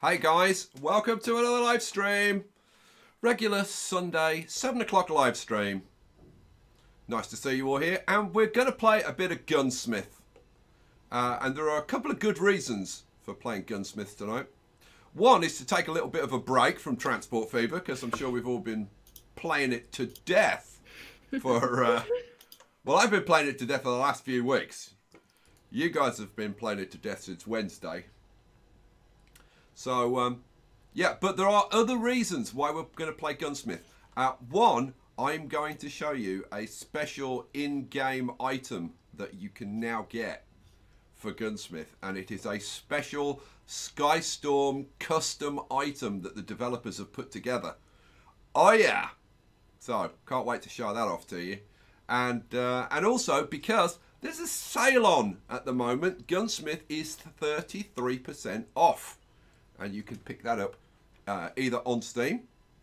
Hey guys, welcome to another live stream. Regular Sunday, 7 o'clock live stream. Nice to see you all here. And we're going to play a bit of GUNSMITH. And there are a couple of good reasons for playing GUNSMITH tonight. One is to take a little bit of a break from Transport Fever, because I'm sure we've all been playing it to death for... well, I've been playing it to death for the last few weeks. You guys have been playing it to death since Wednesday. So, yeah, but there are other reasons why we're going to play GUNSMITH. One, I'm going to show you a special in-game item that you can now get for GUNSMITH. And it is a special Skystorm custom item that the developers have put together. Oh, yeah. So, can't wait to show that off to you. And also, because there's a sale on at the moment, GUNSMITH is 33% off. And you can pick that up either on Steam,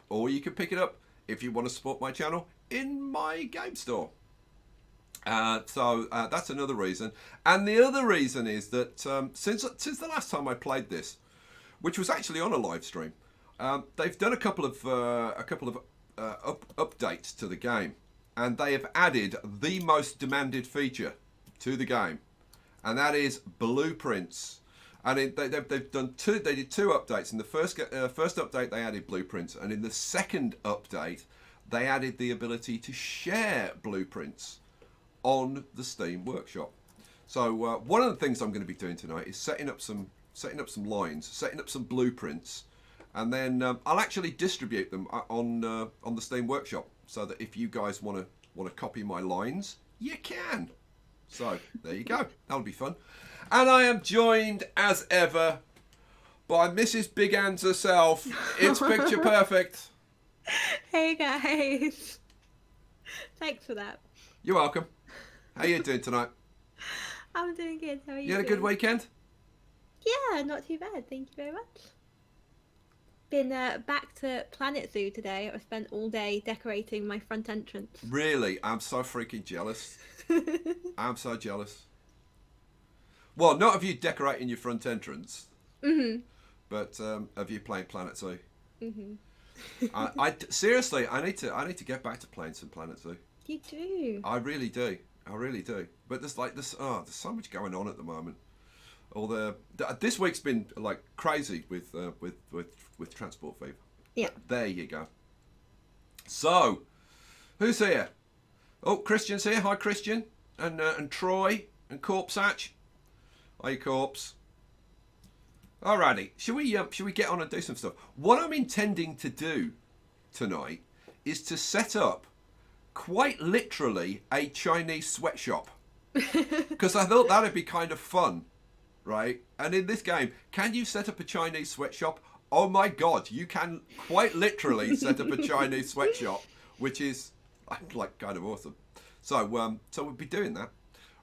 or you can pick it up if you want to support my channel in my game store. So that's another reason. And the other reason is that since the last time I played this, which was actually on a live stream, they've done a couple of updates to the game, and they have added the most demanded feature to the game, and that is blueprints. And they've done two. They did two updates. In the first update, they added blueprints, and in the second update, they added the ability to share blueprints on the Steam Workshop. So one of the things I'm going to be doing tonight is setting up some lines, setting up some blueprints, and then I'll actually distribute them on the Steam Workshop, so that if you guys want to copy my lines, you can. So there you go. That'll be fun. And I am joined, as ever, by Mrs. Big Hands herself. It's picture perfect. Hey, guys. Thanks for that. You're welcome. How you doing tonight? I'm doing good. How are you You had a doing? good weekend? Yeah, not too bad. Thank you very much. Been back to Planet Zoo today. I spent all day decorating my front entrance. Really? I'm so freaking jealous. I'm so jealous. Well, not of you decorating your front entrance, but of you playing Planet Zoo. Seriously, I need to get back to playing some Planet Zoo. You do. I really do. But there's so much going on at the moment. This week's been like crazy with Transport Fever. Yeah. There you go. So, who's here? Oh, Christian's here. Hi, Christian, and Troy and Corpse Hatch. Hi, Corpse. Alrighty, should we get on and do some stuff? What I'm intending to do tonight is to set up quite literally a Chinese sweatshop, because I thought that'd be kind of fun, right? And in this game, can you set up a Chinese sweatshop? Oh my God, you can quite literally set up a Chinese sweatshop, which is like kind of awesome. So we'll be doing that,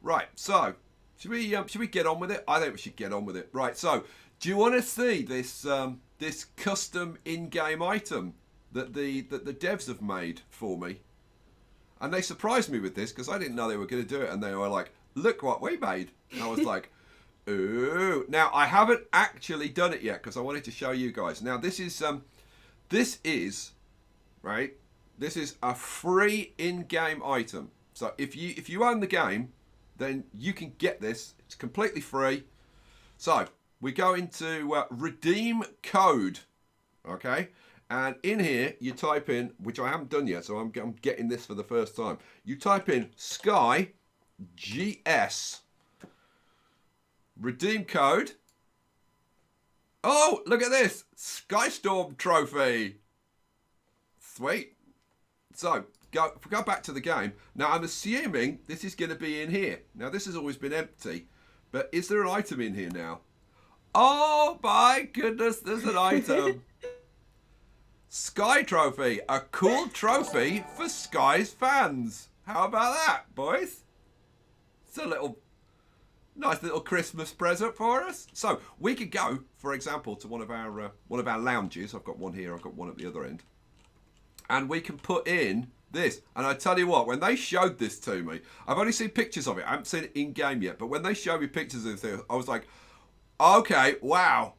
right? So. Should we get on with it? I think we should get on with it. Right, so do you want to see this this custom in-game item that the devs have made for me? And they surprised me with this, because I didn't know they were going to do it, and they were like, look what we made. And I was like, ooh. Now, I haven't actually done it yet, because I wanted to show you guys. Now, this is right, this is a free in-game item. So if you own the game, then you can get this. It's completely free. So we go into redeem code, okay? And in here you type in, which I haven't done yet, so I'm getting this for the first time. You type in SKYEGS, redeem code. Oh, look at this, Skystorm trophy. Sweet. So go back to the game. Now, I'm assuming this is going to be in here. Now, this has always been empty, but is there an item in here now? Oh, my goodness, there's an item. Sky Trophy, a cool trophy for Sky's fans. How about that, boys? It's a nice little Christmas present for us. So, we could go, for example, to one of our lounges. I've got one here, I've got one at the other end. And we can put in this. And I tell you what, when they showed this to me, I've only seen pictures of it. I haven't seen it in game yet. But when they showed me pictures of this, I was like, okay, wow.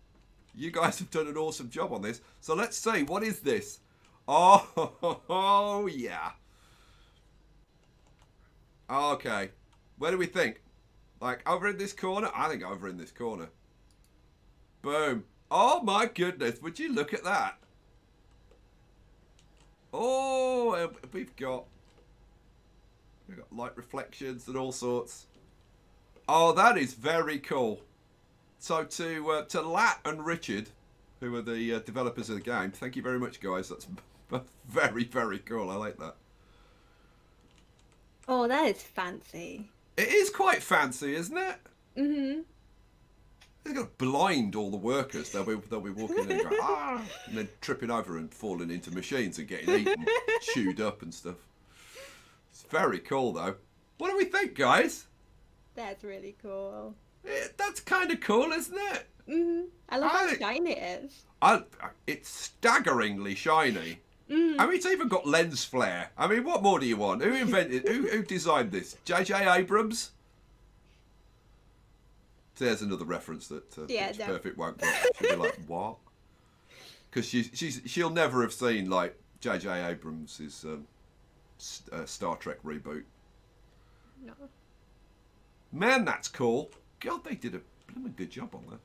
You guys have done an awesome job on this. So let's see. What is this? Oh, yeah. Okay. Where do we think? Like over in this corner? I think over in this corner. Boom. Oh my goodness. Would you look at that? Oh, we've got light reflections and all sorts. Oh, that is very cool. So to Lat and Richard, who are the developers of the game, thank you very much, guys. That's very, very cool. I like that. Oh, that is fancy. It is quite fancy, isn't it? Mm-hmm. They're going to blind all the workers. They'll be walking in and going, ah, and then tripping over and falling into machines and getting eaten, chewed up and stuff. It's very cool, though. What do we think, guys? That's really cool. That's kind of cool, isn't it? Mm-hmm. I love how shiny it is. It's staggeringly shiny. Mm. I mean, it's even got lens flare. I mean, what more do you want? Who invented? Who designed this? J.J. Abrams. There's another reference that Pitch Perfect won't get. She'll be like, what? Because she'll never have seen like J.J. Abrams' Star Trek reboot. No. Man, that's cool. God, they did a blooming good job on that.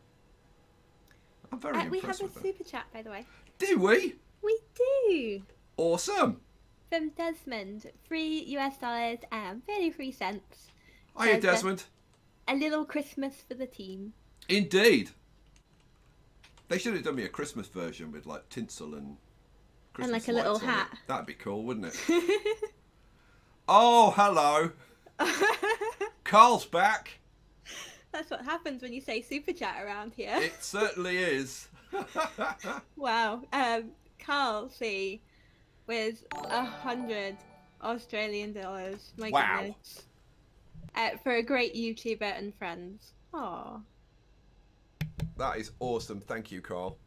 I'm very impressed we have a with that. super chat, by the way. Do we? We do. Awesome. From Desmond, $3 and 33 cents. Hiya, Desmond. A little Christmas for the team. Indeed. They should have done me a Christmas version with like tinsel and Christmas and like a little lights on hat. it. That'd be cool, wouldn't it? Oh, hello. Carl's back. That's what happens when you say super chat around here. It certainly is. Wow. Carl C with 100 Australian dollars. My goodness. For a great YouTuber and friends. Aww. That is awesome. Thank you, Carl.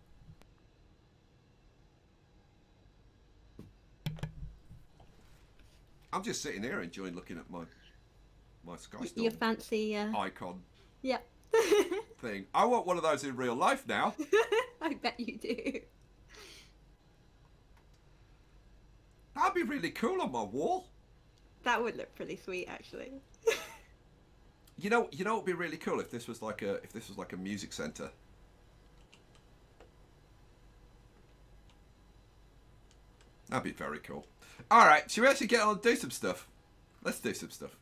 I'm just sitting here enjoying looking at my SkyStorm your fancy icon. Yep. Thing. I want one of those in real life now. I bet you do. That'd be really cool on my wall. That would look pretty sweet, actually. You know what would be really cool if this was like a music center. That'd be very cool. All right, should we actually get on and do some stuff? Let's do some stuff.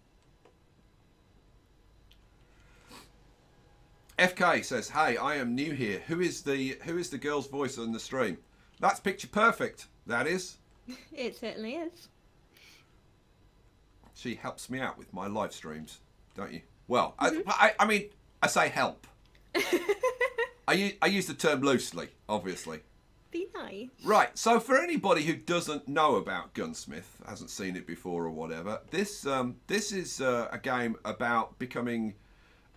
FK says, "Hey, I am new here. Who is the girl's voice on the stream?" That's Picture Perfect. That is. It certainly is. She helps me out with my live streams, don't you? Well, I mean, I say help. I use the term loosely, obviously. Be nice. Right, so for anybody who doesn't know about Gunsmith, hasn't seen it before or whatever, this is a game about becoming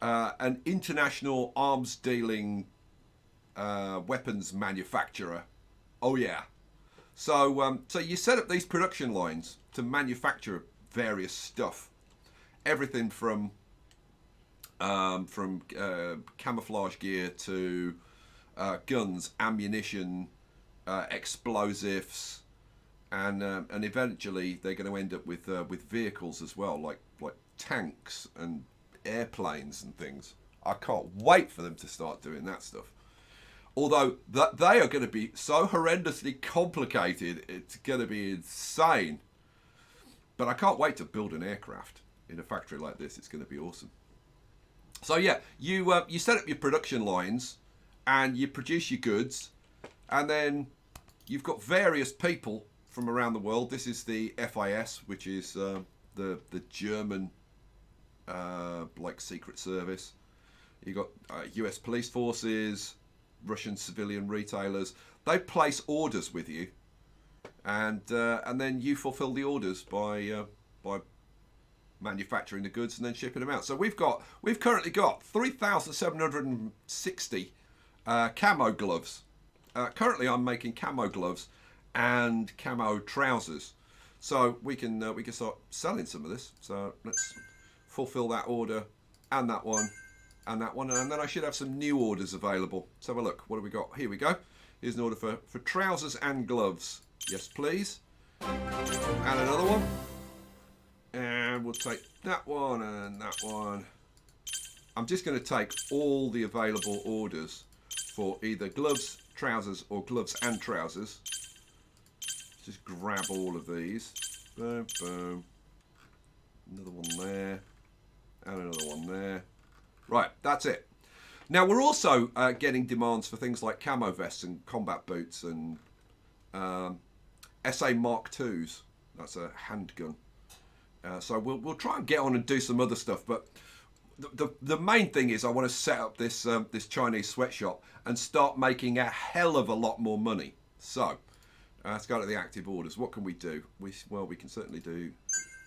an international arms dealing weapons manufacturer. Oh yeah. So you set up these production lines to manufacture various stuff, everything from camouflage gear to guns, ammunition, explosives, and eventually they're going to end up with vehicles as well, like tanks and airplanes and things. I can't wait for them to start doing that stuff. Although they are going to be so horrendously complicated, it's going to be insane. But I can't wait to build an aircraft in a factory like this. It's going to be awesome. So yeah, you set up your production lines and you produce your goods, and then you've got various people from around the world. This is the FIS, which is the German like secret service. You've got US police forces, Russian civilian retailers. They place orders with you, and then you fulfill the orders by manufacturing the goods and then shipping them out. So we've currently got 3,760 camo gloves. Currently, I'm making camo gloves and camo trousers. So we can start selling some of this. So let's fulfill that order and that one and that one, and then I should have some new orders available. Let's have a look. What have we got? Here we go. Here's an order for trousers and gloves. Yes, please. And another one. And we'll take that one and that one. I'm just going to take all the available orders for either gloves, trousers, or gloves and trousers. Just grab all of these. Boom, boom. Another one there. And another one there. Right, that's it. Now, we're also getting demands for things like camo vests and combat boots and SA Mark IIs. That's a handgun. So we'll try and get on and do some other stuff. But the main thing is I want to set up this this Chinese sweatshop and start making a hell of a lot more money. So let's go to the active orders. What can we do? Well, we can certainly do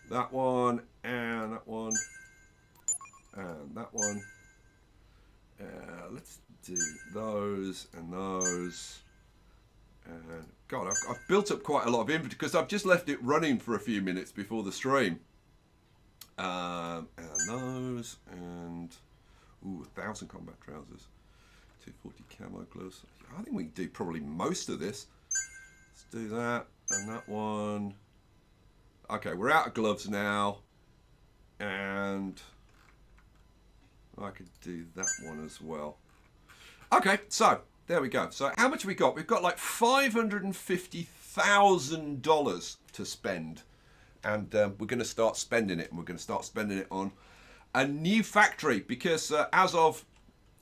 that one and that one. And that one. Let's do those and those. And God, I've built up quite a lot of inventory because I've just left it running for a few minutes before the stream. And those and 1,000 combat trousers, 240 camo gloves. I think we can do probably most of this. Let's do that and that one. Okay, we're out of gloves now, and I could do that one as well. Okay, so there we go. So how much have we got? We've got like $550,000 to spend, and we're going to start spending it, and we're going to start spending it on a new factory because as of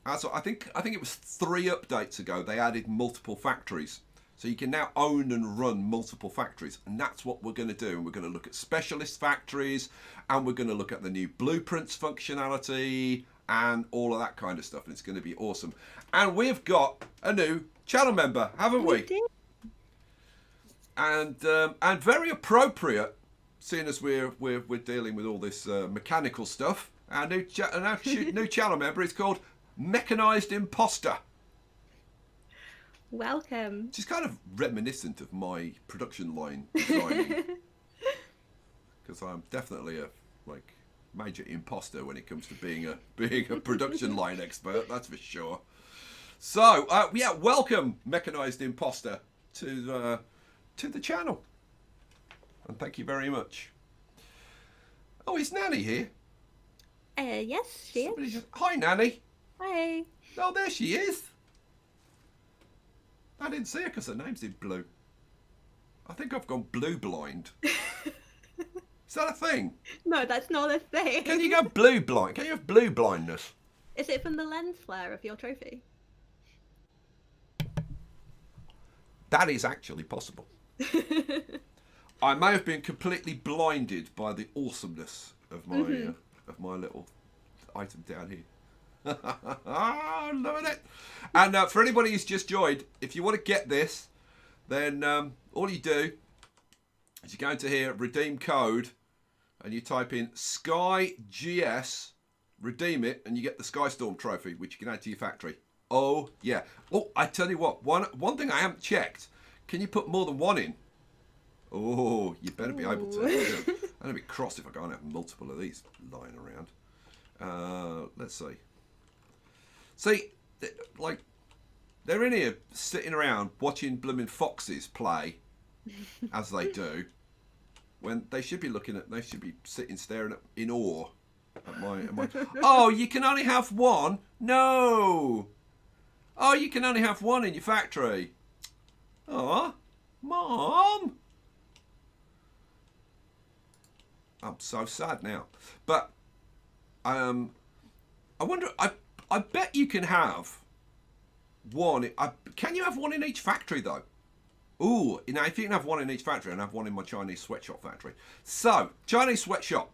I think it was 3 updates ago, they added multiple factories. So you can now own and run multiple factories, and that's what we're going to do. And we're going to look at specialist factories, and we're going to look at the new blueprints functionality and all of that kind of stuff, and it's going to be awesome. And we've got a new channel member, haven't we? And very appropriate, seeing as we're dealing with all this mechanical stuff. Our new channel member is called Mechanized Imposter. Welcome. She's kind of reminiscent of my production line designing, because I'm definitely a major imposter when it comes to being a production line expert. That's for sure. So yeah, welcome Mechanized Imposter to the channel, and thank you very much. Oh, is Nanny here? Yes, she is. Hi, Nanny. Hi. Oh, there she is. I didn't see her because her name's in blue. I think I've gone blue blind. Is that a thing? No, that's not a thing. Can you go blue blind? Can you have blue blindness? Is it from the lens flare of your trophy? That is actually possible. I may have been completely blinded by the awesomeness of my of my little item down here. I'm loving it. And for anybody who's just joined, if you want to get this, then all you do is you go into here, redeem code, and you type in SKYEGS, redeem it, and you get the Skystorm trophy, which you can add to your factory. Oh yeah. Oh, I tell you what, one thing I haven't checked. Can you put more than one in? Oh, you better be able to. I'm gonna be cross if I can't have multiple of these lying around. Let's see. See, like, they're in here sitting around watching blooming foxes play, as they do, when they should be sitting staring in awe at my. Oh, you can only have one? No! Oh, you can only have one in your factory. Oh, Mom! I'm so sad now. But, I wonder, I bet you can have one. Can you have one in each factory, though? Ooh, now if you can have one in each factory, and have one in my Chinese sweatshop factory. So, Chinese sweatshop.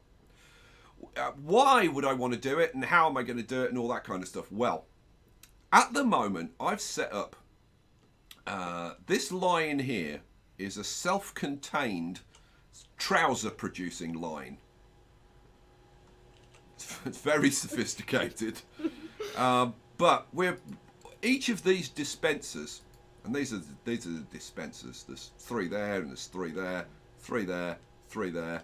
Why would I want to do it, and how am I going to do it, and all that kind of stuff? Well, at the moment, I've set up this line here is a self-contained trouser producing line. It's very sophisticated. But each of these dispensers, and these are the dispensers. There's 3 there, and there's 3 there, 3 there, 3 there.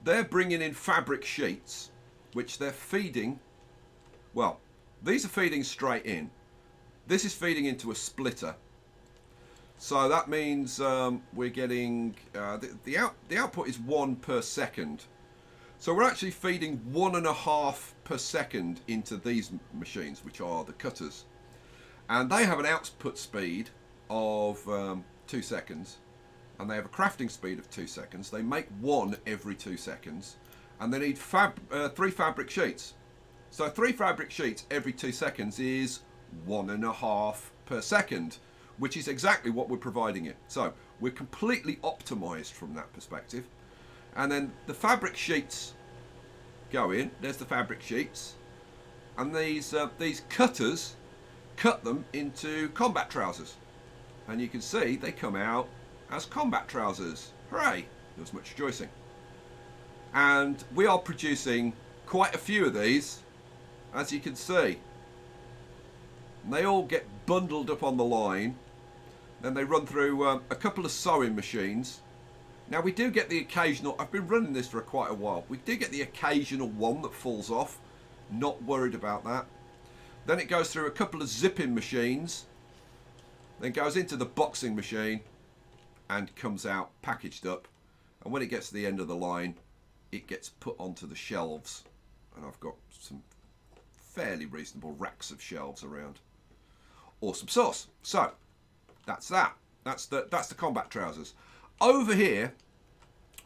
They're bringing in fabric sheets, which they're feeding Well, these are feeding straight in. This is feeding into a splitter. So that means we're getting the output is 1 per second. So we're actually feeding 1.5 per second into these machines, which are the cutters, and they have an output speed of 2 seconds, and they have a crafting speed of 2 seconds. They make one every 2 seconds, and they need 3 fabric sheets. So 3 fabric sheets every 2 seconds is 1.5 per second, which is exactly what we're providing it. So we're completely optimized from that perspective. And then the fabric sheets go in. There's the fabric sheets, and these cutters cut them into combat trousers, and you can see they come out as combat trousers. Hooray! There was much rejoicing. And we are producing quite a few of these, as you can see. And they all get bundled up on the line. Then they run through a couple of sewing machines. Now we do get the occasional, I've been running this for quite a while, we do get the occasional one that falls off. Not worried about that. Then it goes through a couple of zipping machines, then goes into the boxing machine and comes out packaged up. And when it gets to the end of the line, it gets put onto the shelves. And I've got some fairly reasonable racks of shelves around. Awesome sauce. So that's that. That's the combat trousers. Over here,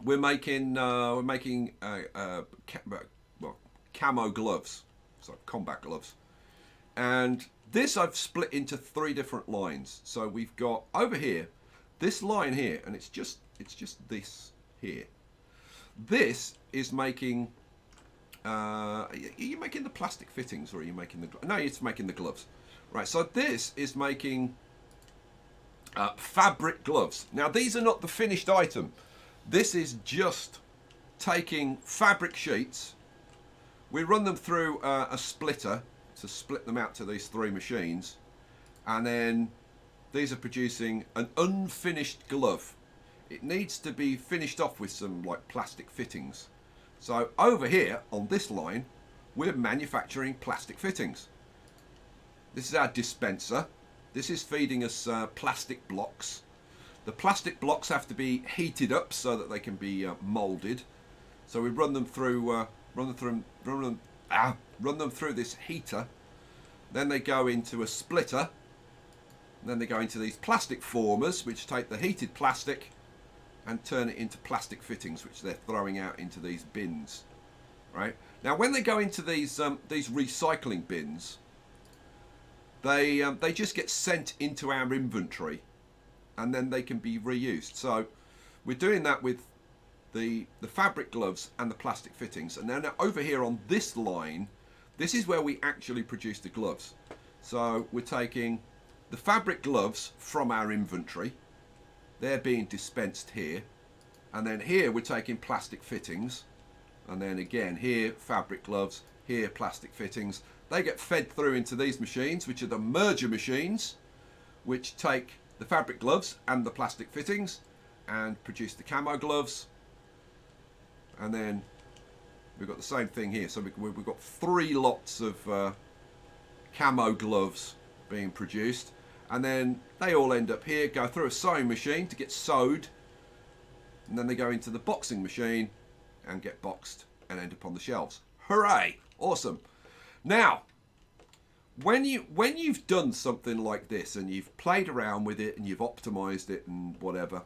we're making camo gloves, so combat gloves, and this I've split into 3 different lines. So we've got over here this line here, and it's just this here. This is making. Are you making the plastic fittings, or are you making the? No, it's making the gloves, right? So this is making fabric gloves. Now these are not the finished item. This is just taking fabric sheets. We run them through a splitter to split them out to these 3 machines, and then these are producing an unfinished glove. It needs to be finished off with some like plastic fittings. So over here on this line, we're manufacturing plastic fittings. This is our dispenser. This is feeding us plastic blocks. The plastic blocks have to be heated up so that they can be molded. So we run them through run them through this heater. Then they go into a splitter. Then they go into these plastic formers, which take the heated plastic and turn it into plastic fittings, which they're throwing out into these bins. Right now, when they go into these recycling bins, they just get sent into our inventory, and then they can be reused. So we're doing that with the fabric gloves and the plastic fittings. And then over here on this line, this is where we actually produce the gloves. So we're taking the fabric gloves from our inventory. They're being dispensed here. And then here we're taking plastic fittings. And then again here, fabric gloves, here plastic fittings. They get fed through into these machines, which are the merger machines, which take the fabric gloves and the plastic fittings and produce the camo gloves. And then we've got the same thing here. So we've got 3 lots of camo gloves being produced. And then they all end up here, go through a sewing machine to get sewed. And then they go into the boxing machine and get boxed and end up on the shelves. Hooray! Awesome. Now, when you've done something like this and you've played around with it and you've optimized it and whatever,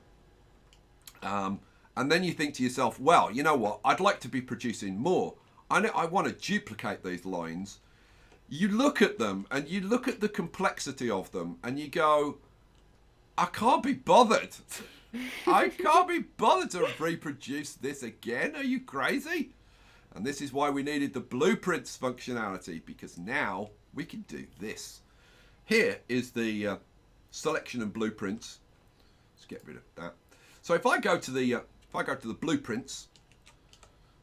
and then you think to yourself, well, you know what? I'd like to be producing more. I want to duplicate these lines. You look at them and you look at the complexity of them and you go, I can't be bothered. I can't be bothered to reproduce this again. Are you crazy? And this is why we needed the blueprints functionality, because now we can do this. Here is the selection and blueprints. Let's get rid of that. So if I go to the blueprints,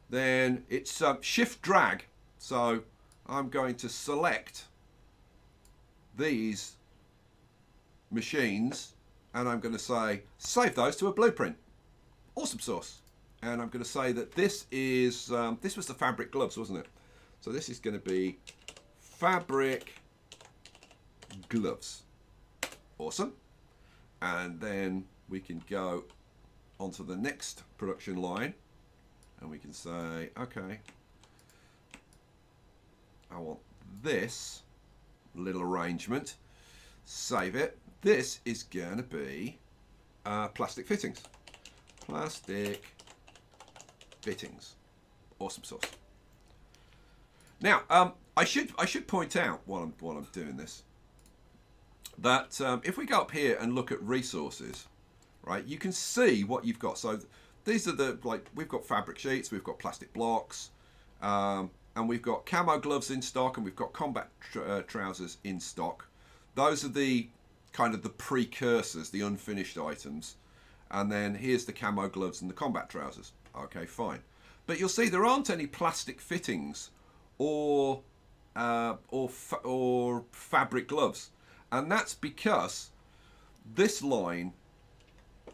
then it's shift drag. So I'm going to select these machines and I'm going to say save those to a blueprint. Awesome sauce. And I'm going to say that this is this was the fabric gloves, wasn't it? So this is going to be fabric gloves. Awesome. And then we can go onto the next production line and we can say, okay, I want this little arrangement. Save it. This is going to be plastic fittings. Plastic fittings. Awesome sauce. Now, I should point out while I'm doing this that if we go up here and look at resources, right, you can see what you've got. So these are the, like, we've got fabric sheets, we've got plastic blocks, and we've got camo gloves in stock, and we've got combat trousers in stock. Those are the kind of the precursors, the unfinished items. And then here's the camo gloves and the combat trousers. Okay, fine. But you'll see there aren't any plastic fittings or fabric gloves. And that's because this line,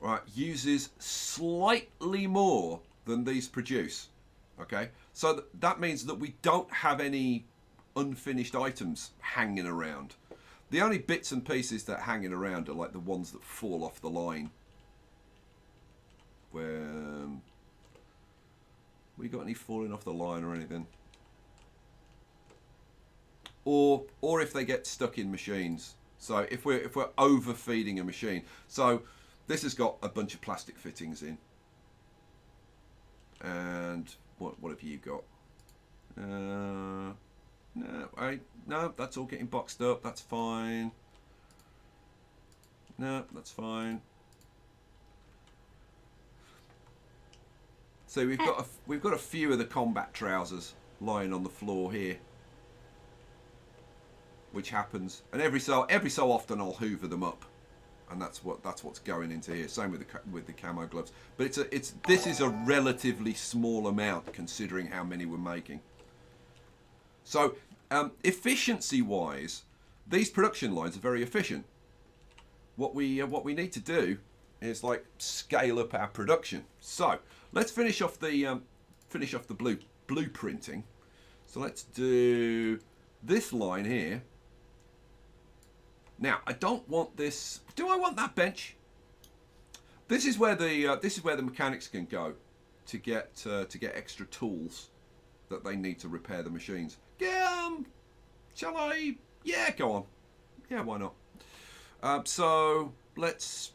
right, uses slightly more than these produce. Okay, so that means that we don't have any unfinished items hanging around. The only bits and pieces that are hanging around are like the ones that fall off the line. Where we got any falling off the line or anything? Or if they get stuck in machines. So if we're overfeeding a machine. So this has got a bunch of plastic fittings in. And what have you got? No, that's all getting boxed up. That's fine. No, that's fine. So we've got a few of the combat trousers lying on the floor here, which happens, and every so often I'll hoover them up, and that's what's going into here. Same with the camo gloves, but this is a relatively small amount considering how many we're making. So efficiency wise, these production lines are very efficient. What we need to do is like scale up our production. So let's finish off the blueprinting. So let's do this line here. Now I don't want this. Do I want that bench? This is where the mechanics can go to get extra tools that they need to repair the machines. Shall I? Yeah, go on. Yeah, why not? So let's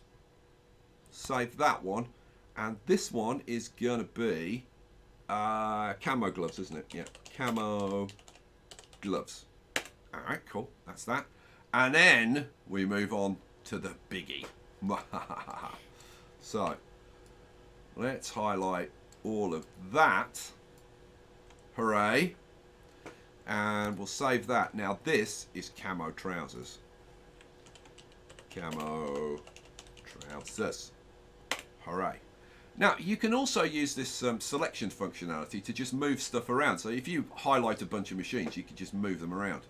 save that one, and this one is gonna be camo gloves, isn't it? Yeah, camo gloves. All right, cool. That's that. And then we move on to the biggie. So let's highlight all of that. Hooray. And we'll save that. Now this is camo trousers. Camo trousers. Hooray. Now you can also use this selection functionality to just move stuff around. So if you highlight a bunch of machines, you can just move them around.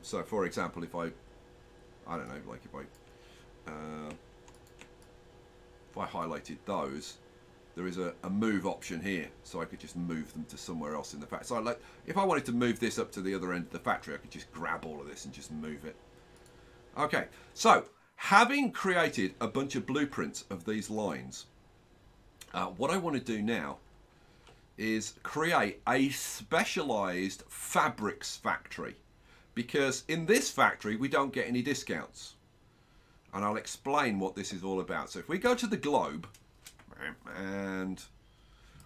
So for example, if I don't know, like if I highlighted those, there is a move option here, so I could just move them to somewhere else in the factory. So like, if I wanted to move this up to the other end of the factory, I could just grab all of this and just move it. Okay, so having created a bunch of blueprints of these lines, what I want to do now is create a specialized fabrics factory, because in this factory we don't get any discounts, and I'll explain what this is all about. So if we go to the globe, and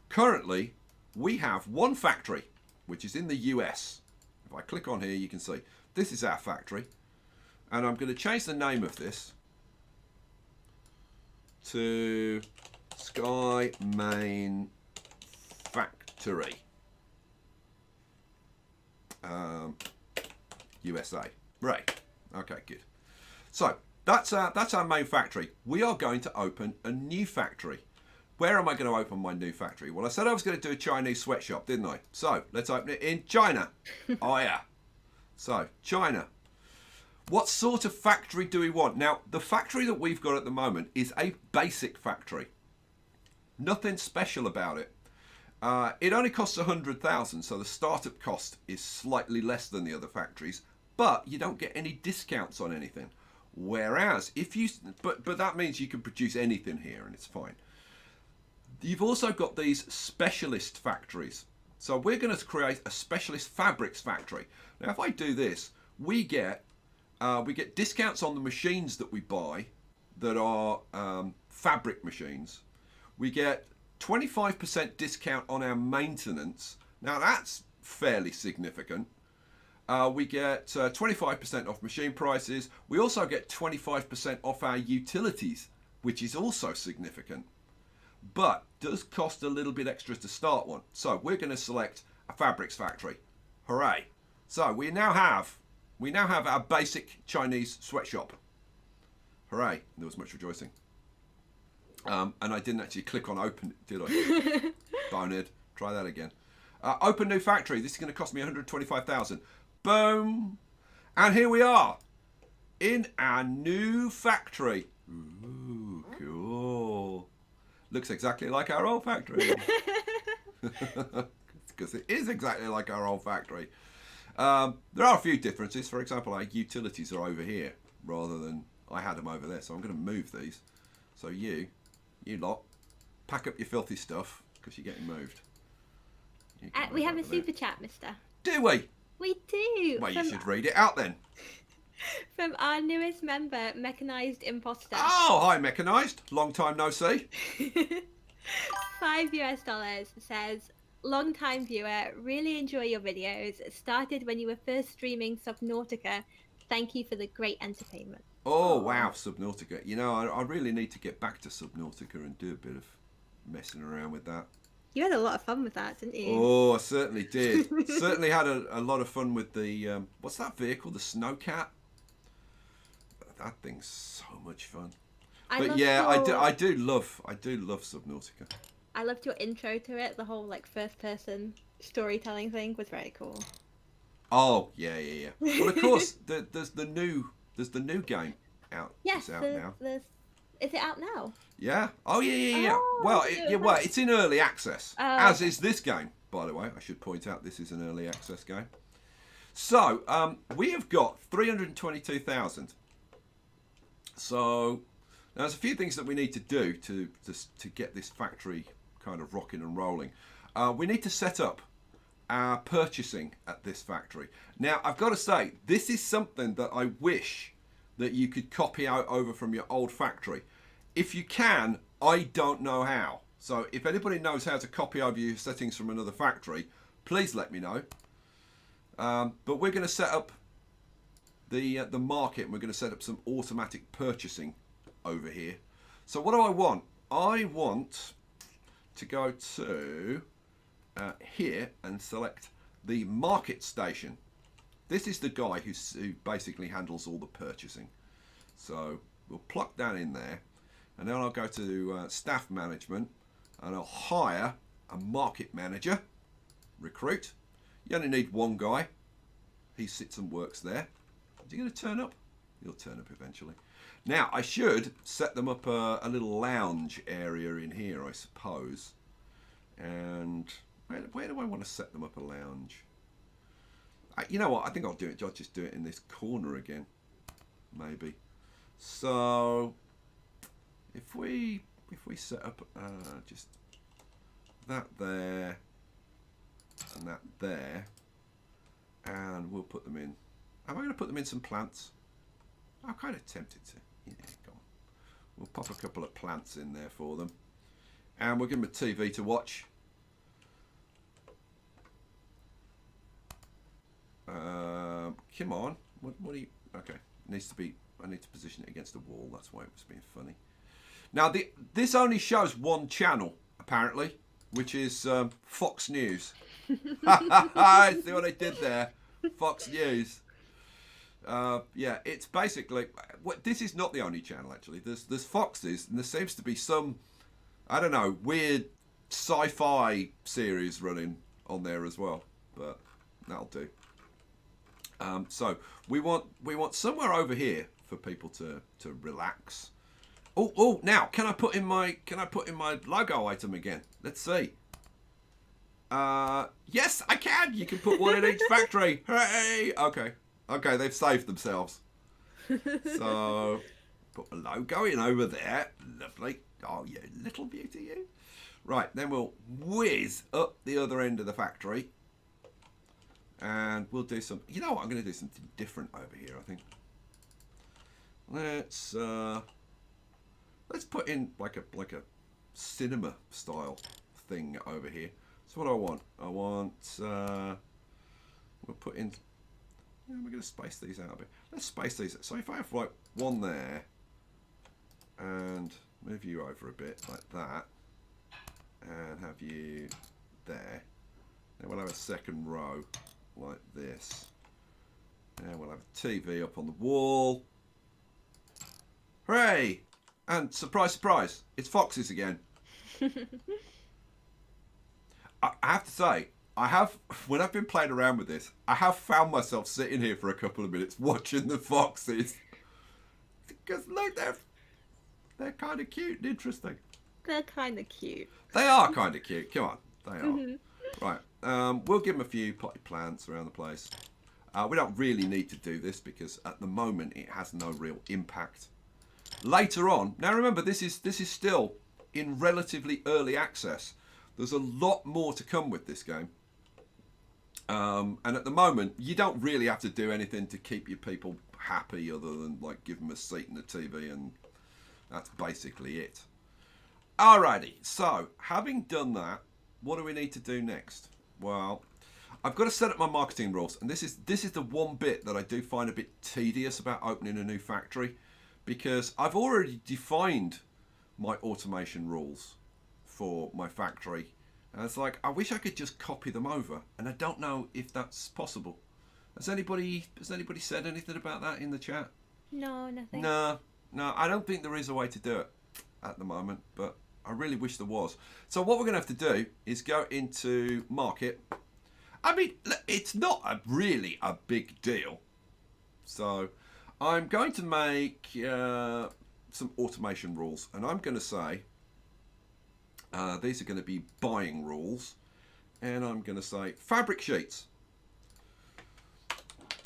currently we have one factory which is in the US. If I click on here, you can see this is our factory, and I'm going to change the name of this to Sky Main Factory USA. Right. Okay, good. So that's our main factory. We are going to open a new factory. Where am I going to open my new factory? Well, I said I was going to do a Chinese sweatshop, didn't I? So let's open it in China. Oh yeah. So China. What sort of factory do we want? Now, the factory that we've got at the moment is a basic factory. Nothing special about it. It only costs 100,000, so the startup cost is slightly less than the other factories, but you don't get any discounts on anything. Whereas if you, but that means you can produce anything here and it's fine. You've also got these specialist factories. So we're going to create a specialist fabrics factory. Now, if I do this, we get discounts on the machines that we buy that are fabric machines. We get 25% discount on our maintenance. Now that's fairly significant. We get 25% off machine prices. We also get 25% off our utilities, which is also significant, but does cost a little bit extra to start one. So we're going to select a fabrics factory. Hooray! So we now have our basic Chinese sweatshop. Hooray! There was much rejoicing. And I didn't actually click on open, did I? Bonehead. Try that again. Open new factory. This is going to cost me 125,000. Boom! And here we are in our new factory. Ooh, cool. Looks exactly like our old factory. Because it is exactly like our old factory. There are a few differences. For example, our utilities are over here rather than I had them over there. So I'm going to move these. So you lot, pack up your filthy stuff because you're getting moved. We have a super chat, mister. Do we? We do. Well, you should read it out then. From our newest member, Mechanized Imposter. Oh, hi, Mechanized. Long time no see. $5 says, long time viewer, really enjoy your videos. Started when you were first streaming Subnautica. Thank you for the great entertainment. Oh, wow, Subnautica. You know, I really need to get back to Subnautica and do a bit of messing around with that. You had a lot of fun with that, didn't you? Oh, I certainly did. Certainly had a lot of fun with the, what's that vehicle? The Snowcat? That thing's so much fun. But yeah, I do love Subnautica. I loved your intro to it. The whole like first person storytelling thing was very cool. Oh yeah. Well, of course, there's the new game out. Yes, it's out now. Is it out now? Yeah. Oh yeah. Oh, well, it's in early access, Oh, as okay. is this game. By the way, I should point out this is an early access game. So we have got 322,000. So now there's a few things that we need to do to get this factory kind of rocking and rolling. We need to set up our purchasing at this factory. Now I've got to say, this is something that I wish that you could copy out over from your old factory. If you can, I don't know how. So if anybody knows how to copy over your settings from another factory, please let me know. But we're going to set up the market, and we're going to set up some automatic purchasing over here. So what do I want? I want to go to here and select the market station. This is the guy who basically handles all the purchasing. So we'll pluck that in there, and then I'll go to staff management, and I'll hire a market manager. Recruit. You only need one guy. He sits and works there. Is he going to turn up? He'll turn up eventually. Now I should set them up a little lounge area in here, I suppose. And where do I want to set them up a lounge? You know what? I think I'll do it. I'll just do it in this corner again, maybe. So if we set up just that there and that there, and we'll put them in. Am I going to put them in some plants? I'm kind of tempted to. Yeah, go on. We'll pop a couple of plants in there for them, and we'll give them a TV to watch. Come on. What do you? Okay, it needs to be. I need to position it against the wall. That's why it was being funny. Now this only shows one channel apparently, which is Fox News. See what I did there? Fox News. Yeah, it's basically. This is not the only channel actually. There's Fox's, and there seems to be some, I don't know, weird sci-fi series running on there as well. But that'll do. So we want somewhere over here for people to relax. Oh! Now can I put in my logo item again? Let's see. Yes, I can. You can put one in each factory. Hooray! Okay. Okay, they've saved themselves. So, put a logo in over there. Lovely. Oh, you little beauty, you. Right, then we'll whiz up the other end of the factory. And we'll do some... You know what? I'm going to do something different over here, I think. Let's put in like a cinema style thing over here. So what do I want? I want... we'll put in... Yeah, we're going to space these out a bit. Let's space these. So if I have like one there and move you over a bit like that and have you there, then we'll have a second row like this. And we'll have a TV up on the wall. Hooray! And surprise, surprise, it's foxes again. I have to say, when I've been playing around with this, I have found myself sitting here for a couple of minutes watching the foxes. Because look, they're kind of cute and interesting. They're kind of cute. They are kind of cute. Come on, they are. Right, we'll give them a few potted plants around the place. We don't really need to do this because at the moment it has no real impact. Later on, now remember this is still in relatively early access. There's a lot more to come with this game. And at the moment, you don't really have to do anything to keep your people happy other than like give them a seat in the TV, and that's basically it. Alrighty, so having done that, what do we need to do next? Well, I've got to set up my marketing rules, and this is the one bit that I do find a bit tedious about opening a new factory, because I've already defined my automation rules for my factory, and it's like I wish I could just copy them over, and I don't know if that's possible. Has anybody said anything about that in the chat? No, nothing. No, I don't think there is a way to do it at the moment, but I really wish there was. So what we're going to have to do is go into market. I mean, it's not really a big deal. So I'm going to make some automation rules, and I'm going to say these are going to be buying rules, and I'm going to say fabric sheets.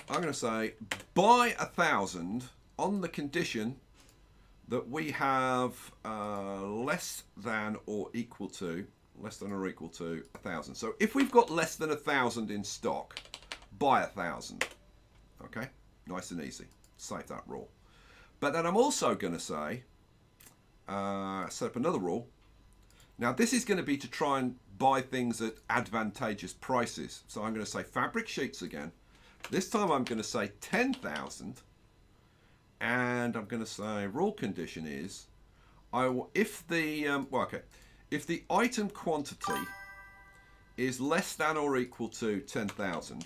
I'm going to say buy 1,000 on the condition that we have less than or equal to 1,000. So if we've got less than 1,000 in stock, buy 1,000. Okay, nice and easy. Save that rule. But then I'm also going to say, set up another rule. Now this is going to be to try and buy things at advantageous prices. So I'm going to say fabric sheets again. This time I'm going to say 10,000. And I'm going to say rule condition is, if the item quantity is less than or equal to 10,000,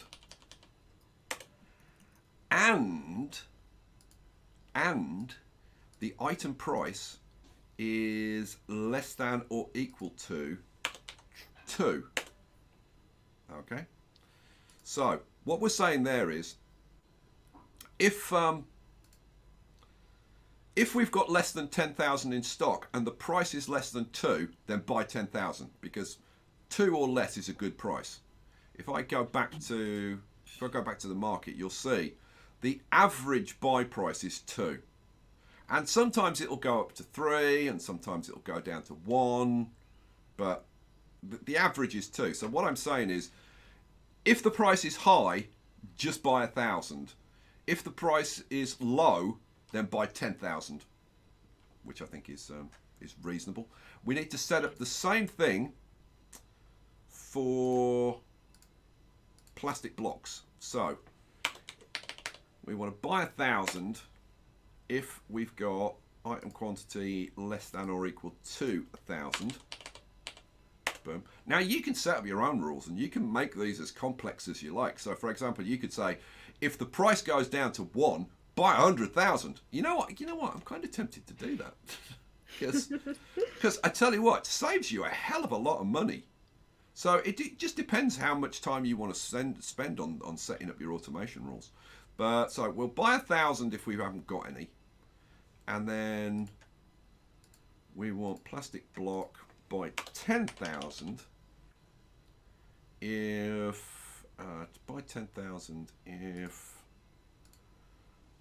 and the item price is less than or equal to 2. Okay. So what we're saying there is, if we've got less than 10,000 in stock and the price is less than 2, then buy 10,000, because 2 or less is a good price. If I go back to the market, you'll see the average buy price is 2, and sometimes it'll go up to 3, and sometimes it'll go down to 1, but the average is 2. So what I'm saying is, if the price is high, just buy 1,000. If the price is low, then buy 10,000, which I think is reasonable. We need to set up the same thing for plastic blocks. So we want to buy 1,000 if we've got item quantity less than or equal to 1,000. Boom. Now you can set up your own rules, and you can make these as complex as you like. So for example, you could say, if the price goes down to 1, buy 100,000. You know what? I'm kind of tempted to do that, because I tell you what, it saves you a hell of a lot of money. So it just depends how much time you want to spend on setting up your automation rules. But so we'll buy 1,000 if we haven't got any, and then we want plastic block by 10,000 if to buy 10,000 if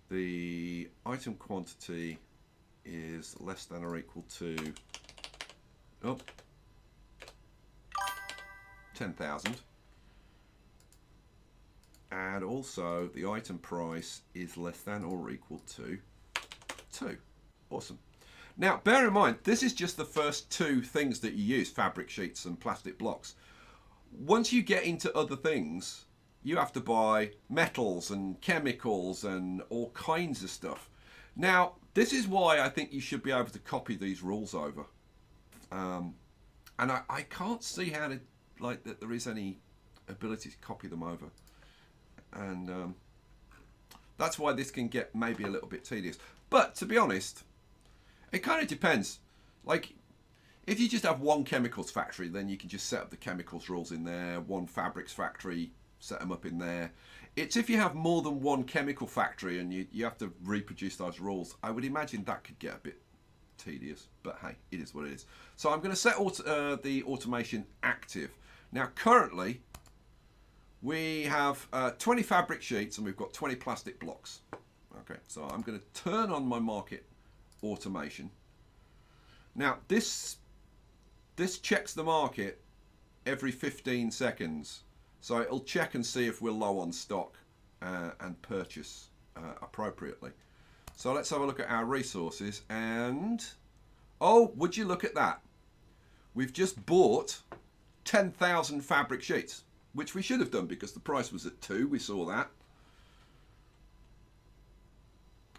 the item quantity is less than or equal to 10,000, and also the item price is less than or equal to 2. Awesome. Now bear in mind, this is just the first 2 things that you use, fabric sheets and plastic blocks. Once you get into other things, you have to buy metals and chemicals and all kinds of stuff. Now, this is why I think you should be able to copy these rules over. And I can't see how to, like, that there is any ability to copy them over. And that's why this can get maybe a little bit tedious. But to be honest, it kind of depends. Like, if you just have one chemicals factory, then you can just set up the chemicals rules in there. One fabrics factory, set them up in there. It's if you have more than one chemical factory and you have to reproduce those rules, I would imagine that could get a bit tedious. But hey, it is what it is. So I'm going to set the automation active. Now currently, we have 20 fabric sheets and we've got 20 plastic blocks. Okay, so I'm going to turn on my market automation. Now this checks the market every 15 seconds. So it'll check and see if we're low on stock and purchase appropriately. So let's have a look at our resources and, oh, would you look at that? We've just bought 10,000 fabric sheets, which we should have done because the price was at 2. We saw that.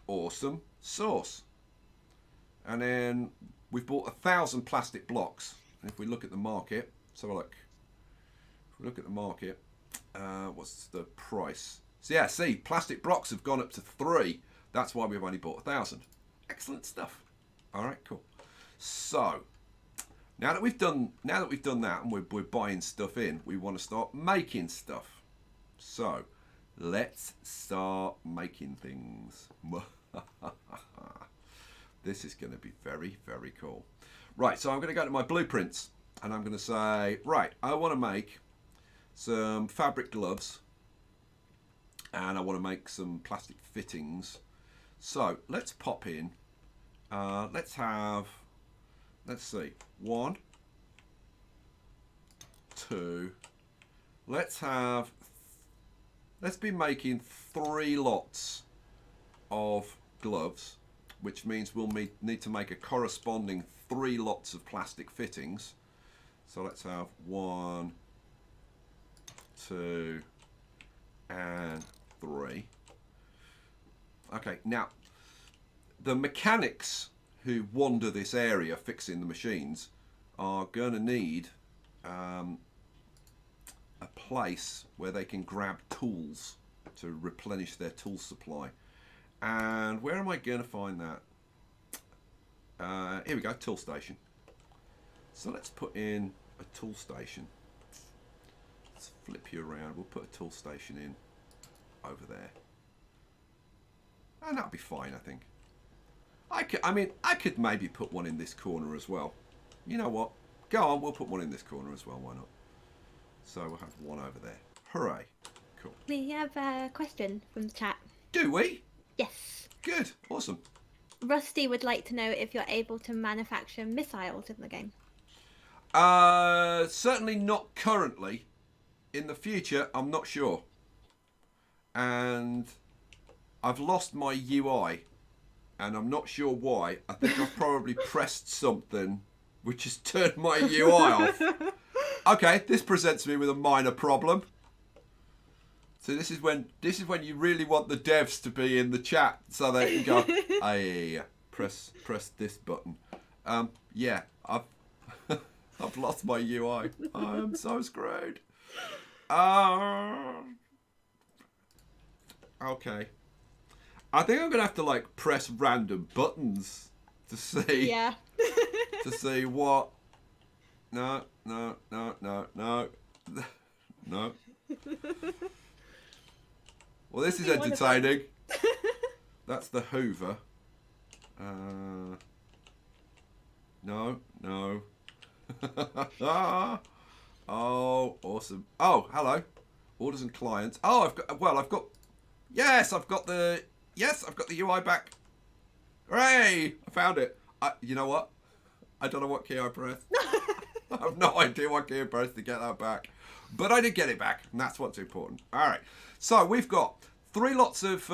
Awesome sauce. And then we've bought 1,000 plastic blocks. And if we look at the market, let's have a look. If we look at the market, what's the price? So yeah, see, plastic blocks have gone up to 3. That's why we've only bought 1,000. Excellent stuff. All right, cool. So now that we've done that and we're buying stuff in, we want to start making stuff. So let's start making things. This is going to be very, very cool. Right, so I'm going to go to my blueprints and I'm going to say, right, I want to make some fabric gloves and I want to make some plastic fittings. So let's pop in, let's see, 1, 2, let's be making 3 lots of gloves, which means we'll need to make a corresponding 3 lots of plastic fittings. So let's have 1, 2, and 3. Okay, now the mechanics who wander this area fixing the machines are going to need a place where they can grab tools to replenish their tool supply. And where am I going to find that? Here we go, tool station. So let's put in a tool station. Let's flip you around. We'll put a tool station in over there. And that'll be fine, I think. I could maybe put one in this corner as well. You know what? Go on, we'll put one in this corner as well. Why not? So we'll have one over there. Hooray. Cool. We have a question from the chat. Do we? Yes. Good. Awesome. Rusty would like to know if you're able to manufacture missiles in the game. Certainly not currently. In the future, I'm not sure. And I've lost my UI. And I'm not sure why. I think I've probably pressed something which has turned my UI off. Okay, this presents me with a minor problem. So this is when you really want the devs to be in the chat so they can go, hey, press this button. Yeah, I've I've lost my UI. I'm so screwed. Okay. I think I'm gonna have to like press random buttons to see. Yeah. To see what. No. No. Well, this is entertaining. That's the Hoover. No. Oh, awesome. Oh, hello. Orders and clients. Oh, yes, I've got the UI back. Hooray! I found it. You know what? I don't know what key I pressed. I have no idea what key I pressed to get that back. But I did get it back, and that's what's important. All right. So we've got three lots of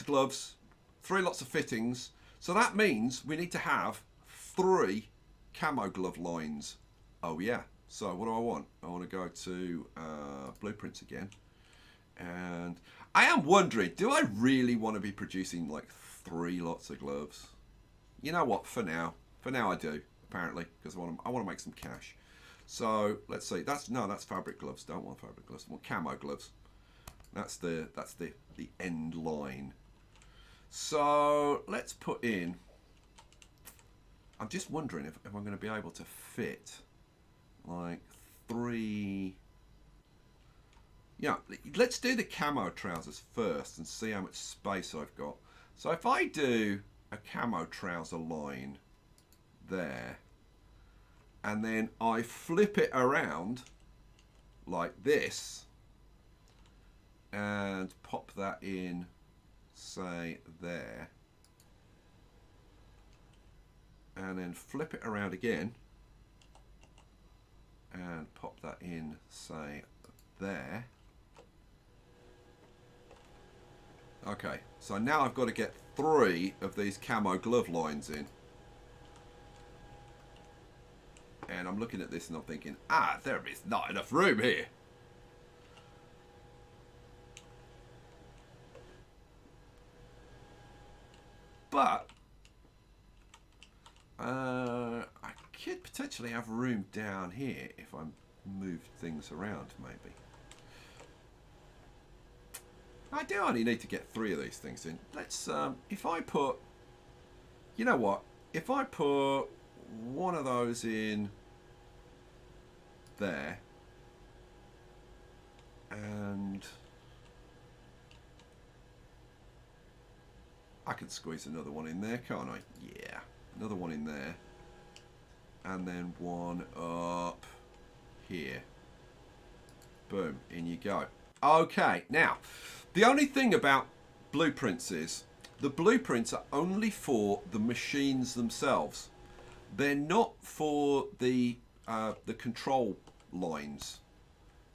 gloves, three lots of fittings. So that means we need to have 3 camo glove lines. Oh yeah. So what do I want? I want to go to blueprints again. And I am wondering, do I really want to be producing like 3 lots of gloves? You know what? For now I do, apparently, because I want to make some cash. So let's see. That's fabric gloves. Don't want fabric gloves. I want camo gloves. That's the end line. So let's put in. I'm just wondering if I'm going to be able to fit like 3. Yeah, let's do the camo trousers first and see how much space I've got. So if I do a camo trouser line there, and then I flip it around like this and pop that in, say, there, and then flip it around again and pop that in, say, there. Okay, so now I've got to get 3 of these camo glove lines in. And I'm looking at this and I'm thinking, there is not enough room here. But I could potentially have room down here if I moved things around, maybe. I do only need to get 3 of these things in. Let's, if I put, you know what? If I put one of those in there, and I can squeeze another one in there, can't I? Yeah, another one in there, and then one up here. Boom, in you go. Okay, now, the only thing about blueprints is the blueprints are only for the machines themselves. They're not for the control lines.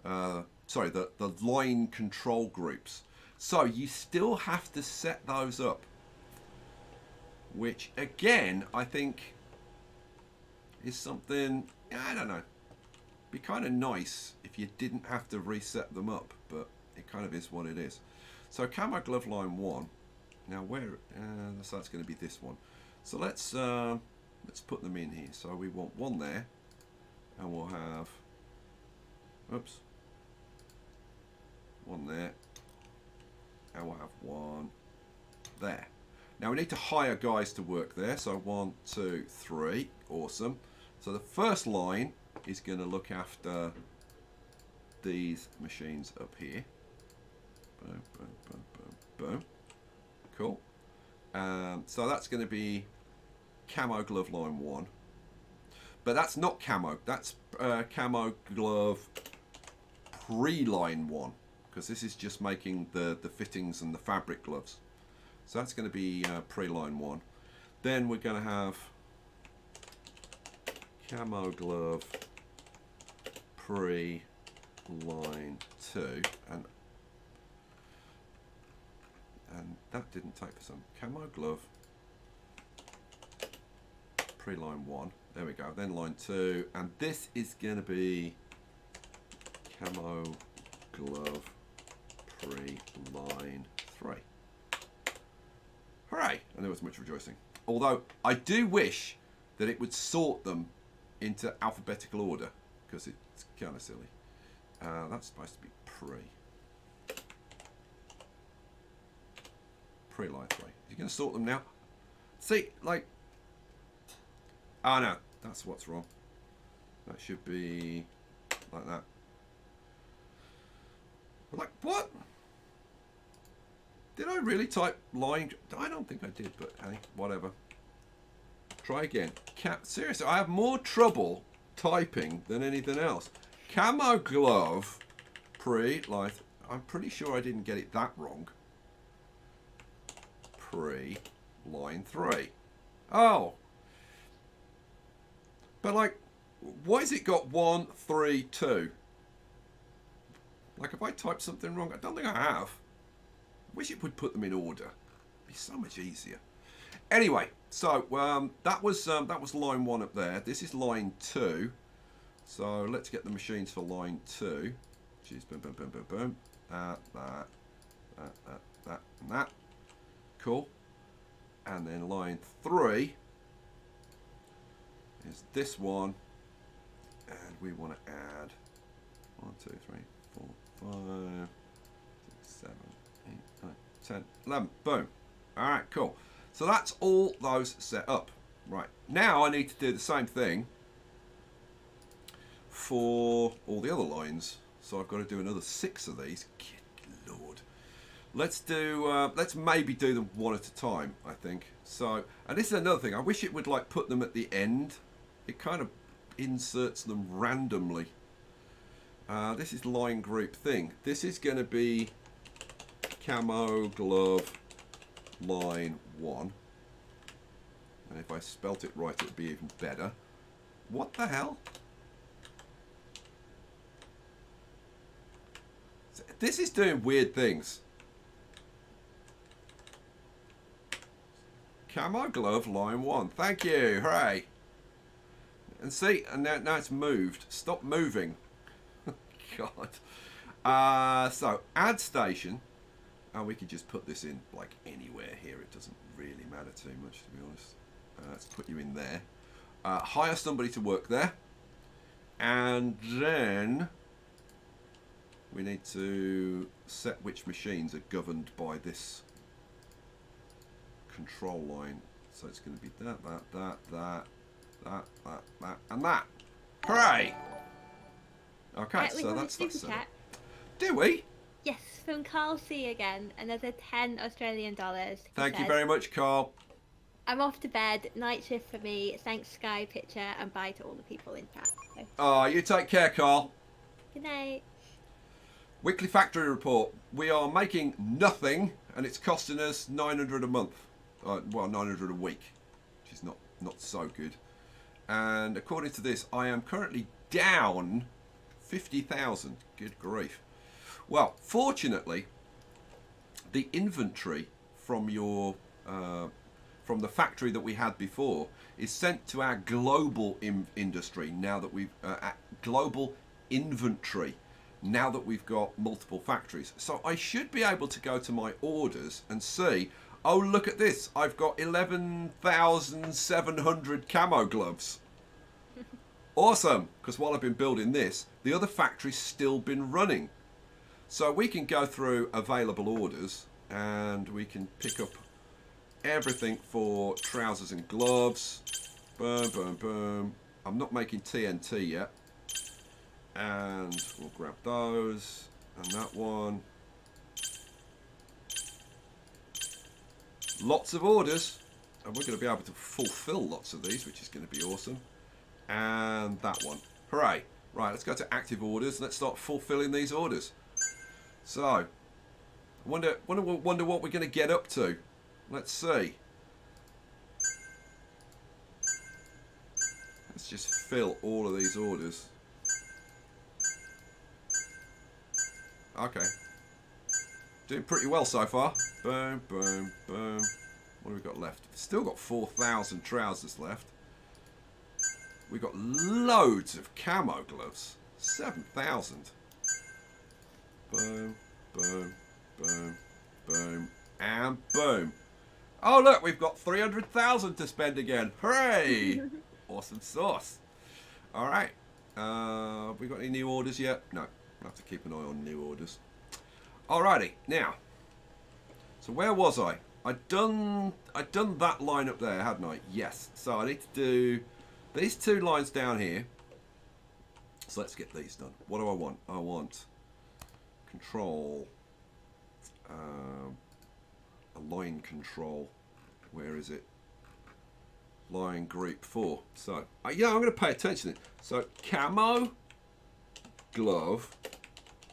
Sorry, the line control groups. So you still have to set those up. Which, again, I think is something, I don't know. Be kind of nice if you didn't have to reset them up, but it kind of is what it is. So camo glove line 1. Now where? So that's going to be this one. So let's put them in here. So we want one there, and we'll have, oops, one there, and we'll have one there. Now we need to hire guys to work there. So 1, 2, 3. Awesome. So the first line is going to look after these machines up here. Boom, boom, boom, boom, boom. Cool. So that's going to be camo glove line 1. But that's not camo. That's camo glove pre-line 1. Because this is just making the fittings and the fabric gloves. So that's going to be pre-line 1. Then we're going to have camo glove pre-line 2. And that didn't take for some. Camo glove pre-line 1. There we go. Then line 2. And this is going to be camo glove pre-line 3. Hooray! And there was much rejoicing. Although I do wish that it would sort them into alphabetical order, because it's kind of silly. That's supposed to be pre-line 3. You're going to sort them now? See, like, oh no, that's what's wrong. That should be like that. Like, what? Did I really type line? I don't think I did, but hey, whatever. Try again. Seriously, I have more trouble typing than anything else. Camo glove, like, I'm pretty sure I didn't get it that wrong. Line 3. Oh. But like, why has it got 1, 3, 2? Like, have I typed something wrong? I don't think I have. Wish it would put them in order. It'd be so much easier. Anyway, so that was line 1 up there. This is line 2. So let's get the machines for line 2. Which is boom, boom, boom, boom, boom. That, and that. Cool. And then line 3 is this one. And we want to add 1, 2, 3, 4, 5, 6, 7, 8, 9, 10, 11. Boom. Alright, cool. So that's all those set up. Right. Now I need to do the same thing for all the other lines. So I've got to do another 6 of these. Good Lord. Let's maybe do them one at a time, I think. So, and this is another thing. I wish it would like put them at the end. It kind of inserts them randomly. This is line group thing. This is going to be camo glove line 1. And if I spelt it right, it would be even better. What the hell? This is doing weird things. Camo glove line 1. Thank you. Hooray. And see, and now it's moved. Stop moving. God. So add station. And we can just put this in like anywhere here. It doesn't really matter too much, to be honest. Let's put you in there. Hire somebody to work there. And then we need to set which machines are governed by this control line. So it's going to be that, and that. Hooray! Okay, so that's set up. Do we? Yes, from Carl C again, another 10 Australian dollars. Thank you very much, Carl. I'm off to bed. Night shift for me. Thanks, Sky Picture, and bye to all the people in chat. So. Oh, you take care, Carl. Good night. Weekly factory report. We are making nothing, and it's costing us 900 a month. Well, 900 a week, which is not so good. And according to this, I am currently down 50,000. Good grief. Well, fortunately, the inventory from your from the factory that we had before is sent to our global industry now that we've global inventory now that we've got multiple factories. So I should be able to go to my orders and see, oh, look at this, I've got 11,700 camo gloves. Awesome, because while I've been building this, the other factory's still been running. So we can go through available orders and we can pick up everything for trousers and gloves. Boom, boom, boom. I'm not making TNT yet. And we'll grab those and that one. Lots of orders. And we're going to be able to fulfill lots of these, which is going to be awesome. And that one. Hooray. Right, let's go to active orders. Let's start fulfilling these orders. So, I wonder what we're going to get up to. Let's see. Let's just fill all of these orders. Okay. Doing pretty well so far. Boom, boom, boom. What have we got left? Still got 4,000 trousers left. We've got loads of camo gloves. 7,000. Boom, boom, boom, boom, and boom. Oh, look, we've got 300,000 to spend again. Hooray! Awesome sauce. All right. Have we got any new orders yet? No. I'll have to keep an eye on new orders. Alrighty. Now, so where was I? I'd done that line up there, hadn't I? Yes. So I need to do these 2 lines down here. So let's get these done. What do I want? I want control, a line control. Where is it? line group 4. So, yeah, I'm going to pay attention. So, camo, glove,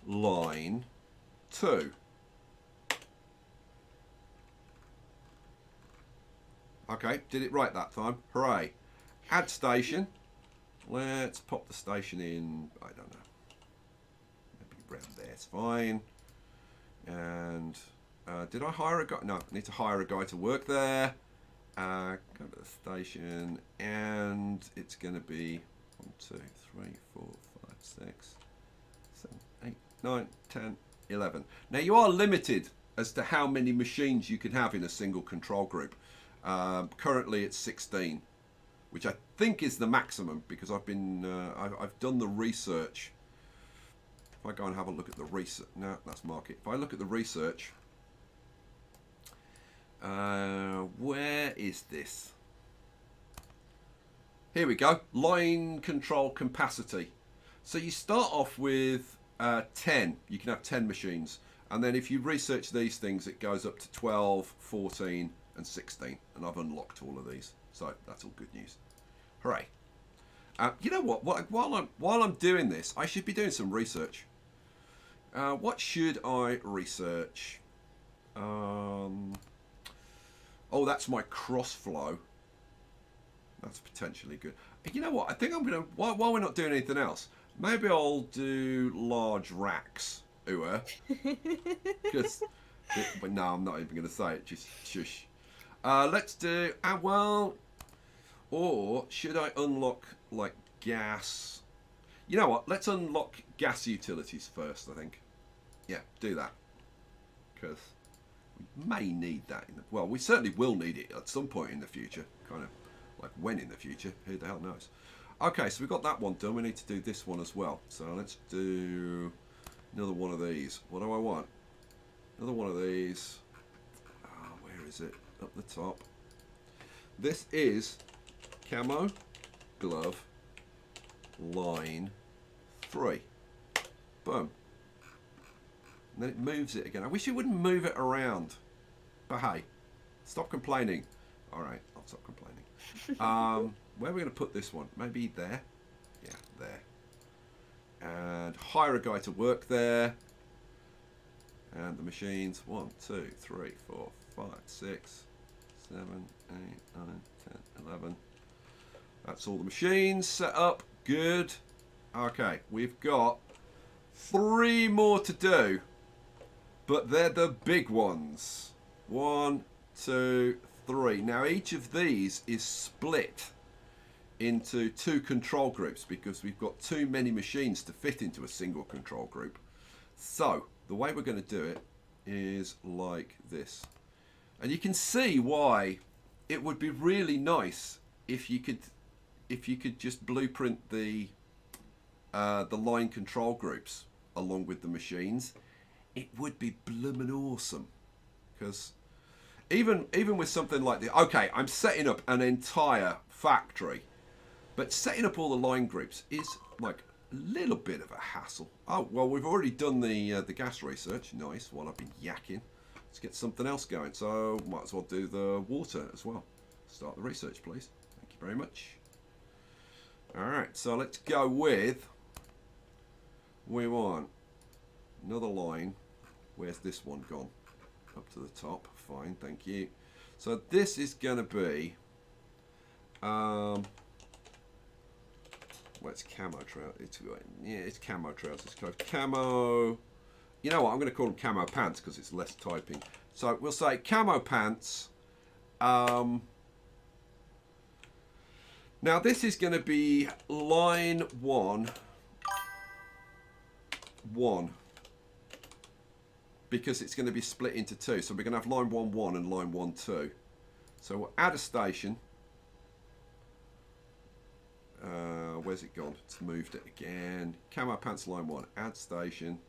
line 2. Okay, did it right that time. Hooray. Add station. Let's pop the station in, I don't know. Maybe around there, it's fine. And did I hire a guy? No, I need to hire a guy to work there. Go to the station, and it's going to be 1, 2, 3, 4, 5, 6, 7, 8, 9, 10, 11. Now you are limited as to how many machines you can have in a single control group. Currently it's 16, which I think is the maximum because I've been I've done the research. If I go and have a look at the research, no, that's market. If I look at the research, where is this? Here we go. Line control capacity. So you start off with 10. You can have 10 machines, and then if you research these things, it goes up to 12, 14, and 16. And I've unlocked all of these, so that's all good news. Hooray! You know what? While I'm doing this, I should be doing some research. What should I research? Oh, that's my cross flow. That's potentially good. You know what? I think I'm gonna. While we're not doing anything else, maybe I'll do large racks. Because, but no, I'm not even gonna say it. Just shush. Let's do. Well, or should I unlock like gas? You know what? Let's unlock gas utilities first. I think. Yeah, do that. Because we may need that. Well, we certainly will need it at some point in the future. Kind of like when in the future. Who the hell knows? Okay, so we've got that one done. We need to do this one as well. So let's do another one of these. What do I want? Another one of these. Oh, where is it? Up the top. This is camo, glove, line 3. Boom. And then it moves it again. I wish it wouldn't move it around. But hey, stop complaining. Alright, I'll stop complaining. Where are we going to put this one? Maybe there? Yeah, there. And hire a guy to work there. And the machines. 1, 2, 3, 4, 5, 6, 7, 8, 9, 10, 11. That's all the machines set up. Good. Okay, we've got 3 more to do. But they're the big ones. 1, 2, 3. Now each of these is split into 2 control groups because we've got too many machines to fit into a single control group. So the way we're going to do it is like this. And you can see why it would be really nice if you could just blueprint the line control groups along with the machines. It would be blooming awesome. Because even with something like this, okay, I'm setting up an entire factory, but setting up all the line groups is like a little bit of a hassle. Oh, well, we've already done the gas research. Nice, while I've been yakking. Let's get something else going. So might as well do the water as well. Start the research, please. Thank you very much. Alright, so let's go with, we want another line. Where's this one gone? Up to the top. Fine, thank you. So this is going to be, well, it's camo trousers. It's camo trousers. It's called camo. You know what? I'm going to call them camo pants because it's less typing. So we'll say camo pants. Now this is going to be line 1, 1. Because it's going to be split into 2. So we're going to have line 1, 1 and line 1, 2. So we'll add a station. Where's it gone? It's moved it again. Camo pants line 1. Add station.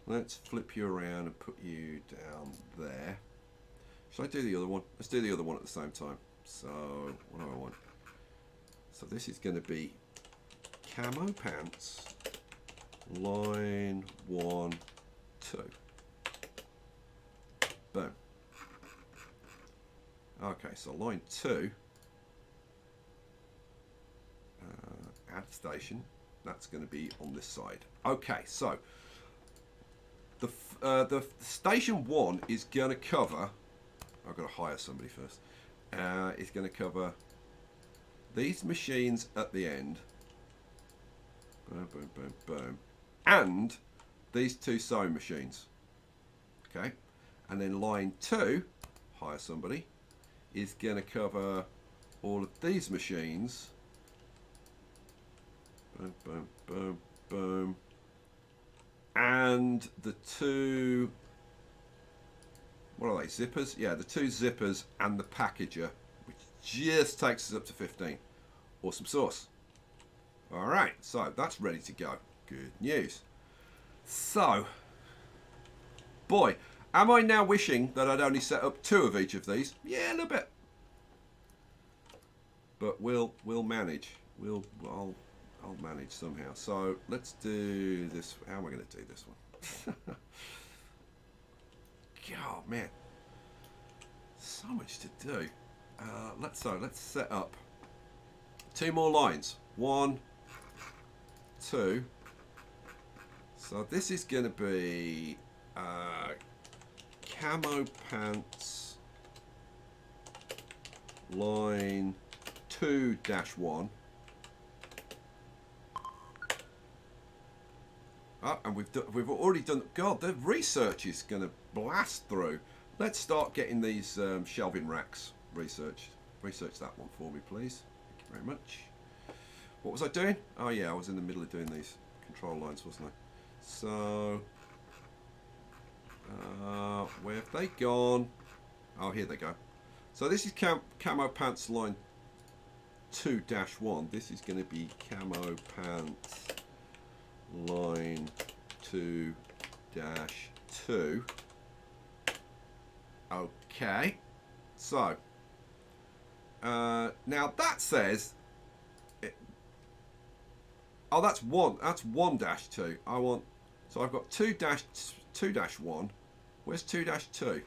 Let's flip you around and put you down there. Should I do the other one? Let's do the other one at the same time. So what do I want? So this is going to be camo pants line 1, 2. Boom. Okay, so line 2 station. That's going to be on this side. Okay, so the station 1 is going to cover. I've got to hire somebody first. It's going to cover these machines at the end. Boom, boom, boom, boom. And these 2 sewing machines. Okay. And then line 2, hire somebody, is going to cover all of these machines. Boom, boom, boom, boom. And the 2, what are they, zippers? Yeah, the 2 zippers and the packager, which just takes us up to 15. Awesome sauce. All right, so that's ready to go. Good news. So, boy, am I now wishing that I'd only set up 2 of each of these? Yeah, a little bit. But we'll manage. I'll manage somehow. So let's do this. How am I going to do this one? God, man, so much to do. Let's set up 2 more lines. 1, 2. So this is going to be camo pants line 2-1. Oh, and we've already done. God, the research is going to blast through. Let's start getting these shelving racks researched. Research that one for me, please. Thank you very much. What was I doing? Oh yeah, I was in the middle of doing these control lines, wasn't I? So, where have they gone? Oh, here they go. So this is camo pants line 2-1. This is going to be camo pants line 2-2. Okay. So, now that says. Oh, that's 1. That's 1-2. I want. So I've got 2-1. Where's 2-2?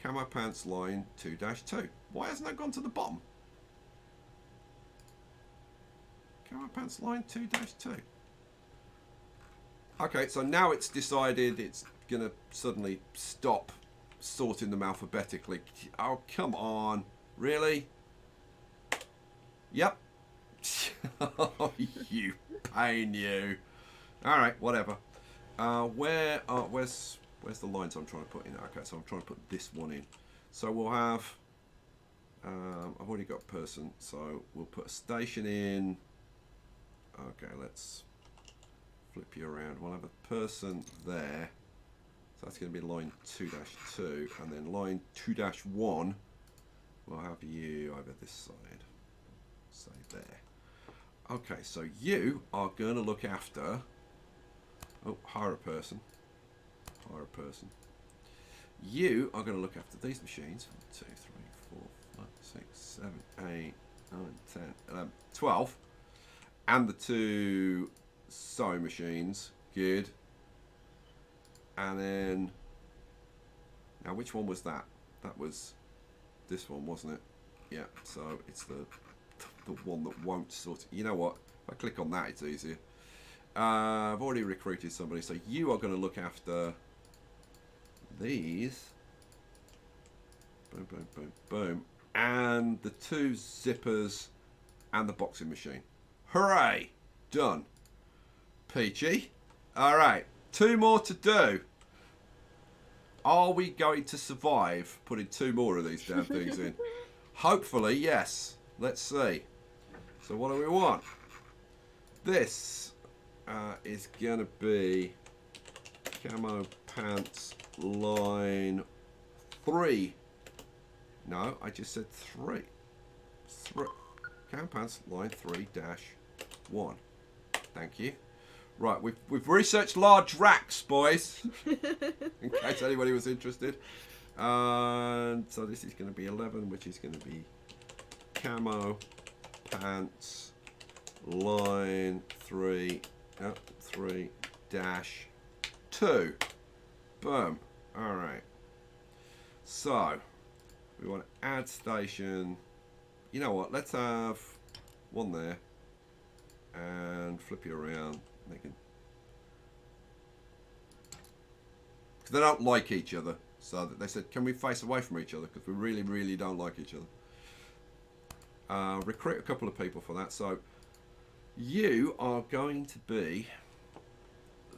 Camo pants line 2-2. Why hasn't that gone to the bottom? Camo pants line 2-2. Okay, so now it's decided it's gonna suddenly stop sorting them alphabetically. Oh, come on. Really? Yep. Oh, you pain, you. All right, whatever. Where's the lines I'm trying to put in? Okay, so I'm trying to put this one in. So we'll have. I've already got person, so we'll put a station in. Okay, let's flip you around. We'll have a person there. So that's going to be line 2-2, and then line 2-1. We'll have you over this side. Say there. Okay, so you are going to look after. Oh, hire a person. Hire a person. You are going to look after these machines. 1, 2, 3, 4, 5, 6, 7, 8, 9, 10, 11, 12. And the 2 sewing machines. Good. And then. Now, which one was that? That was this one, wasn't it? Yeah, so it's the one that won't sort it. You know what? If I click on that, it's easier. I've already recruited somebody, so you are going to look after these. Boom, boom, boom, boom. And the 2 zippers and the boxing machine. Hooray! Done. Peachy. All right, 2 more to do. Are we going to survive putting 2 more of these damn things in? Hopefully, yes. Let's see. So what do we want? This is going to be camo pants line 3. No, I just said 3. Camo pants line 3-1. Thank you. Right, we've researched large racks, boys. In case anybody was interested. And so this is going to be 11, which is going to be camo pants line 3-2. Boom. All right. So we want to add station. you know what? Let's have one there and flip you around. They can, because they don't like each other. So they said, can we face away from each other? Because we really, really don't like each other. Recruit a couple of people for that. So you are going to be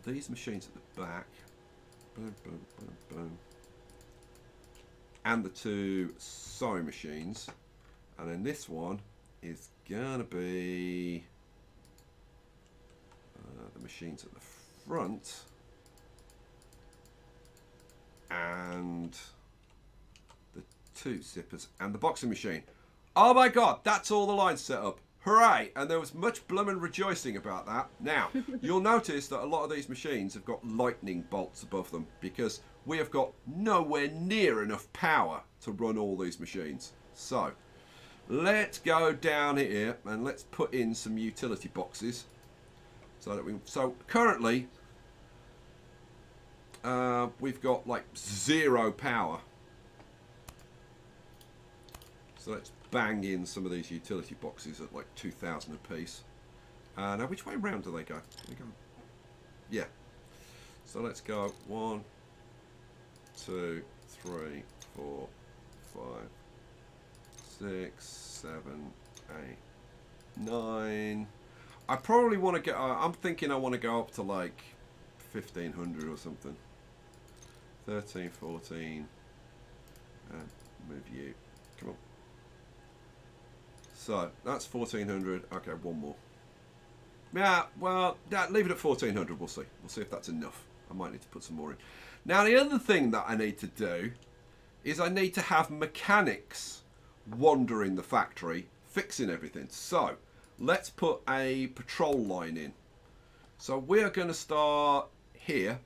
these machines at the back. Boom, boom, boom, boom. And the two sewing machines. And then this one is going to be the machines at the front. And the two zippers and the boxing machine. Oh my god, that's all the lines set up. Hooray! And there was much blooming rejoicing about that. Now, you'll notice that a lot of these machines have got lightning bolts above them because we have got nowhere near enough power to run all these machines. So, let's go down here and let's put in some utility boxes. So currently, we've got like 0 power. So let's bang in some of these utility boxes at like 2,000 a piece. Now which way round do they go? Yeah. So let's go 1, 2, 3, 4, 5, 6, 7, 8, 9. I probably want to get. I'm thinking I want to go up to like 1,500 or something. 13, 14. And move you. Come on. So that's 1,400. Okay, one more. Yeah, well, leave it at 1,400. We'll see. We'll see if that's enough. I might need to put some more in. Now, the other thing that I need to do is I need to have mechanics wandering the factory, fixing everything. So let's put a patrol line in. So we're going to start here.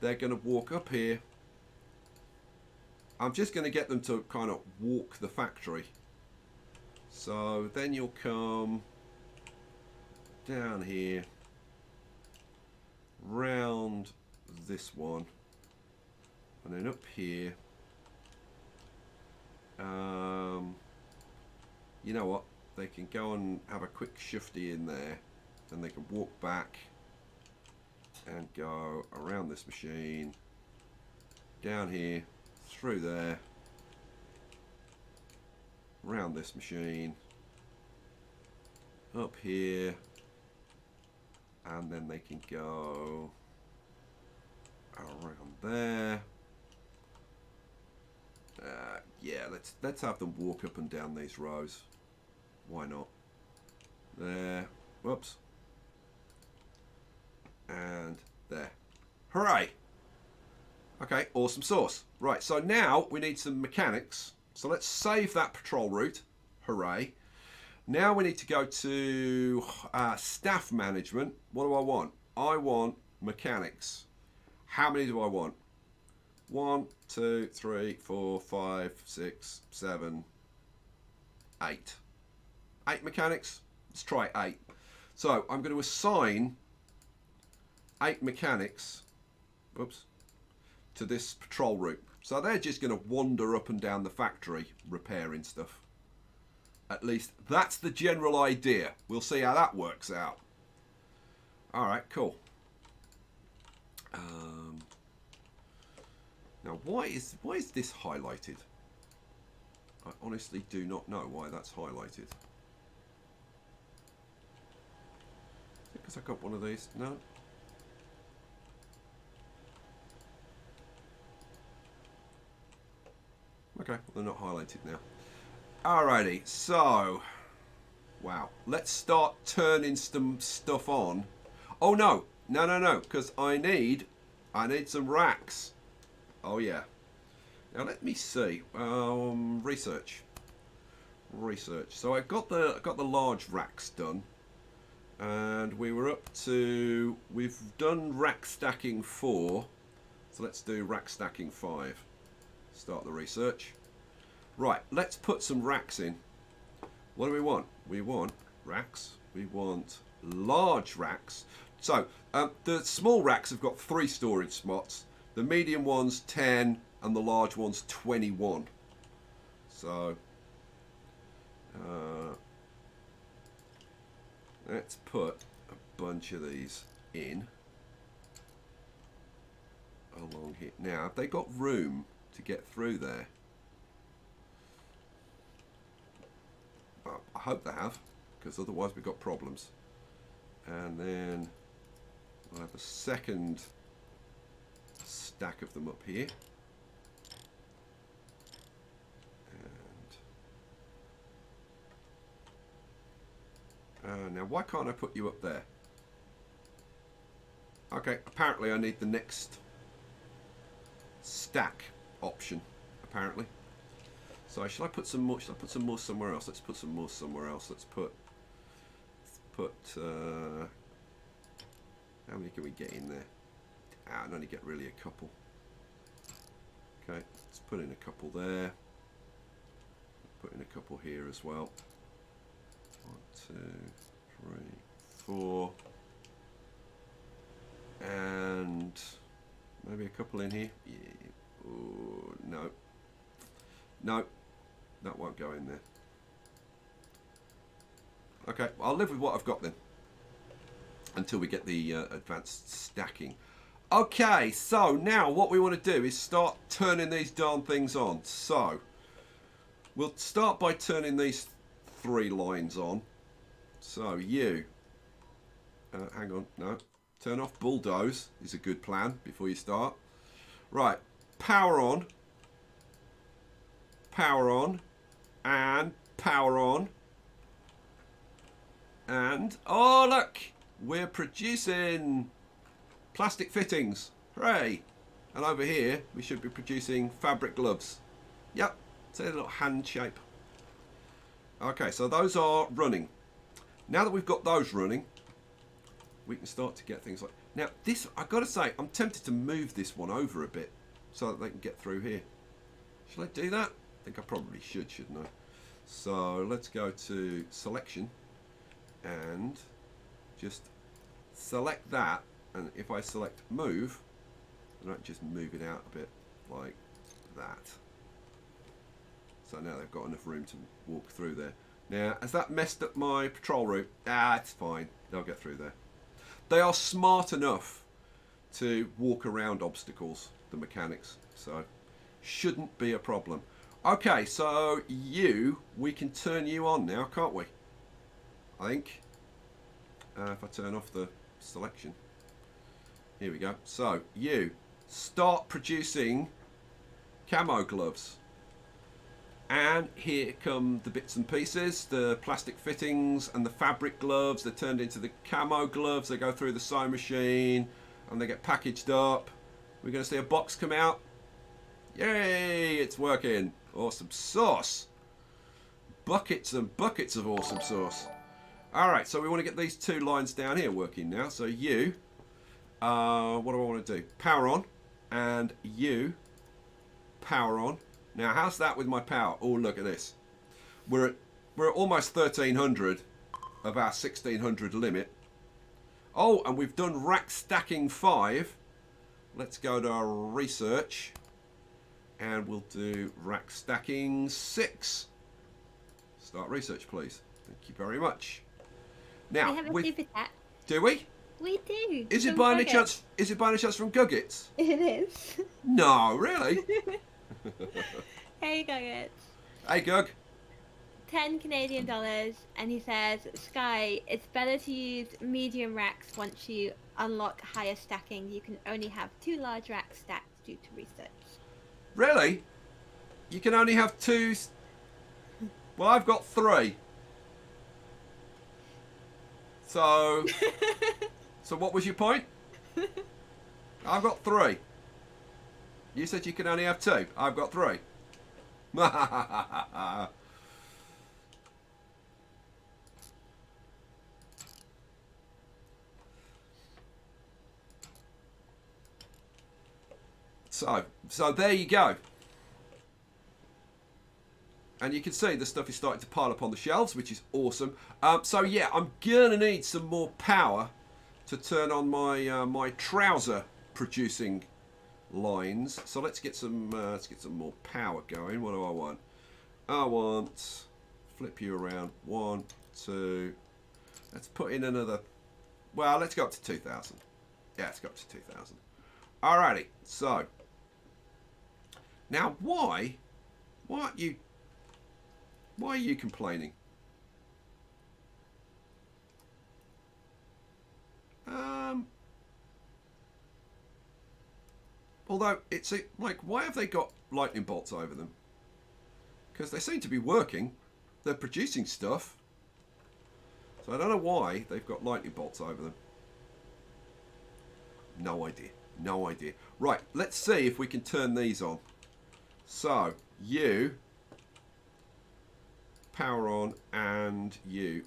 They're going to walk up here. I'm just going to get them to kind of walk the factory. So then you'll come down here, round this one, and then up here. You know what? They can go and have a quick shifty in there, and they can walk back and go around this machine, down here, through there, around this machine, up here, and then they can go around there. Yeah, let's have them walk up and down these rows. Why not? There. Whoops. And there. Hooray! Okay, awesome sauce. Right, so now we need some mechanics. So let's save that patrol route. Hooray. Now we need to go to staff management. What do I want? I want mechanics. How many do I want? 1, 2, 3, 4, 5, 6, 7, 8. 8 mechanics. Let's try 8. So I'm going to assign 8 mechanics, oops, to this patrol route. So they're just going to wander up and down the factory repairing stuff. At least that's the general idea. We'll see how that works out. All right, cool. Now, why is this highlighted? I honestly do not know why that's highlighted. Because I got one of these. No. Okay, well, they're not highlighted now. Alrighty, so wow, let's start turning some stuff on. Oh no, because I need some racks. Oh yeah. Now let me see. Research. So I got the large racks done, and we've done rack stacking 4. So let's do rack stacking 5. Start the research. Right, let's put some racks in. What do we want? We want racks. We want large racks. So the small racks have got 3 storage spots. The medium ones 10, and the large ones 21. So Let's put a bunch of these in along here. Now, have they got room to get through there? Well, I hope they have, because otherwise we've got problems. And then we'll have a second stack of them up here. Now, why can't I put you up there? Okay, apparently I need the next stack option, apparently. So shall I put some more? Shall I put some more somewhere else? Let's put some more somewhere else. Let's put how many can we get in there? I can only get really a couple. Okay, let's put in a couple there. Put in a couple here as well. 1, 2, 3, 4, and maybe a couple in here. Yeah. Ooh, no, no, that won't go in there. Okay, I'll live with what I've got then until we get the advanced stacking. Okay, so now what we want to do is start turning these darn things on. So we'll start by turning these 3 lines on. So you, hang on, no, turn off bulldoze is a good plan before you start. Right, power on, and power on. And, oh look, we're producing plastic fittings, hooray. And over here, we should be producing fabric gloves. Yep, it's a little hand shape. Okay, so those are running. Now that we've got those running, we can start to get things like... Now, this, I've got to say, I'm tempted to move this one over a bit so that they can get through here. Should I do that? I think I probably should, shouldn't I? So let's go to selection and just select that. And if I select move, I don't just move it out a bit like that. So now they've got enough room to walk through there. Now, has that messed up my patrol route? Ah, it's fine. They'll get through there. They are smart enough to walk around obstacles, the mechanics. So, shouldn't be a problem. Okay, so we can turn you on now, can't we? I think. If I turn off the selection. Here we go. So, you start producing camo gloves. And here come the bits and pieces, the plastic fittings and the fabric gloves. They're turned into the camo gloves. They go through the sewing machine and they get packaged up. We're going to see a box come out. Yay, it's working. Awesome sauce. Buckets and buckets of awesome sauce. Alright, so we want to get these 2 lines down here working now. So you, what do I want to do? Power on, and you, power on. Now, how's that with my power? Oh, look at this. We're at almost 1300 of our 1600 limit. Oh, and we've done rack stacking 5. Let's go to our research. And we'll do rack stacking 6. Start research, please. Thank you very much. Now, we have a super chat. Do we? We do. Is it by any chance? Is it by any chance from Guggets? It is. No, really. Hey Guggets. Hey Gug. 10 Canadian dollars, and he says, Sky, it's better to use medium racks once you unlock higher stacking. You can only have 2 large racks stacked due to research. Really? You can only have 2... Well, I've got 3. So... So what was your point? I've got 3. You said you could only have 2. I've got 3. So there you go. And you can see the stuff is starting to pile up on the shelves, which is awesome. So yeah, I'm gonna need some more power to turn on my my trouser producing lines. So let's get some more power going. What do I want? I want flip you around. 1, 2. Let's put in another. Well, let's go up to 2,000. Yeah, let's go up to 2,000. Alrighty. So now, why are you complaining? Although it's like, why have they got lightning bolts over them? Because they seem to be working. They're producing stuff. So I don't know why they've got lightning bolts over them. No idea. No idea. Right, let's see if we can turn these on. So, you power on and you.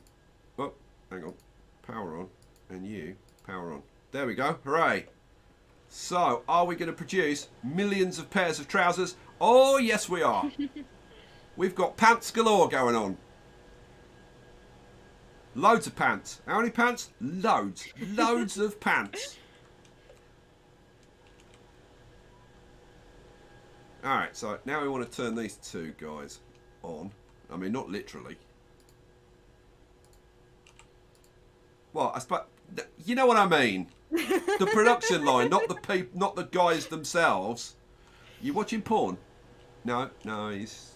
Oh, hang on. Power on and you power on. There we go. Hooray. So, are we going to produce millions of pairs of trousers? Oh, yes, we are. We've got pants galore going on. Loads of pants. How many pants? Loads. Loads of pants. Alright, so now we want to turn these two guys on. I mean, not literally. Well, I suppose, you know what I mean. The production line, not the guys themselves. You watching porn? No, he's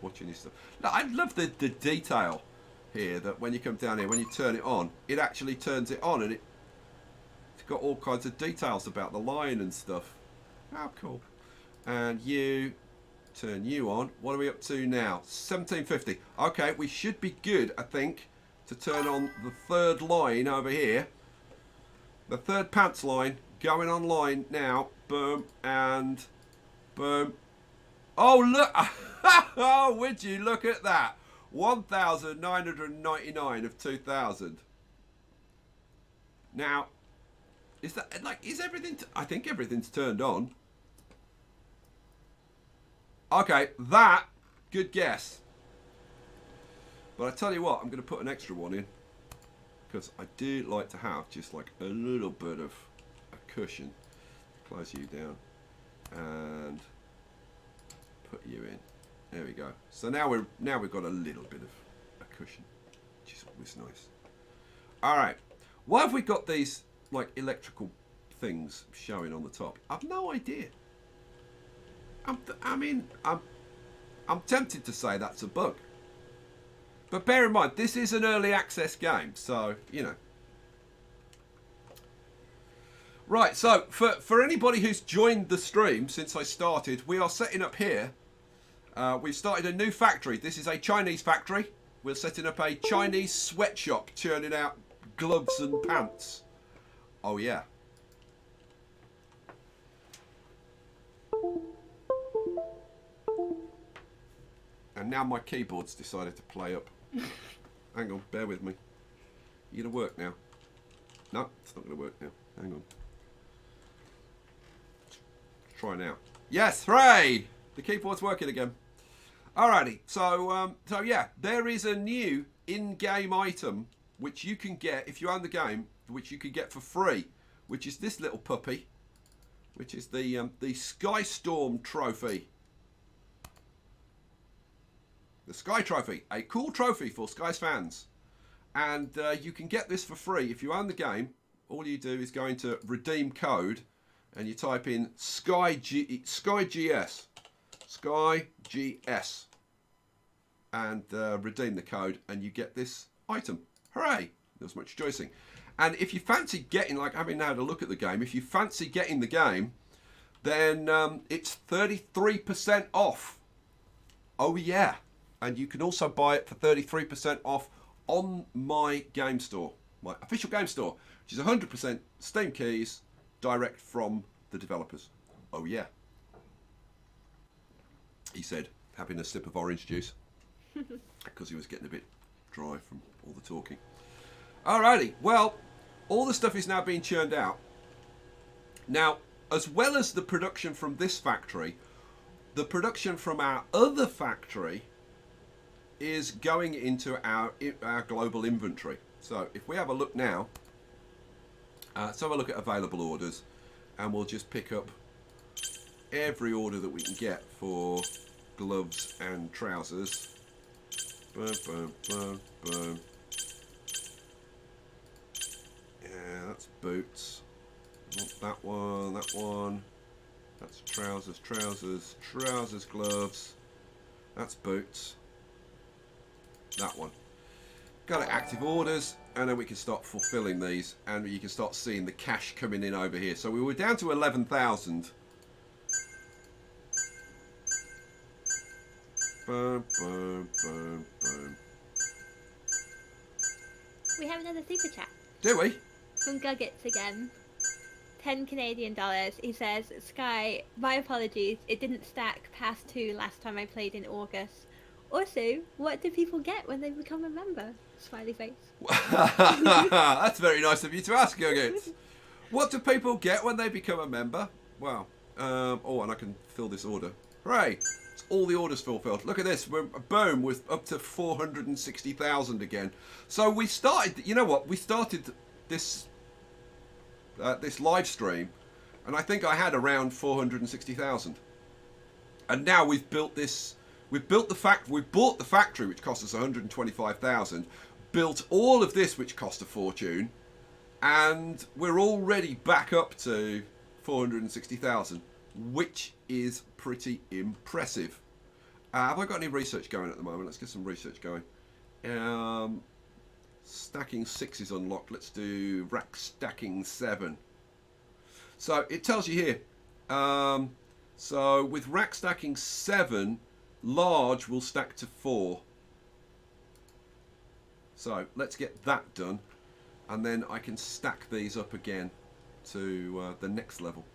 watching his stuff. No, I love the detail here, that when you come down here, when you turn it on, it actually turns it on, and it's got all kinds of details about the line and stuff. How cool. And you turn you on. What are we up to now? 1750. Okay, we should be good, I think, to turn on the third line over here. The third pants line going online now. Boom and boom. Oh, look. Oh, would you look at that? 1,999 of 2,000. Now, is that like, is everything? I think everything's turned on. Okay, that, good guess. But I tell you what, I'm going to put an extra one in. Because I do like to have just like a little bit of a cushion. Close you down. And put you in. There we go. So now we've got a little bit of a cushion. Which is always nice. Alright. Why have we got these like electrical things showing on the top? I've no idea. I'm tempted to say that's a bug. But bear in mind, this is an early access game, so, you know. Right, so, for anybody who's joined the stream since I started, we are setting up here. We've started a new factory. This is a Chinese factory. We're setting up a Chinese sweatshop, churning out gloves and pants. Oh, yeah. And now my keyboard's decided to play up. Hang on, bear with me. You gonna work now? No, it's not gonna work now. Hang on. Try now. Yes, hooray! The keyboard's working again. Alrighty, so yeah, there is a new in-game item which you can get if you own the game, which you can get for free, which is this little puppy, which is the Sky Storm trophy. The Sky Trophy, a cool trophy for Sky's fans. And you can get this for free if you own the game. All you do is go into redeem code and you type in SKYGS. SKYGS. And redeem the code and you get this item. Hooray! There's much rejoicing. And if you fancy getting, like having had a look at the game, if you fancy getting the game, then it's 33% off. Oh yeah. And you can also buy it for 33% off on my game store, my official game store, which is 100% Steam keys, direct from the developers. Oh yeah. He said, having a sip of orange juice, because he was getting a bit dry from all the talking. Alrighty, well, all the stuff is now being churned out. Now, as well as the production from this factory, the production from our other factory is going into our global inventory. So if we have a look now, let's have a look at available orders, and we'll just pick up every order that we can get for gloves and trousers. Boom, boom, boom, boom. Yeah, that's boots. That one, that one. That's trousers, trousers, trousers, gloves. That's boots. That one. Go to active orders, and then we can start fulfilling these, and you can start seeing the cash coming in over here. So we were down to 11,000. Boom, boom, boom, boom. We have another super chat Do we? from Guggets again. 10 Canadian dollars. He says, Sky, my apologies, it didn't stack past 2 last time I played in August. Also, what do people get when they become a member? Smiley face. That's very nice of you to ask, Guggets. What do people get when they become a member? Well, oh, and I can fill this order. Hooray! It's all the orders fulfilled. Look at this. We're, boom, we're up to 460,000 again. So we started, you know what? We started this this live stream, and I think I had around 460,000. And now we've built this. We've built the we bought the factory, which cost us 125,000. Built all of this, which cost a fortune, and we're already back up to 460,000, which is pretty impressive. Have I got any research going at the moment? Let's get some research going. Stacking 6 is unlocked. Let's do rack stacking 7. So it tells you here. So with rack stacking 7, large will stack to 4. So let's get that done, and then I can stack these up again to the next level.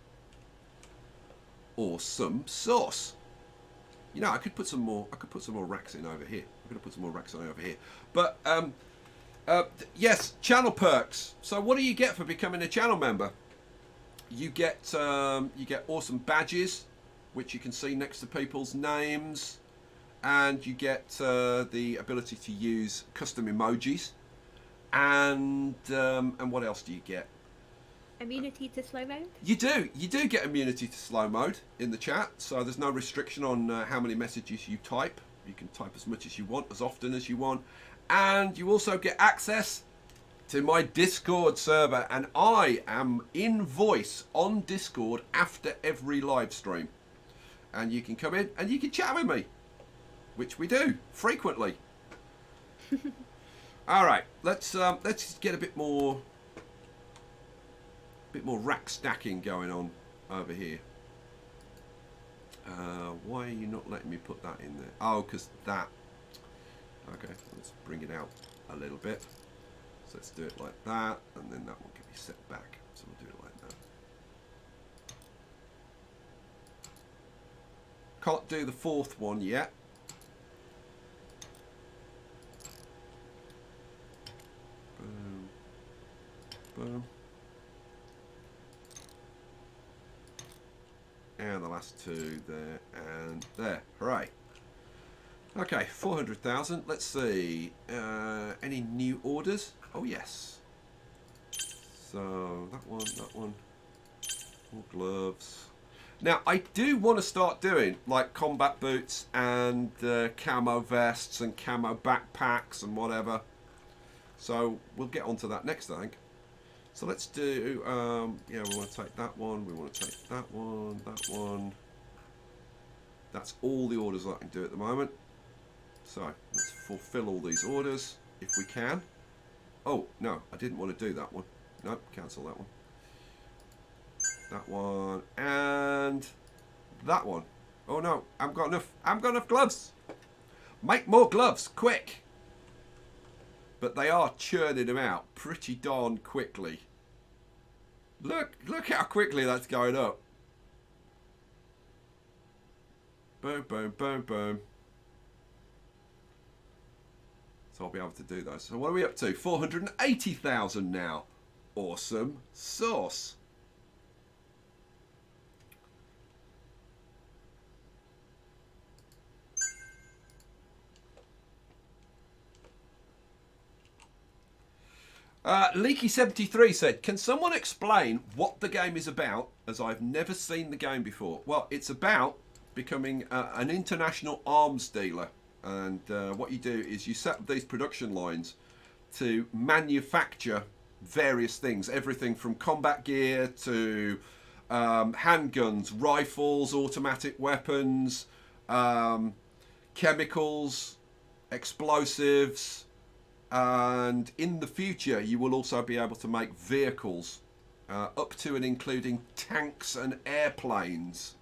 Awesome sauce. You know, I could put some more. I could put some more racks in over here. I'm going to put some more racks on over here. But yes, channel perks. So what do you get for becoming a channel member? You get awesome badges, which you can see next to people's names, and you get the ability to use custom emojis, and what else do you get? Immunity to slow mode? You do get immunity to slow mode in the chat, so there's no restriction on how many messages you type. You can type as much as you want, as often as you want, and you also get access to my Discord server, and I am in voice on Discord after every live stream, and you can come in and you can chat with me, which we do frequently. All right, let's get a bit more rack stacking going on over here. Why are you not letting me put that in there? Oh, because that. Okay, let's bring it out a little bit. So let's do it like that, and then that one can be set back. So we'll do it like that. Can't do the 4th one yet. Boom. Boom. And the last 2 there and there. Hooray. Okay, 400,000. Let's see. Any new orders? Oh, yes. So, that one. More gloves. Now, I do want to start doing, like, combat boots and camo vests and camo backpacks and whatever. So, we'll get onto that next, I think. So, let's do, yeah, we want to take that one. We want to take that one, that one. That's all the orders I can do at the moment. So, let's fulfill all these orders, if we can. Oh, no, I didn't want to do that one. Nope, cancel that one. That one, and that one. Oh no, I haven't got enough gloves. Make more gloves, quick. But they are churning them out pretty darn quickly. Look how quickly that's going up. Boom, boom, boom, boom. So I'll be able to do those. So what are we up to? 480,000 now. Awesome sauce. Leaky73 said, can someone explain what the game is about, as I've never seen the game before? Well, it's about becoming an international arms dealer. And what you do is you set up these production lines to manufacture various things, everything from combat gear to handguns, rifles, automatic weapons, chemicals, explosives, and in the future you will also be able to make vehicles up to and including tanks and airplanes,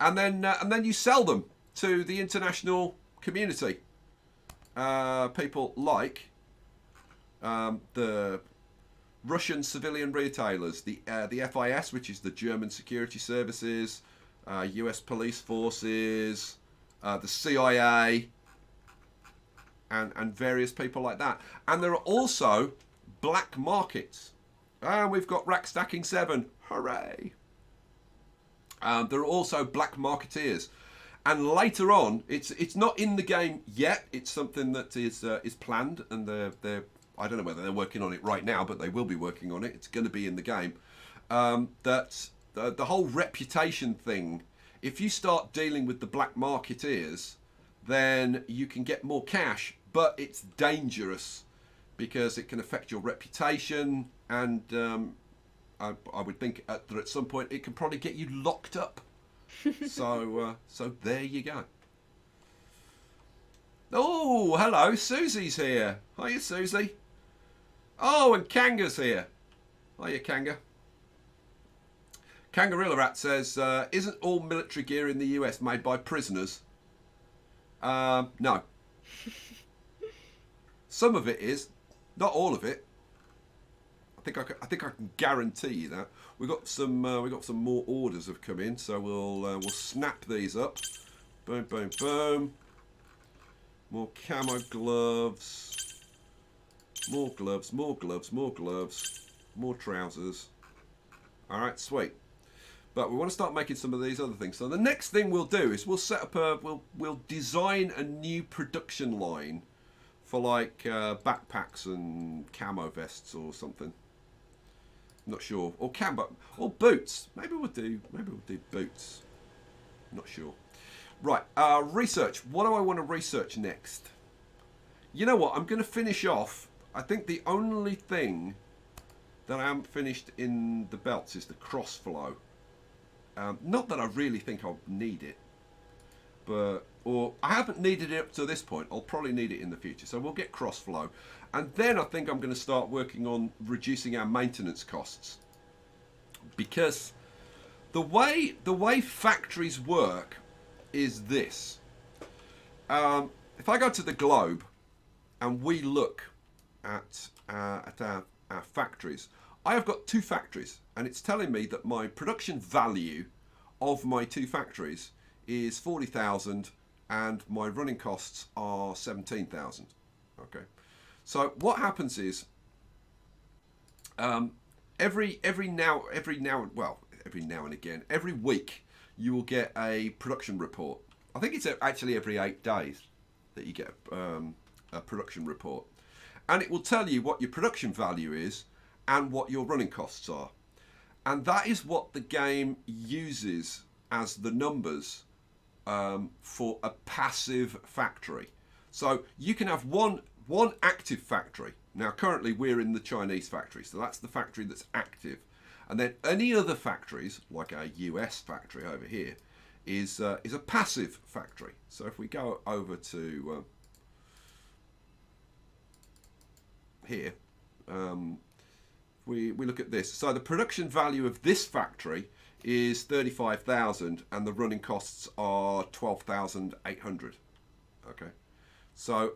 and then you sell them to the international community. People like the Russian civilian retailers, the FIS, which is the German security services, US police forces, the CIA, and various people like that. And there are also black markets. And we've got Rack Stacking 7. Hooray! There are also black marketeers. And later on, it's not in the game yet. It's something that is planned, and they're I don't know whether they're working on it right now, but they will be working on it. It's going to be in the game. That the whole reputation thing. If you start dealing with the black marketeers, then you can get more cash, but it's dangerous because it can affect your reputation, and I would think that at some point it can probably get you locked up. So there you go. Oh, hello, Susie's here. Hiya, Susie. Oh, and Kanga's here. Hiya, Kanga. Kangarilla Rat says, isn't all military gear in the US made by prisoners? No. Some of it is, not all of it. I think I can guarantee you that. We got some more orders have come in, so we'll snap these up. Boom, boom, boom. More camo gloves. More gloves, more gloves, more gloves. More trousers. All right, sweet. But we want to start making some of these other things. So the next thing we'll do is we'll set up we'll design a new production line for like backpacks and camo vests or something. Not sure. Or camo or boots. Maybe we'll do boots. Not sure. Right, research. What do I want to research next? You know what? I'm going to finish off. I think the only thing that I haven't finished in the belts is the crossflow. Not that I really think I'll need it, or I haven't needed it up to this point. I'll probably need it in the future. So we'll get crossflow, and then I think I'm going to start working on reducing our maintenance costs, because the way factories work is this. If I go to the globe and we look at our factories, I have got 2 factories, and it's telling me that my production value of my 2 factories is 40,000 and my running costs are 17,000. Okay, so what happens is every now and again, every week you will get a production report. I think it's actually every 8 days that you get a production report, and it will tell you what your production value is and what your running costs are. And that is what the game uses as the numbers for a passive factory. So you can have one active factory. Now currently we're in the Chinese factory, so that's the factory that's active. And then any other factories, like our US factory over here, is a passive factory. So if we go over to here, we look at this. So the production value of this factory is 35,000 and the running costs are 12,800. Okay. So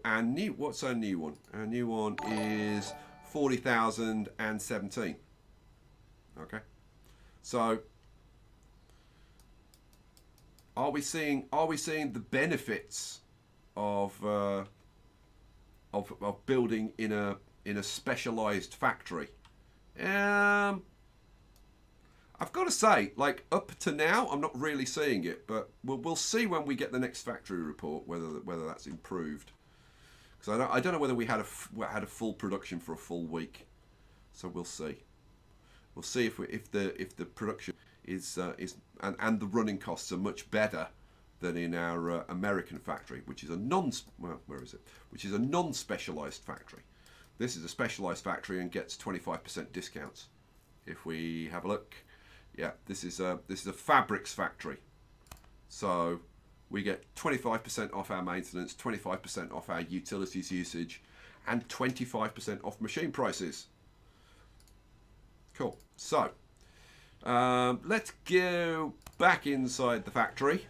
what's our new one? Our new one is 40,017. Okay. So are we seeing the benefits of building in a specialized factory? I've got to say, like, up to now, I'm not really seeing it, but we'll see when we get the next factory report whether that's improved. Because I don't know whether we had a full production for a full week, so we'll see. We'll see if the production is and the running costs are much better than in our American factory, which is a which is a non-specialized factory. This is a specialized factory and gets 25% discounts. If we have a look, yeah, this is a fabrics factory, so we get 25% off our maintenance, 25% off our utilities usage, and 25% off machine prices. Cool. So let's go back inside the factory.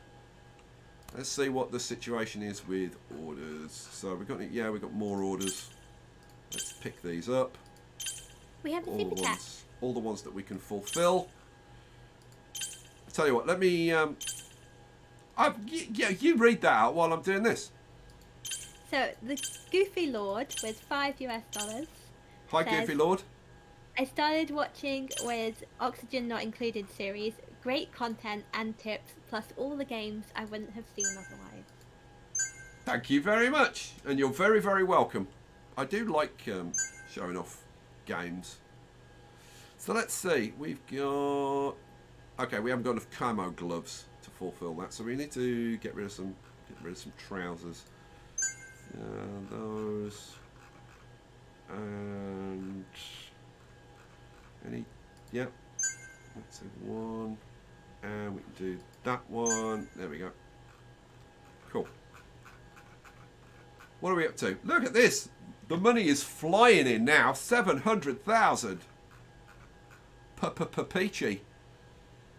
Let's see what the situation is with orders. So we've got, yeah, we've got more orders. Let's pick these up. We have the super chat. All the ones that we can fulfill. I'll tell you what, let me yeah, you read that out while I'm doing this. So the Goofy Lord with $5 US. Hi, says, Goofy Lord. I started watching with Oxygen Not Included series. Great content and tips, plus all the games I wouldn't have seen otherwise. Thank you very much, and you're very, very welcome. I do like showing off games. So let's see, we've got... Okay, we haven't got enough camo gloves to fulfill that, so we need to get rid of some trousers. Those... And... Any... Yep. Let's do one. And we can do that one. There we go. Cool. What are we up to? Look at this. The money is flying in now. 700,000. Peachy.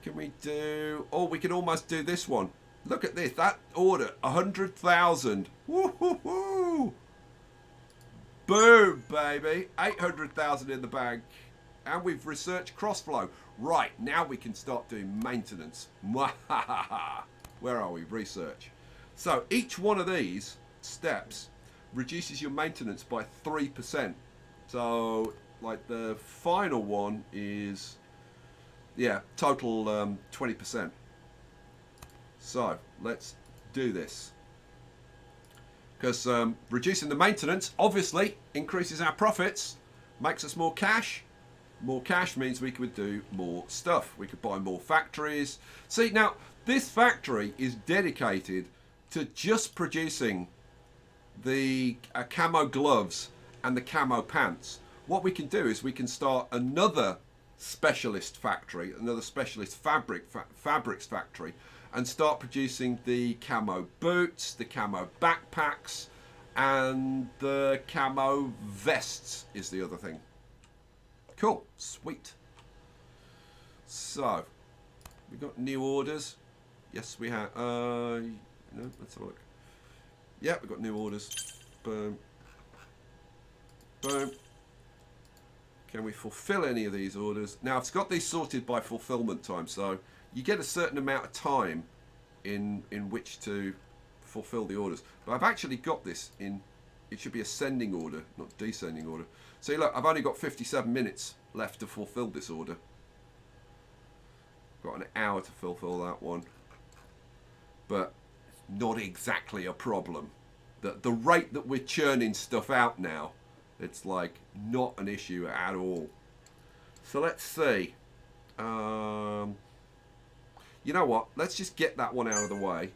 Can we do... Oh, we can almost do this one. Look at this. That order. 100,000. Woo-hoo-hoo. Boom, baby. 800,000 in the bank. And we've researched crossflow. Right, now we can start doing maintenance. Where are we? Research. So each one of these steps reduces your maintenance by 3%. So, like, the final one is, yeah, total 20%. So, let's do this. Because reducing the maintenance, obviously, increases our profits, makes us more cash. More cash means we could do more stuff. We could buy more factories. See, now, this factory is dedicated to just producing the camo gloves and the camo pants. What we can do is we can start another specialist factory, another specialist fabrics factory, and start producing the camo boots, the camo backpacks, and the camo vests is the other thing. Cool, sweet. So, we got new orders. Yes, we have. No, let's have a look. Yeah, we got new orders. Boom. Boom. Can we fulfill any of these orders? Now, I've got these sorted by fulfillment time, so you get a certain amount of time in which to fulfill the orders. But I've actually got this in. It should be ascending order, not descending order. See, look, I've only got 57 minutes left to fulfill this order. Got an hour to fulfill that one. But it's not exactly a problem. The rate that we're churning stuff out now, it's like not an issue at all. So let's see. You know what? Let's just get that one out of the way.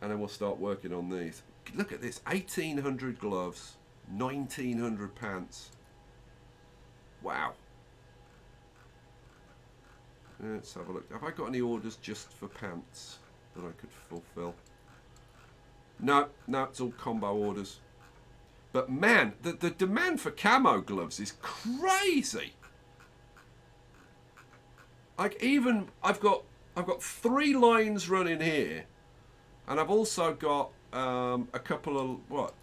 And then we'll start working on these. Look at this. 1,800 gloves. 1,900 pants. Wow. Let's have a look. Have I got any orders just for pants that I could fulfill? No, it's all combo orders. But man, the demand for camo gloves is crazy. Like, even I've got 3 lines running here, and I've also got a couple of what?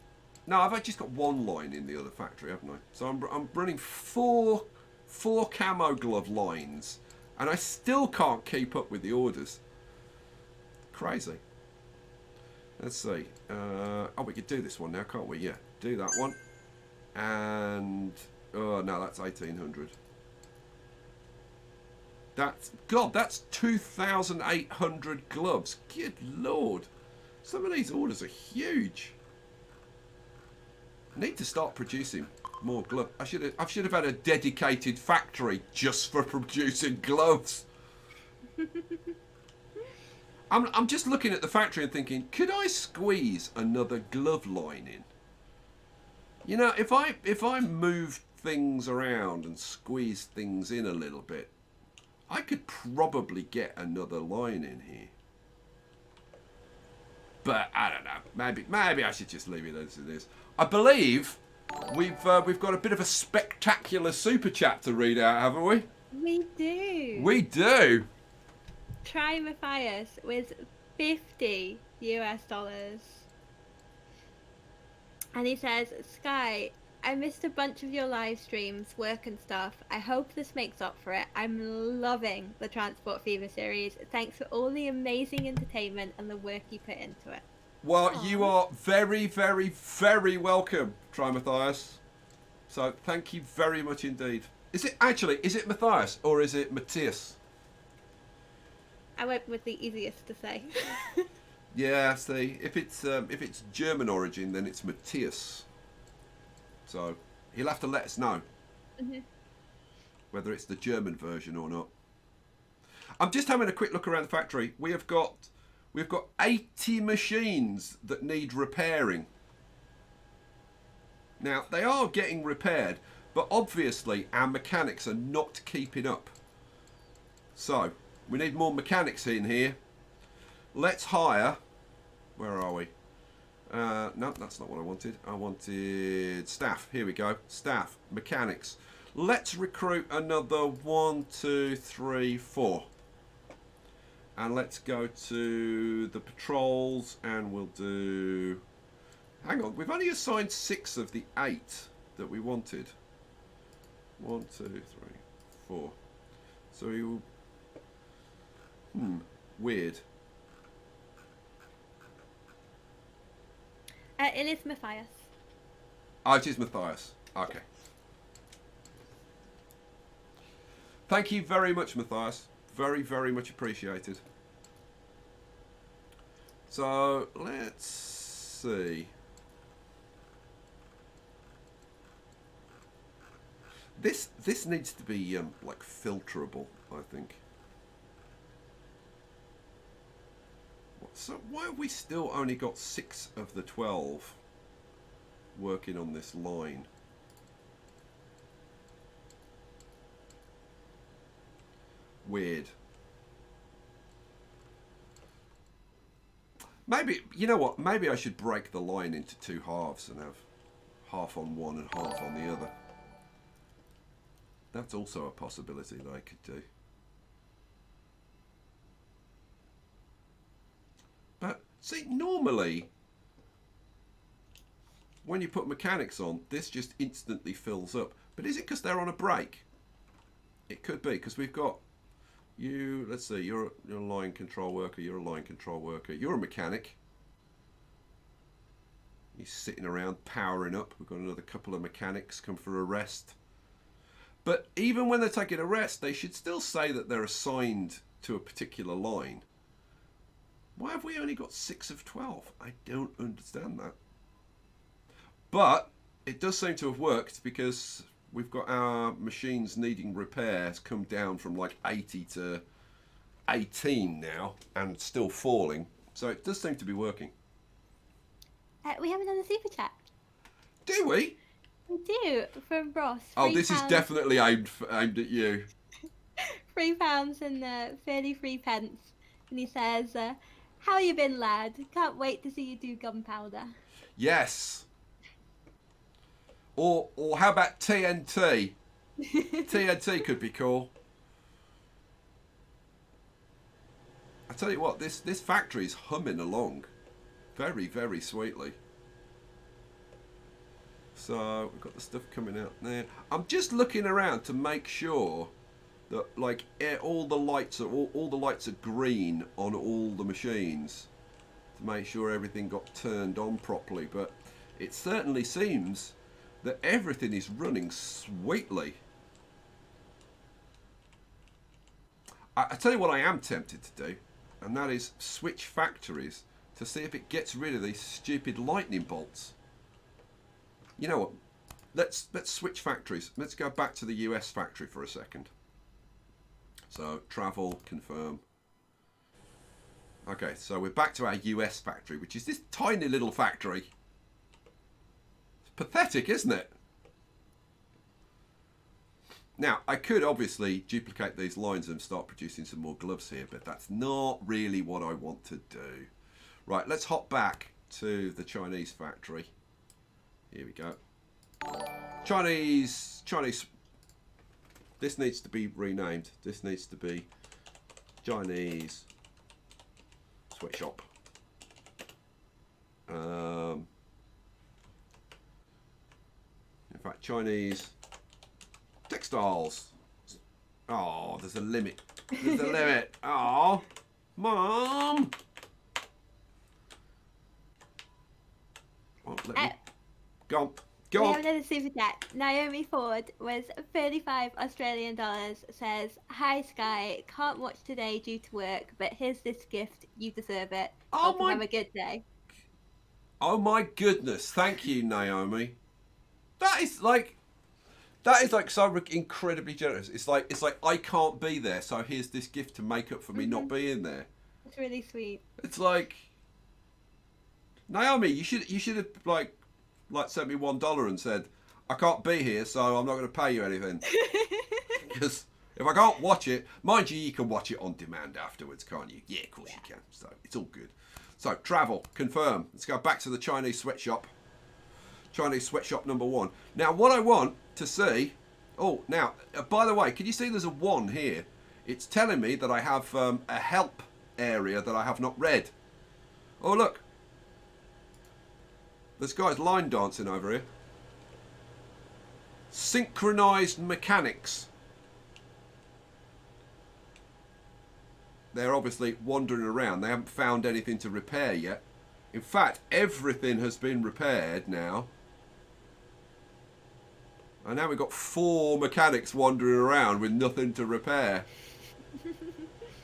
No, I've just got 1 line in the other factory, haven't I? So I'm running 4 camo glove lines, and I still can't keep up with the orders. Crazy. Let's see. Oh, we could do this one now, can't we? Yeah, do that one. And oh no, that's 1,800. That's 2,800 gloves. Good lord, some of these orders are huge. I need to start producing more gloves. I should have had a dedicated factory just for producing gloves. I'm just looking at the factory and thinking, could I squeeze another glove line in? You know, if I move things around and squeeze things in a little bit, I could probably get another line in here. But I don't know. Maybe I should just leave it as it is. I believe we've got a bit of a spectacular super chat to read out, haven't we? We do. We do. Try Matthias with $50 US. And he says, Sky, I missed a bunch of your live streams, work and stuff. I hope this makes up for it. I'm loving the Transport Fever series. Thanks for all the amazing entertainment and the work you put into it. Well, Aww. you are very, very, very welcome, Try Matthias. So thank you very much indeed. Is it Matthias or is it Matthias? I went with the easiest to say. Yeah, see, if it's German origin, then it's Matthias. So he'll have to let us know whether it's the German version or not. I'm just having a quick look around the factory. We've got 80 machines that need repairing. Now they are getting repaired, but obviously our mechanics are not keeping up. So we need more mechanics in here. Let's hire. Where are we? No, that's not what I wanted. I wanted staff. Here we go. Staff, mechanics. Let's recruit another 1, 2, 3, 4. And let's go to the patrols and we'll do... Hang on, we've only assigned 6 of the 8 that we wanted. 1, 2, 3, 4. So we will... weird. It is Matthias. Oh, it is Matthias. Okay. Thank you very much, Matthias. Very, very much appreciated. So, let's see. This needs to be, like, filterable, I think. So why have we still only got 6 of the 12 working on this line? Weird. Maybe, you know what, maybe I should break the line into 2 halves and have half on one and half on the other. That's also a possibility that I could do. But, see, normally, when you put mechanics on, this just instantly fills up. But is it because they're on a break? It could be, because we've got you, let's see, you're a line control worker, you're a line control worker, you're a mechanic. He's sitting around powering up. We've got another couple of mechanics come for a rest. But even when they're taking a rest, they should still say that they're assigned to a particular line. Why have we only got 6 of 12? I don't understand that. But it does seem to have worked because we've got our machines needing repairs come down from like 80 to 18 now and still falling. So it does seem to be working. We have another super chat. Do we? We do, from Ross. Oh, this is definitely aimed at you. £3 and 33 pence. And he says, how you been, lad? Can't wait to see you do gunpowder. Yes. Or how about TNT? TNT could be cool. I tell you what, this factory's humming along very, very sweetly. So we've got the stuff coming out there. I'm just looking around to make sure that like all the lights are green on all the machines to make sure everything got turned on properly. But it certainly seems that everything is running sweetly. I tell you what I am tempted to do, and that is switch factories to see if it gets rid of these stupid lightning bolts. You know what? Let's switch factories. Let's go back to the US factory for a second. So travel, confirm. Okay, so we're back to our US factory, which is this tiny little factory. It's pathetic, isn't it? Now, I could obviously duplicate these lines and start producing some more gloves here, but that's not really what I want to do. Right, let's hop back to the Chinese factory. Here we go. Chinese. This needs to be renamed. This needs to be Chinese sweatshop. In fact, Chinese textiles. Oh, there's a limit. There's a limit. Oh, Mom. Oh, let me... Go on. Go We on. have another super chat. Naomi Ford was 35 Australian dollars. Says, "Hi Sky, can't watch today due to work, but here's this gift. You deserve it. Oh Hope you have a good day." Oh my goodness! Thank you, Naomi. That is like so incredibly generous. It's like I can't be there, so here's this gift to make up for me not being there. It's really sweet. It's like, Naomi, you should have like sent me $1 and said, I can't be here, so I'm not going to pay you anything. Because if I can't watch it, mind you can watch it on demand afterwards, can't you? Yeah, of course you can. So it's all good. So travel, confirm. Let's go back to the Chinese sweatshop. Chinese sweatshop number 1. Now, what I want to see... Oh, now, by the way, can you see there's a 1 here? It's telling me that I have a help area that I have not read. Oh, look. This guy's line dancing over here. Synchronized mechanics. They're obviously wandering around. They haven't found anything to repair yet. In fact, everything has been repaired now. And now we've got 4 mechanics wandering around with nothing to repair.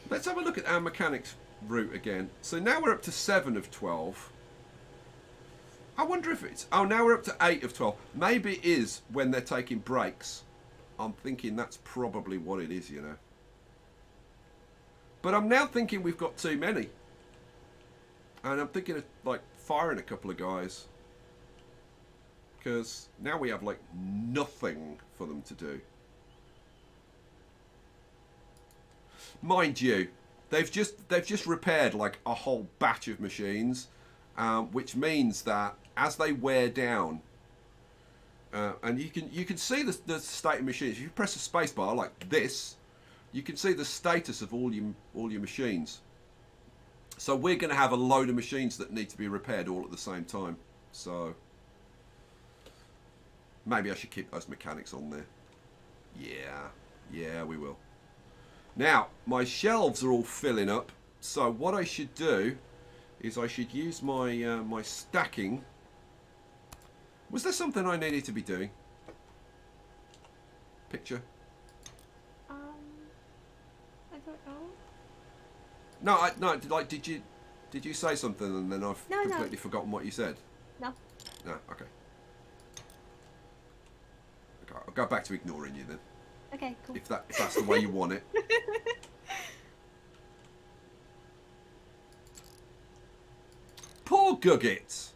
Let's have a look at our mechanics route again. So now we're up to 7 of 12. I wonder if it's... Oh, now we're up to 8 of 12. Maybe it is when they're taking breaks. I'm thinking that's probably what it is, you know. But I'm now thinking we've got too many. And I'm thinking of, like, firing a couple of guys. Because now we have, like, nothing for them to do. Mind you, they've just repaired, like, a whole batch of machines. Which means that as they wear down, and you can see the state of machines. If you press a space bar like this, you can see the status of all your machines. So we're going to have a load of machines that need to be repaired all at the same time. So maybe I should keep those mechanics on there. Yeah, we will. Now my shelves are all filling up. So what I should do is I should use my my stacking. Was there something I needed to be doing? Picture? I don't know. No, like did you say something and then I've completely forgotten what you said? No. No, okay. Okay, I'll go back to ignoring you then. Okay, cool. If that's the way you want it. Poor Guggit.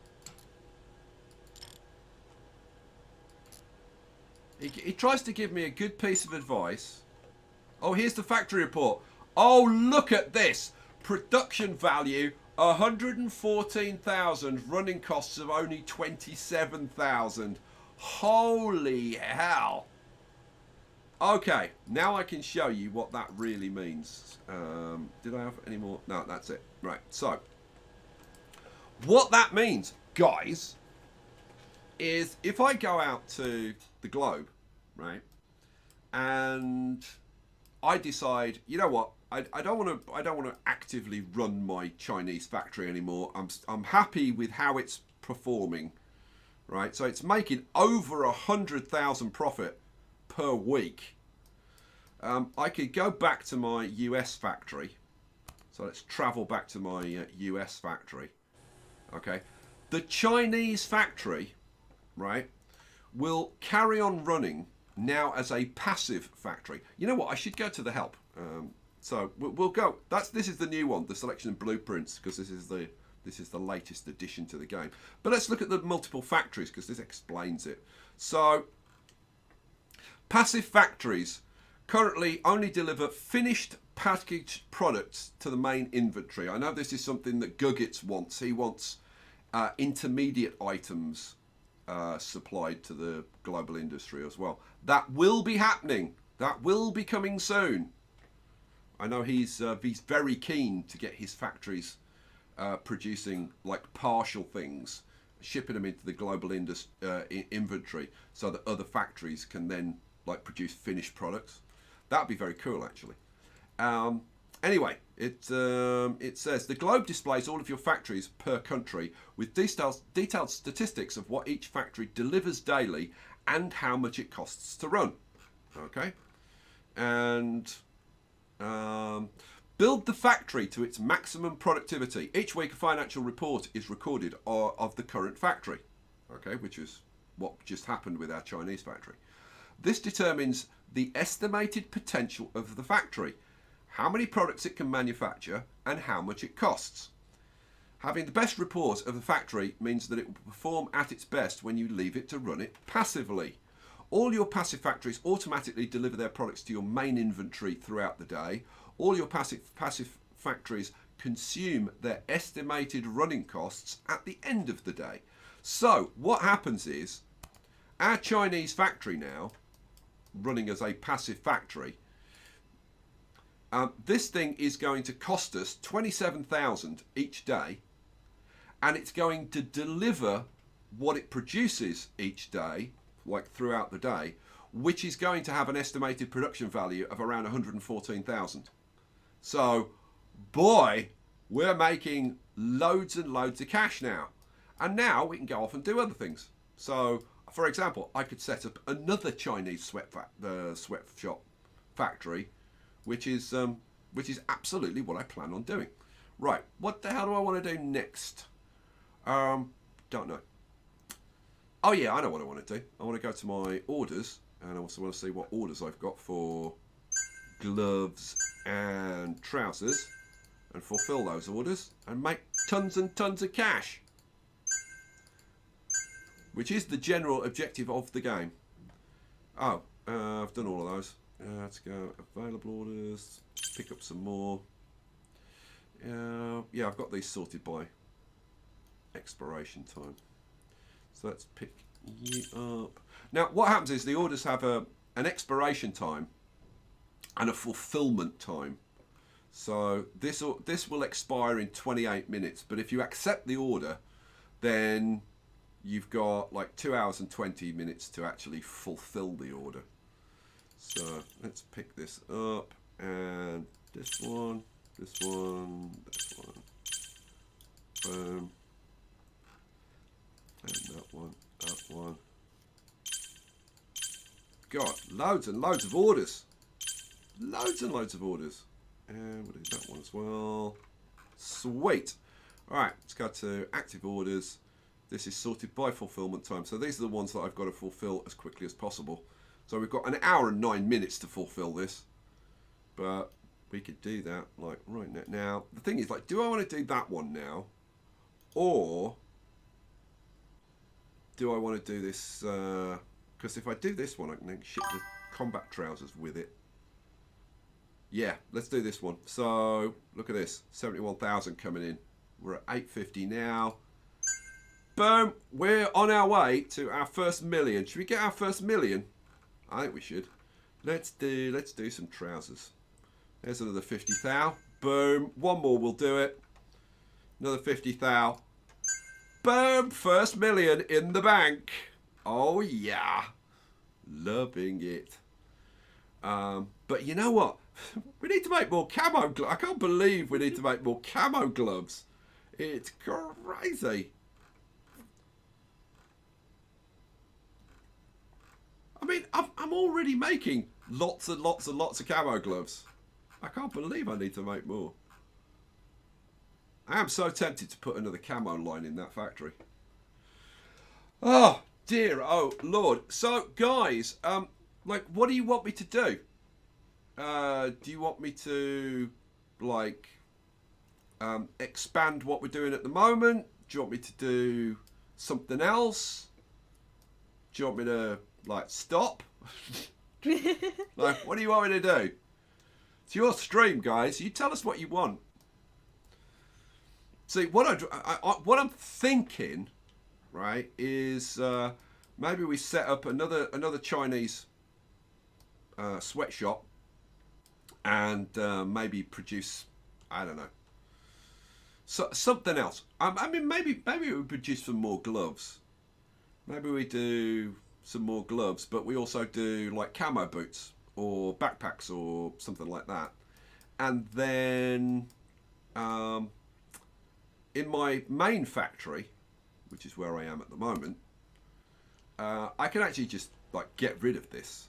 He tries to give me a good piece of advice. Oh, here's the factory report. Oh, look at this. Production value, 114,000. Running costs of only 27,000. Holy hell. Okay, now I can show you what that really means. Did I have any more? No, that's it. Right, so... What that means, guys, is if I go out to the globe, right, and I decide, you know what, I don't want to actively run my Chinese factory anymore. I'm happy with how it's performing, right? So it's making over 100,000 profit per week. I could go back to my US factory. So let's travel back to my US factory. Okay, the Chinese factory, right, will carry on running now as a passive factory. You know what? I should go to the help. So we'll go. This is the new one, the selection and blueprints, because this is the latest addition to the game. But let's look at the multiple factories, because this explains it. So passive factories currently only deliver finished packaged products to the main inventory. I know this is something that Gugits wants. He wants intermediate items supplied to the global industry as well. That will be happening. That will be coming soon. I know he's very keen to get his factories producing like partial things, shipping them into the global inventory, so that other factories can then like produce finished products. That'd be very cool, actually. Anyway, it says the globe displays all of your factories per country with detailed statistics of what each factory delivers daily and how much it costs to run. Okay, and build the factory to its maximum productivity. Each week a financial report is recorded of the current factory, okay, which is what just happened with our Chinese factory. This determines the estimated potential of the factory, how many products it can manufacture, and how much it costs. Having the best report of the factory means that it will perform at its best when you leave it to run it passively. All your passive factories automatically deliver their products to your main inventory throughout the day. All your passive factories consume their estimated running costs at the end of the day. So what happens is, our Chinese factory now, running as a passive factory, this thing is going to cost us 27,000 each day, and it's going to deliver what it produces each day, like throughout the day, which is going to have an estimated production value of around 114,000. So, boy, we're making loads and loads of cash now. And now we can go off and do other things. So, for example, I could set up another Chinese sweatshop factory, which is absolutely what I plan on doing. Right, what the hell do I want to do next? Don't know. Oh yeah, I know what I want to do. I want to go to my orders, and I also want to see what orders I've got for gloves and trousers, and fulfill those orders and make tons and tons of cash, which is the general objective of the game. Oh, I've done all of those. Let's go available orders, pick up some more. Yeah, I've got these sorted by expiration time. So let's pick you up. Now, what happens is the orders have an expiration time and a fulfillment time. So this will expire in 28 minutes. But if you accept the order, then you've got like 2 hours and 20 minutes to actually fulfill the order. So let's pick this up, and this one, this one, this one. Boom. And that one, that one. God, loads and loads of orders. Loads and loads of orders. And we'll do that one as well. Sweet. Alright, let's go to active orders. This is sorted by fulfillment time. So these are the ones that I've got to fulfill as quickly as possible. So we've got an hour and 9 minutes to fulfill this. But we could do that like right now. Now, the thing is, like, do I want to do that one now? Or do I want to do this? Because if I do this one, I can then ship the combat trousers with it. Yeah, let's do this one. So, look at this. 71,000 coming in. We're at 850 now. Boom. We're on our way to our first million. Should we get our first million? I think we should. Let's do some trousers. There's another 50,000. Boom. One more will do it. Another 50,000. Boom. First million in the bank. Oh, yeah. Loving it. But you know what? We need to make more camo gloves. I can't believe we need to make more camo gloves. It's crazy. I mean, I'm already making lots and lots and lots of camo gloves. I can't believe I need to make more. I am so tempted to put another camo line in that factory. Oh, dear. Oh, Lord. So, guys, like, what do you want me to do? do you want me to, like, expand what we're doing at the moment? Do you want me to do something else? Do you want me to, like, stop? Like, what do you want me to do? It's your stream, guys. You tell us what you want. See, what I'm thinking, right, is maybe we set up another Chinese sweatshop and maybe produce, I don't know, something else. I mean, maybe we produce some more gloves. Maybe we do some more gloves, but we also do like camo boots or backpacks or something like that. And then in my main factory, which is where I am at the moment, I can actually just like get rid of this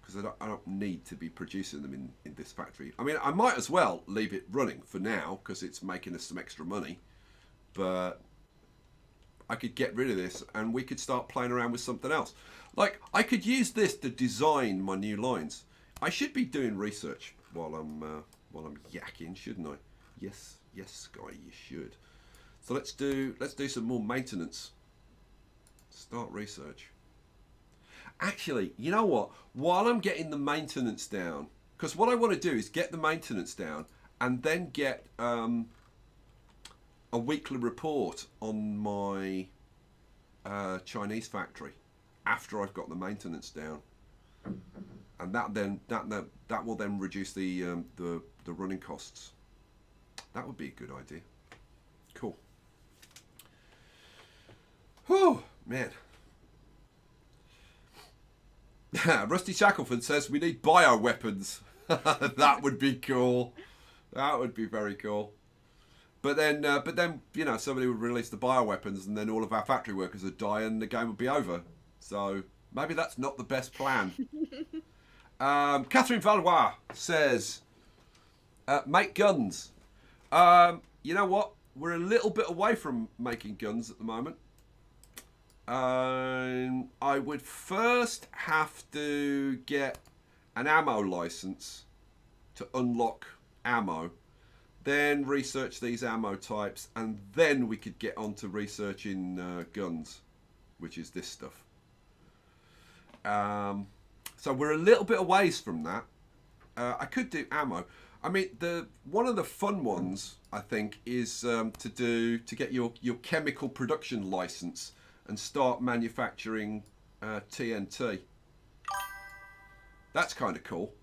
because I don't need to be producing them in this factory. I mean, I might as well leave it running for now because it's making us some extra money, but I could get rid of this and we could start playing around with something else. Like, I could use this to design my new lines. I should be doing research while I'm yakking, shouldn't I? Yes, Sky, you should. So let's do some more maintenance. Start research. Actually, you know what? While I'm getting the maintenance down, because what I want to do is get the maintenance down and then get a weekly report on my Chinese factory after I've got the maintenance down, and that will then reduce the running costs. That would be a good idea. Cool. Whew, man. Rusty Shackleford says we need bioweapons. That would be cool. That would be very cool. But then, you know, somebody would release the bioweapons, and then all of our factory workers would die, and the game would be over. So maybe that's not the best plan. Catherine Valois says, "Make guns." You know what? We're a little bit away from making guns at the moment. I would first have to get an ammo license to unlock ammo, then research these ammo types, and then we could get on to researching guns, which is this stuff. So we're a little bit away from that. I could do ammo. I mean, one of the fun ones, I think, is to get your chemical production license and start manufacturing TNT. That's kind of cool.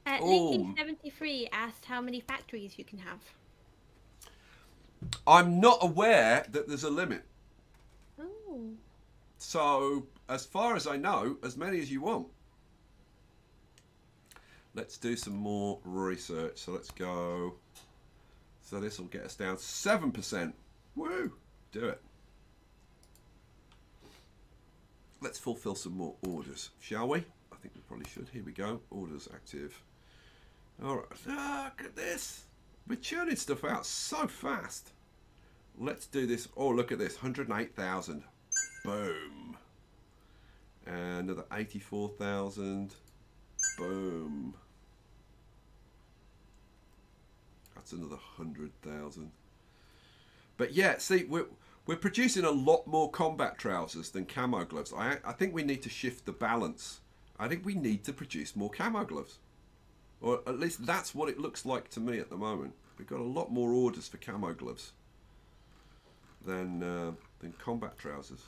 Linking73 asked how many factories you can have. I'm not aware that there's a limit. Oh. So, as far as I know, as many as you want. Let's do some more research. So let's go. So this will get us down 7%. Woo! Do it. Let's fulfill some more orders, shall we? I think we probably should. Here we go. Orders active. All right. Look at this. We're churning stuff out so fast. Let's do this. Oh, look at this. 108,000. Boom. And another 84,000. Boom. That's another 100,000. But yeah, see, we're producing a lot more combat trousers than camo gloves. I think we need to shift the balance. I think we need to produce more camo gloves. Or at least that's what it looks like to me at the moment. We've got a lot more orders for camo gloves than combat trousers.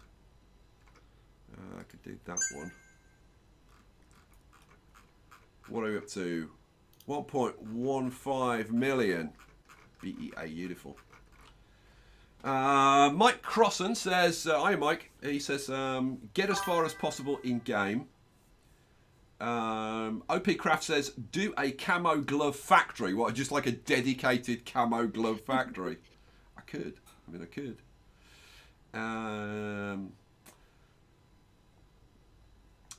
I could do that one. What are we up to? 1.15 million. BEA, beautiful. Mike Crossan says, hi Mike, he says, get as far as possible in game. OP Craft says, do a camo glove factory. What, just like a dedicated camo glove factory? I could. I mean, I could.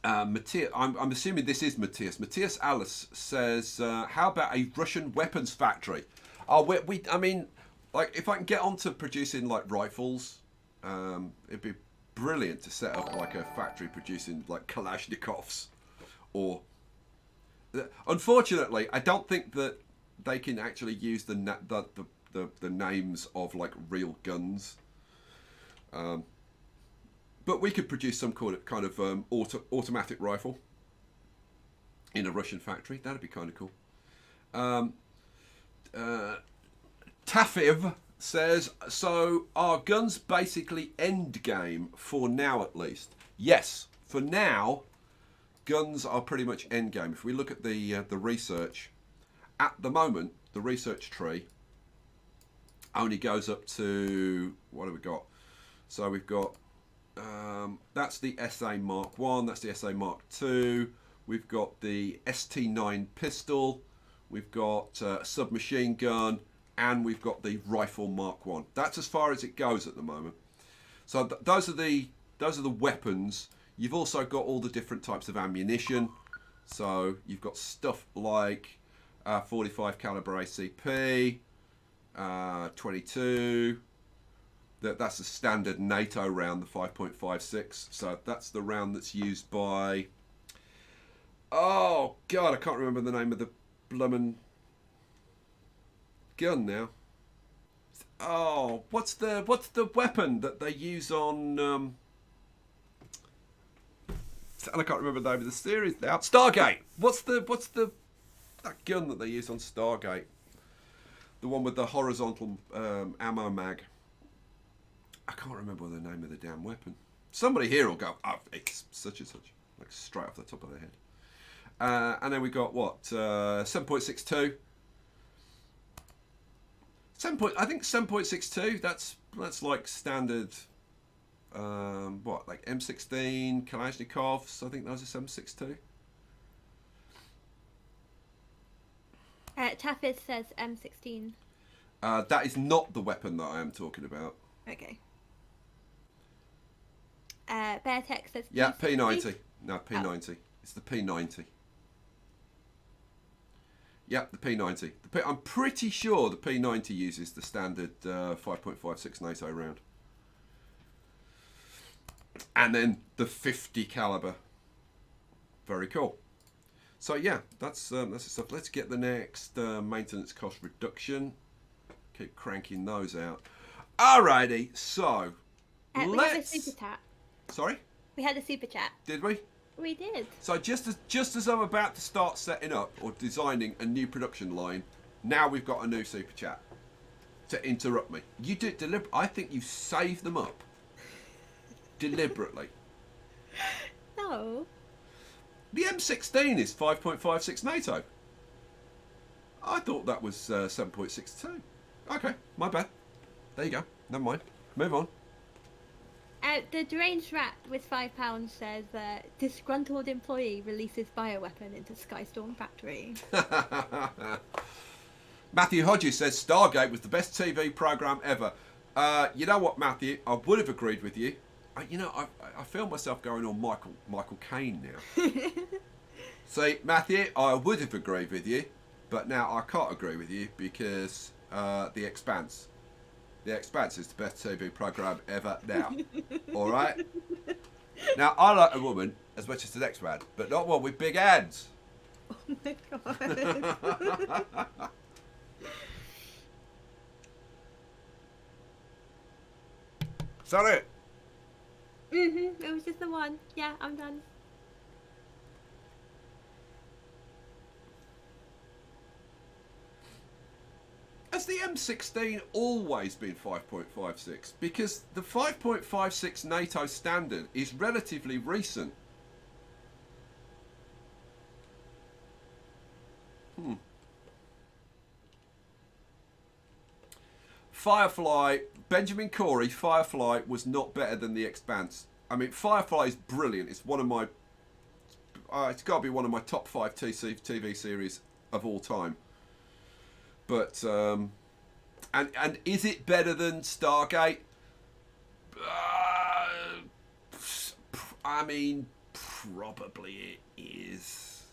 Matthias, I'm assuming this is Matthias. Matthias Alice says, how about a Russian weapons factory? Oh, I mean, like, if I can get onto producing, like, rifles, it'd be brilliant to set up, like, a factory producing, like, Kalashnikovs or unfortunately, I don't think that they can actually use the names of like real guns. But we could produce some kind of automatic rifle in a Russian factory. That'd be kind of cool. Tafiv says, so are guns basically end game for now at least? Yes, for now, guns are pretty much end game. If we look at the research, at the moment, the research tree only goes up to, what have we got? So we've got, that's the SA Mark 1, that's the SA Mark 2, we've got the ST9 pistol, we've got a submachine gun, and we've got the rifle Mark 1. That's as far as it goes at the moment. So those are the weapons. You've also got all the different types of ammunition. So you've got stuff like 45 caliber ACP, 22. That's the standard NATO round, the 5.56. So that's the round that's used by. Oh God, I can't remember the name of the bloomin' gun now. Oh, what's the weapon that they use on? And I can't remember the name of the series now. Stargate. What's that gun that they use on Stargate? The one with the horizontal ammo mag. I can't remember the name of the damn weapon. Somebody here will go, oh, it's such and such, like straight off the top of their head. And then we got what 7.62. I think 7.62. That's like standard. What, like M16 Kalashnikovs? I think those are 7.62. Taffis says M16. That is not the weapon that I am talking about. Okay. Beartech says. Yeah, P90. No, P90. Oh. It's the P90. Yep, the P90. I'm pretty sure the P90 uses the standard 5.56 NATO round. And then the 50 caliber. Very cool. So yeah, that's the stuff. Let's get the next maintenance cost reduction. Keep cranking those out. Alrighty, so let's. We had a super chat. Sorry? We had a super chat. Did we? We did. So just as I'm about to start setting up or designing a new production line, now we've got a new super chat to interrupt me. You do it deliberately. I think you save them up deliberately. No. The M16 is 5.56 NATO. I thought that was 7.62. Okay, my bad. There you go. Never mind. Move on. The deranged rat with £5 says disgruntled employee releases bioweapon into Skystorm factory. Matthew Hodges says Stargate was the best TV program ever. You know what, Matthew? I would have agreed with you. I feel myself going on Michael Caine now. See, Matthew, I would have agreed with you, but now I can't agree with you because The Expanse. The Expanse is the best TV program ever now. All right? Now, I like a woman as much as the next man, but not one with big hands. Oh my God. Is that it? It was just the one. Yeah, I'm done. Has the M16 always been 5.56? Because the 5.56 NATO standard is relatively recent. Firefly, Benjamin Corey, Firefly was not better than The Expanse. I mean, Firefly is brilliant. It's one of my... it's got to be one of my top 5 TV series of all time. But, and is it better than Stargate? I mean, probably it is.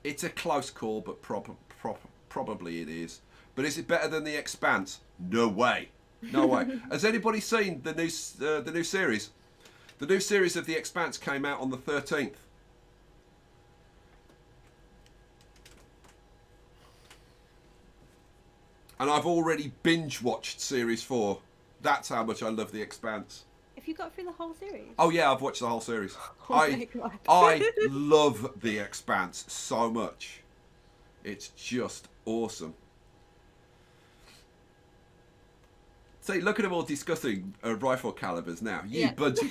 It's a close call, but probably it is. But is it better than The Expanse? No way. No way. Has anybody seen the new series? The new series of The Expanse came out on the 13th. And I've already binge watched Series 4. That's how much I love The Expanse. If you got through the whole series? Oh yeah, I've watched the whole series. Oh my God. I love The Expanse so much. It's just awesome. See, look at them all discussing rifle calibers now. You bunch of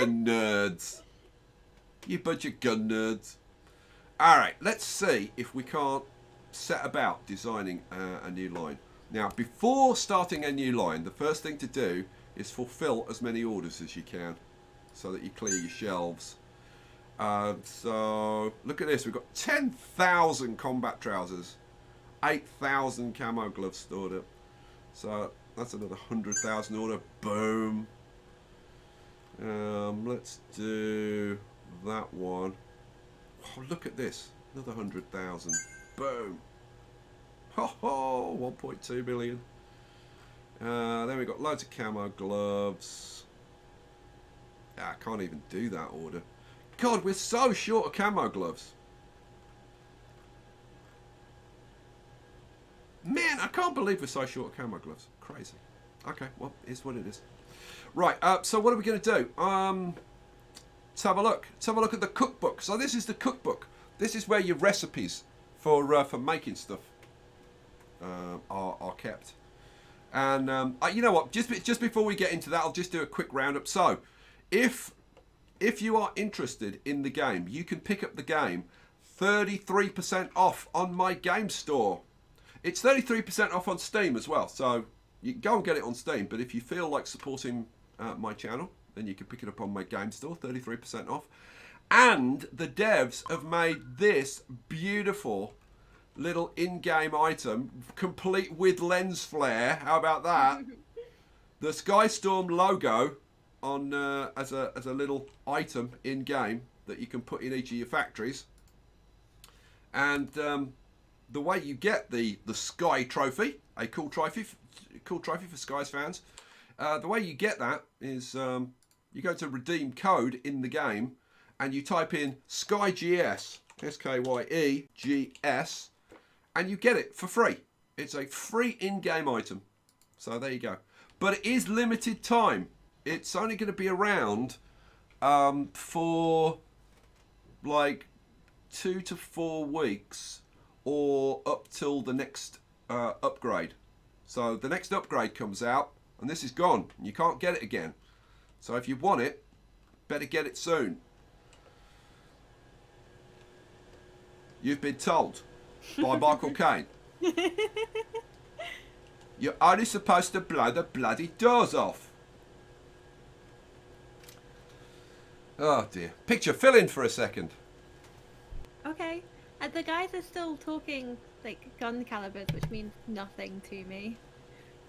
nerds. You bunch of gun nerds. All right, let's see if we can't set about designing a new line. Now, before starting a new line, the first thing to do is fulfill as many orders as you can so that you clear your shelves. So, look at this. We've got 10,000 combat trousers, 8,000 camo gloves stored up. So, that's another 100,000 order. Boom. Let's do that one. Oh, look at this. Another 100,000. Boom. Ho ho, 1.2 million. Then we've got loads of camo gloves. I can't even do that order. God, we're so short of camo gloves. Man, I can't believe we're so short of camo gloves. Crazy. Okay, well, it's what it is. Right, so what are we going to do? Let's have a look. Let's have a look at the cookbook. So this is the cookbook. This is where your recipes for making stuff are kept. And you know what? Just before we get into that, I'll just do a quick roundup. So, if you are interested in the game, you can pick up the game 33% off on my game store. It's 33% off on Steam as well. So you can go and get it on Steam. But if you feel like supporting my channel, then you can pick it up on my game store, 33% off. And the devs have made this beautiful little in-game item, complete with lens flare. How about that? The Skystorm logo on as a little item in-game that you can put in each of your factories. And the way you get the Sky trophy, a cool trophy for Skies fans. The way you get that is you go to redeem code in the game and you type in SKYEGS, SKYEGS, and you get it for free. It's a free in-game item. So there you go. But it is limited time. It's only going to be around for like 2 to 4 weeks or up till the next upgrade. So the next upgrade comes out and this is gone. You can't get it again. So if you want it, better get it soon. You've been told by Michael Caine. You're only supposed to blow the bloody doors off. Oh dear. Picture, fill in for a second. Okay. The guys are still talking like gun calibers, which means nothing to me.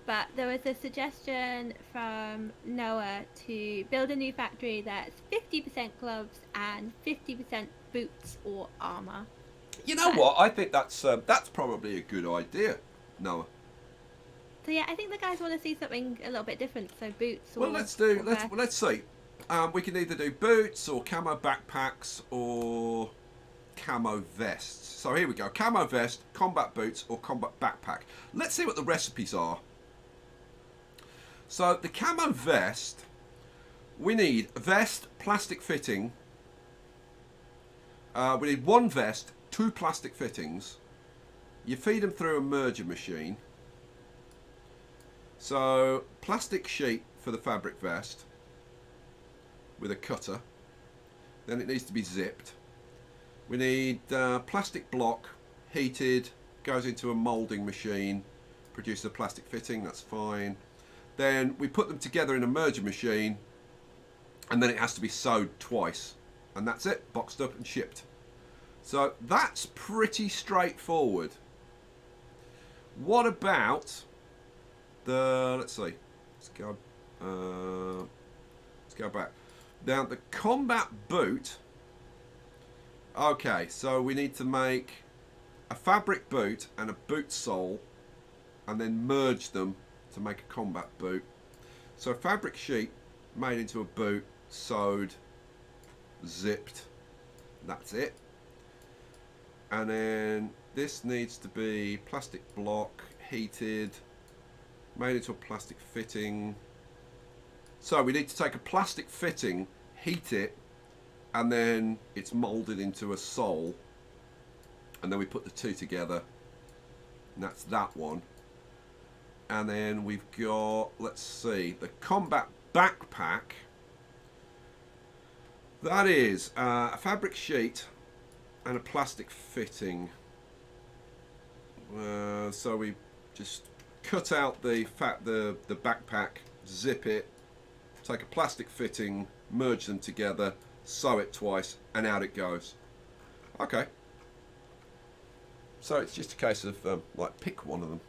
But there was a suggestion from Noah to build a new factory that's 50% gloves and 50% boots or armor. You know what? I think that's probably a good idea, Noah. So yeah, I think the guys want to see something a little bit different. So boots. Well, let's see. We can either do boots or camo backpacks or camo vests. So here we go: camo vest, combat boots, or combat backpack. Let's see what the recipes are. So the camo vest, we need vest, plastic fitting. We need 1 vest, 2 plastic fittings. You feed them through a merger machine. So plastic sheet for the fabric vest with a cutter. Then it needs to be zipped. We need plastic block, heated, goes into a moulding machine, produces a plastic fitting, that's fine. Then we put them together in a merger machine and then it has to be sewed twice. And that's it, boxed up and shipped. So that's pretty straightforward. What about the, let's see, let's go back. Now the combat boot, okay, so we need to make a fabric boot and a boot sole and then merge them to make a combat boot. So a fabric sheet made into a boot, sewed, zipped, that's it. And then this needs to be plastic block, heated, made into a plastic fitting. So we need to take a plastic fitting, heat it, and then it's moulded into a sole. And then we put the two together. And that's that one. And then we've got, let's see, the combat backpack. That is a fabric sheet and a plastic fitting. So we just cut out the backpack, zip it, take a plastic fitting, merge them together, sew it twice, and out it goes. Okay. So it's just a case of like pick one of them.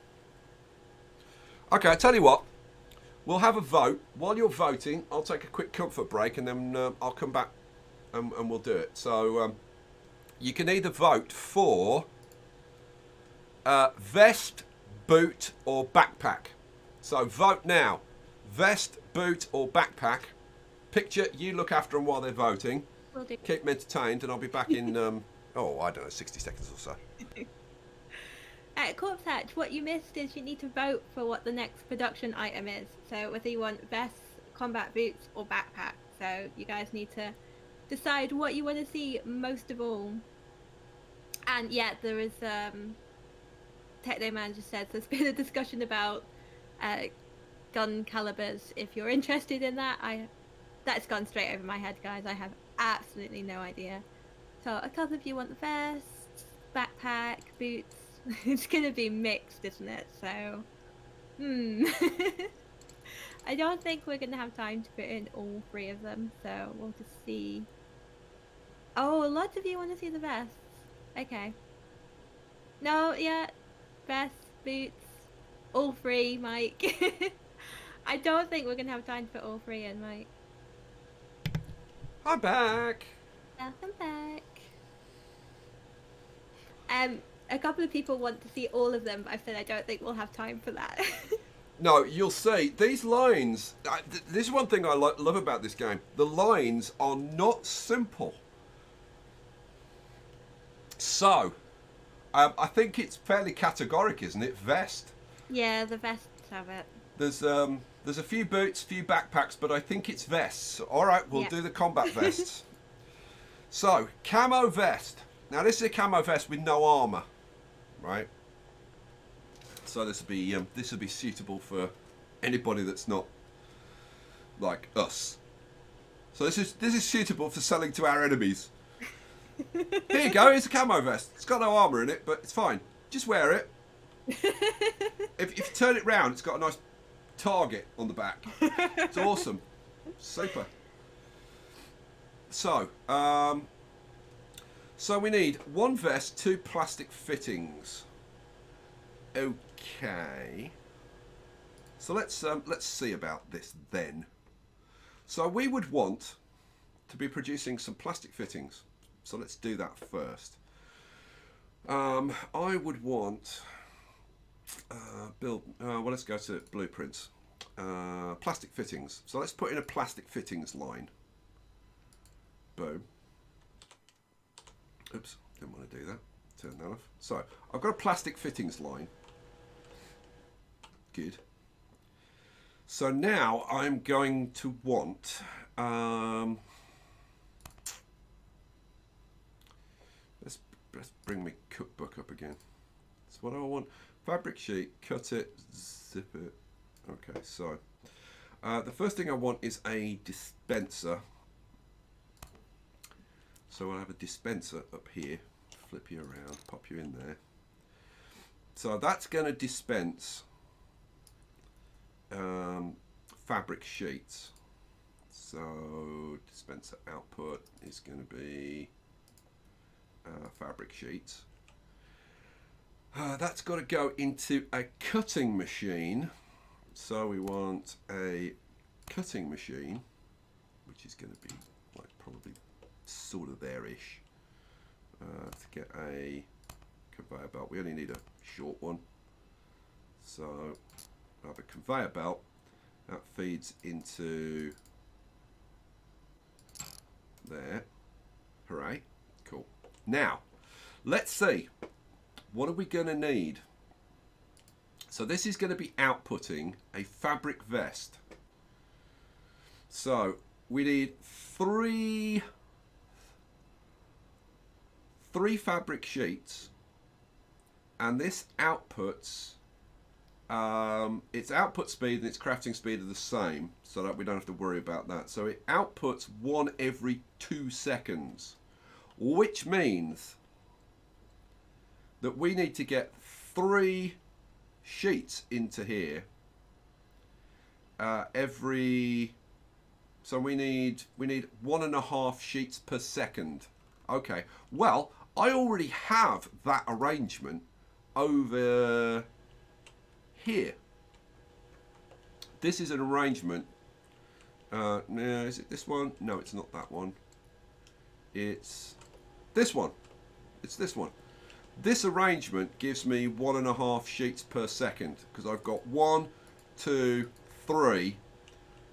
Okay, I tell you what, we'll have a vote. While you're voting, I'll take a quick comfort break, and then I'll come back and we'll do it. So you can either vote for vest, boot, or backpack. So vote now. Vest, boot, or backpack. Picture, you look after them while they're voting. Will do. Keep them entertained, and I'll be back in, oh, I don't know, 60 seconds or so. Corpse Hatch, what you missed is you need to vote for what the next production item is. So whether you want vests, combat boots, or backpack. So you guys need to decide what you want to see most of all. And yeah, there is Techno Man just said there's been a discussion about gun calibers. If you're interested in that, that's gone straight over my head, guys. I have absolutely no idea. So a couple of you want the vests, backpack, boots. It's gonna be mixed, isn't it? So, I don't think we're gonna have time to put in all three of them. So we'll just see. Oh, lots of you want to see the vests. Okay. No, yeah, vests, boots, all three, Mike. I don't think we're gonna have time to put all three in, Mike. I'm back. Welcome back. A couple of people want to see all of them, but I said I don't think we'll have time for that. No, you'll see. These lines, this is one thing I love about this game. The lines are not simple. So, I think it's fairly categoric, isn't it? Vest. Yeah, the vests have it. There's a few boots, few backpacks, but I think it's vests. All right, we'll do the combat vests. So, camo vest. Now, this is a camo vest with no armor, right? So this will be suitable for anybody that's not like us. So this is suitable for selling to our enemies. Here you go. Here's a camo vest. It's got no armor in it, but it's fine. Just wear it. If you turn it round, it's got a nice target on the back. It's awesome. Super. So, so we need one vest, two plastic fittings. Okay. So let's see about this then. So we would want to be producing some plastic fittings. So let's do that first. I would want well, let's go to blueprints. Plastic fittings. So let's put in a plastic fittings line. Boom. Oops, didn't want to do that. Turn that off. So I've got a plastic fittings line. Good. So now I'm going to want let's bring my cookbook up again. So what do I want? Fabric sheet, cut it, zip it. Okay, so the first thing I want is a dispenser. So I'll have a dispenser up here. Flip you around, pop you in there. So that's going to dispense fabric sheets. So dispenser output is going to be fabric sheets. That's got to go into a cutting machine. So we want a cutting machine, which is going to be like probably sort of there-ish. To get a conveyor belt, we only need a short one. So I have a conveyor belt that feeds into there. Hooray! Cool. Now, let's see. What are we going to need? So this is going to be outputting a fabric vest. So we need three fabric sheets, and this outputs its output speed and its crafting speed are the same, so that we don't have to worry about that. So it outputs one every 2 seconds, which means that we need to get 3 sheets into here every. So we need 1.5 sheets per second. Okay. Well, I already have that arrangement over here. This is an arrangement. No, is it this one? No, it's not that one. It's this one. It's this one. This arrangement gives me 1.5 sheets per second because I've got 1, 2, 3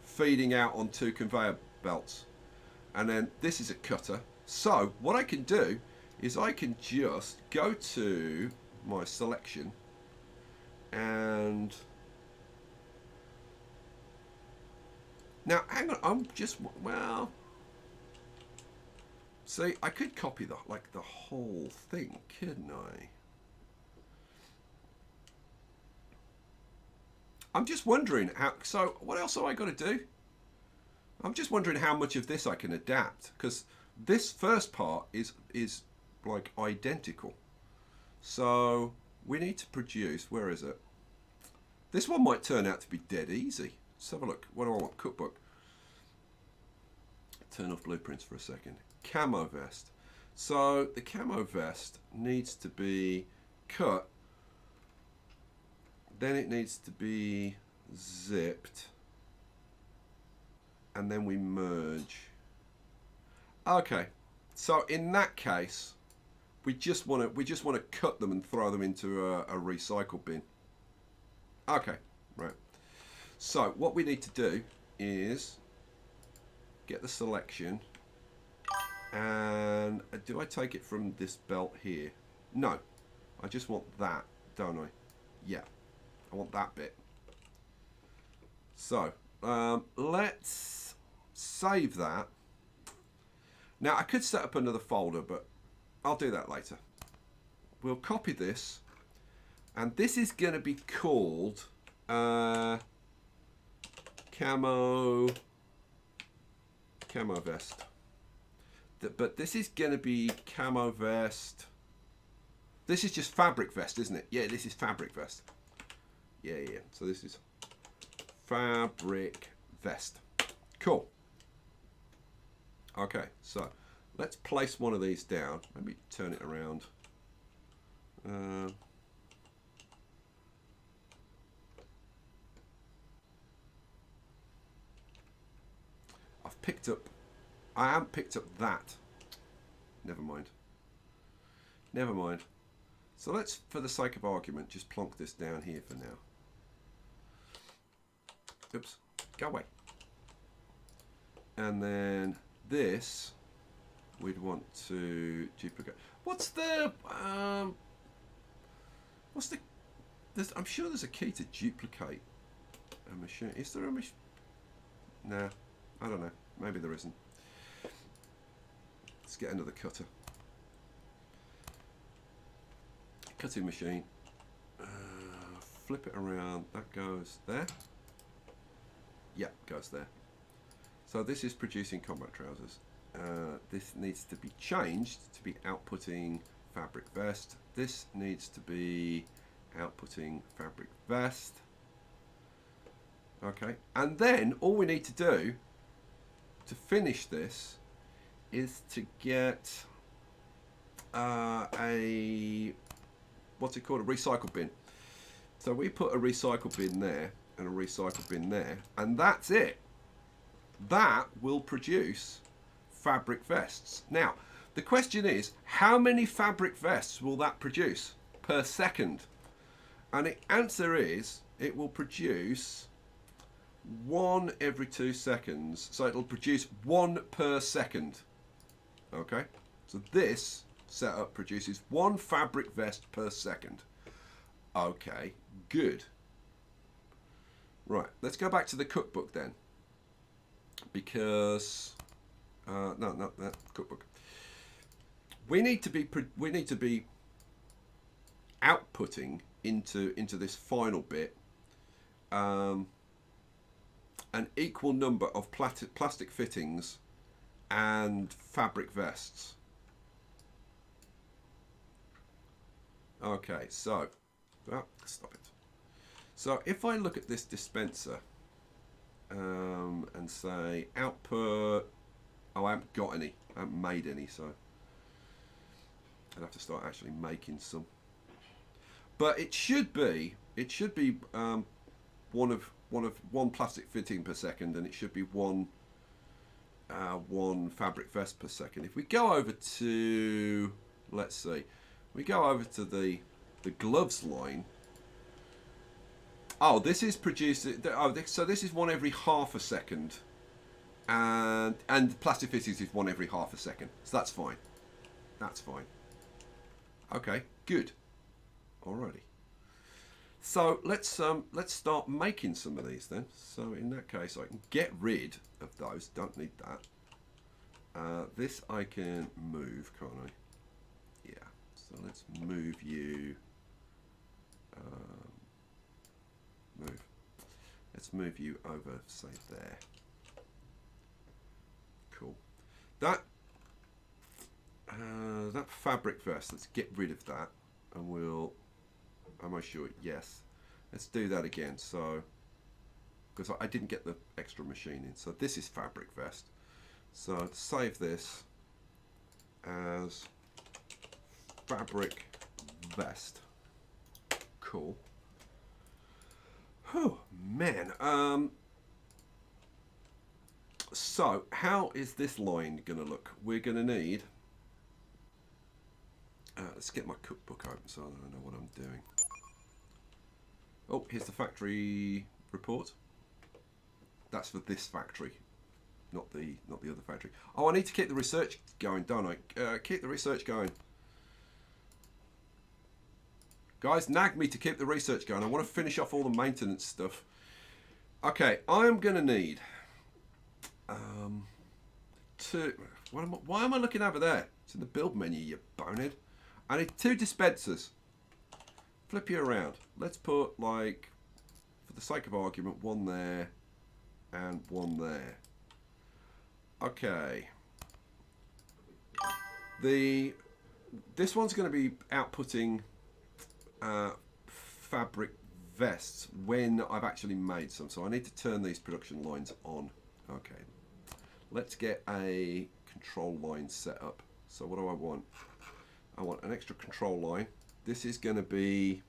feeding out on 2 conveyor belts, and then this is a cutter. So what I can do is I can just go to my selection and now hang on, I'm just, well, see, I could copy the whole thing, couldn't I? I'm just wondering how, so what else have I got to do? I'm just wondering how much of this I can adapt, because this first part is like identical. So we need to produce, where is it? This one might turn out to be dead easy. Let's have a look. What do I want? Cookbook. Turn off blueprints for a second. Camo vest. So the camo vest needs to be cut. Then it needs to be zipped. And then we merge. Okay. So in that case, we just want to cut them and throw them into a recycle bin. Okay, right. So what we need to do is get the selection, and do I take it from this belt here? No, I just want that, don't I? Yeah, I want that bit. So let's save that. Now I could set up another folder, but I'll do that later. We'll copy this, and this is going to be called camo vest. But this is going to be camo vest. This is just fabric vest, isn't it? Yeah, this is fabric vest. Yeah. So this is fabric vest. Cool. Okay, so let's place one of these down. Maybe turn it around. I haven't picked up that. Never mind. So let's, for the sake of argument, just plonk this down here for now. Oops, go away. And then this, we'd want to duplicate. I'm sure there's a key to duplicate a machine. Is there a machine? Nah, I don't know. Maybe there isn't. Let's get another cutter. Cutting machine. Flip it around. That goes there. Yeah, goes there. So this is producing combat trousers. This needs to be changed to be outputting fabric vest. This needs to be outputting fabric vest. Okay, and then all we need to do to finish this is to get what's it called, a recycle bin. So we put a recycle bin there and a recycle bin there, and that's it. That will produce fabric vests. Now the question is, how many fabric vests will that produce per second? And the answer is, it will produce 1 every 2 seconds. So it'll produce 1 per second. Okay, so this setup produces 1 fabric vest per second. Okay, good. Right, let's go back to the cookbook then, because no, that cookbook. We need to be outputting into this final bit an equal number of plastic fittings and fabric vests. Okay, so stop it. So if I look at this dispenser and say output, oh, I haven't got any, I haven't made any, so I'd have to start actually making some. But it should be one plastic fitting per second, and it should be one fabric vest per second. If we go over to, let's see, we go over to the gloves line. Oh, this is producing. Oh, so this is one every half a second, and plastic fittings is one every half a second. So that's fine. That's fine. Okay, good. Alrighty. So let's start making some of these then. So in that case, I can get rid of those. Don't need that. This I can move, can't I? Yeah. So let's move you. Move. Let's move you over, say there. Cool. That fabric vest. Let's get rid of that, and we'll. Am I sure? Yes. Let's do that again. So, because I didn't get the extra machine in. So this is fabric vest. So save this as fabric vest. Cool. Oh man. So how is this line gonna look? We're gonna need. Let's get my cookbook open so I don't know what I'm doing. Oh, here's the factory report. That's for this factory, not the other factory. Oh, I need to keep the research going, don't I? Keep the research going. Guys, nag me to keep the research going. I want to finish off all the maintenance stuff. Okay, I am going to need why am I looking over there? It's in the build menu, you bonehead. I need 2 dispensers. Flip you around. Let's put, like, for the sake of argument, 1 there and 1 there. Okay. This one's going to be outputting fabric vests when I've actually made some. So I need to turn these production lines on. Okay. Let's get a control line set up. So what do I want? I want an extra control line. This is going to be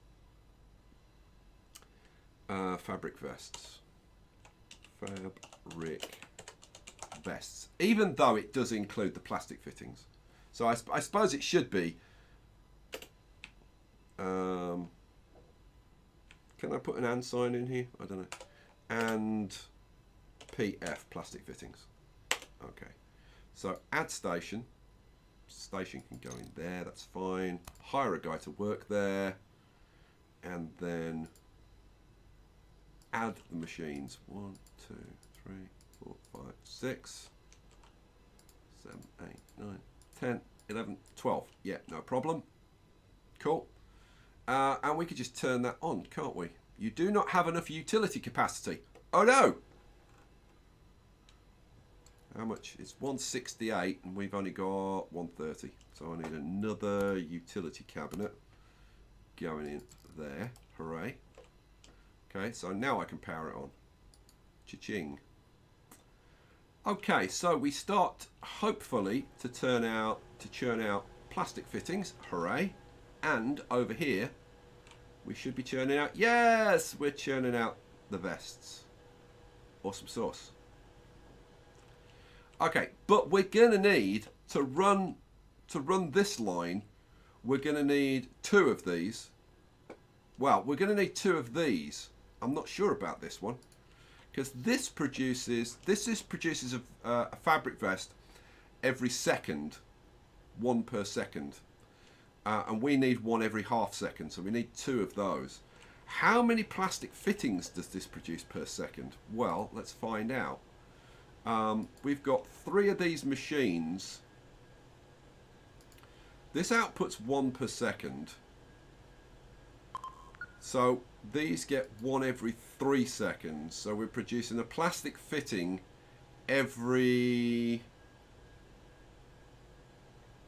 fabric vests. Fabric vests. Even though it does include the plastic fittings. So I suppose it should be. Can I put an and sign in here? I don't know. And PF, plastic fittings. Okay. So add station. Station can go in there, that's fine. Hire a guy to work there. And then add the machines. 1, 2, 3, 4, 5, 6, 7, 8, 9, 10, 11, 12. Yeah, no problem. Cool. And we could just turn that on, can't we? You do not have enough utility capacity. Oh no! How much? It's 168 and we've only got 130. So I need another utility cabinet going in there. Hooray. Okay, so now I can power it on. Cha-ching. Okay, so we start hopefully to churn out plastic fittings. Hooray. And over here we should be churning out, yes, we're churning out the vests. Awesome sauce. Okay, but we're gonna need to run this line. We're gonna need 2 of these. Well, we're gonna need 2 of these. I'm not sure about this one because this produces a fabric vest every second, 1 per second. and we need one every half second, so we need 2 of those. How many plastic fittings does this produce per second? Well, let's find out. We've got 3 of these machines. This outputs 1 per second. So these get 1 every 3 seconds. So we're producing a plastic fitting every...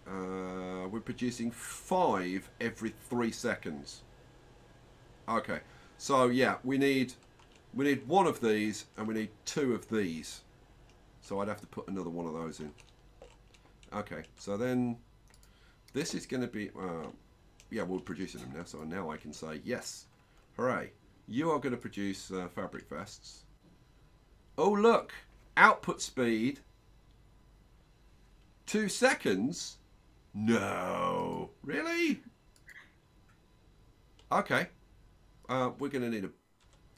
we're producing 5 every 3 seconds. Okay, so yeah, we need 1 of these and we need 2 of these. So I'd have to put another one of those in. Okay, so then this is going to be, yeah, we're producing them now. So now I can say, yes, hooray. You are going to produce fabric vests. Oh, look, output speed, 2 seconds. No, really? Okay. We're going to need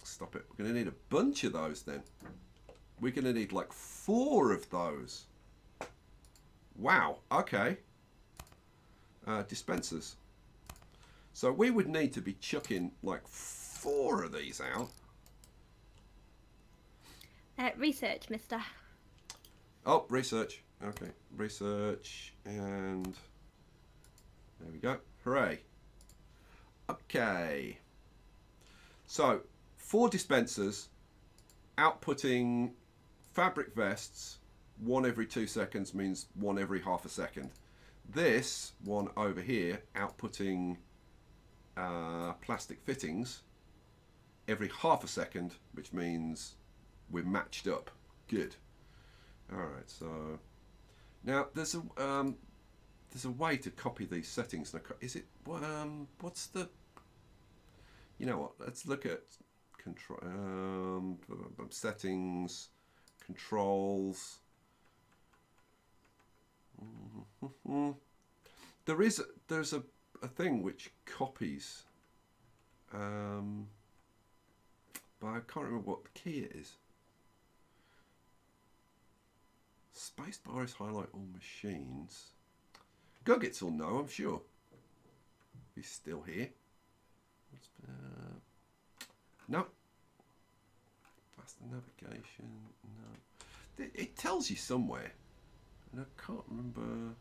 stop it. We're going to need a bunch of those then. We're going to need like 4 of those. Wow. Okay. Dispensers. So we would need to be chucking like 4 of these out. Research, mister. Oh, research. Okay. Research. And there we go. Hooray. Okay. So, 4 dispensers outputting fabric vests, 1 every 2 seconds means 1 every half a second. This one over here outputting plastic fittings every half a second, which means we're matched up. Good. Alright, so now there's a way to copy these settings. Is it what's the, you know what, let's look at control settings, controls. There's a thing which copies, but I can't remember what the key it is. Spacebar is highlight all machines. Guggets will know, I'm sure. He's still here. No. Faster navigation. No. It tells you somewhere. And I can't remember.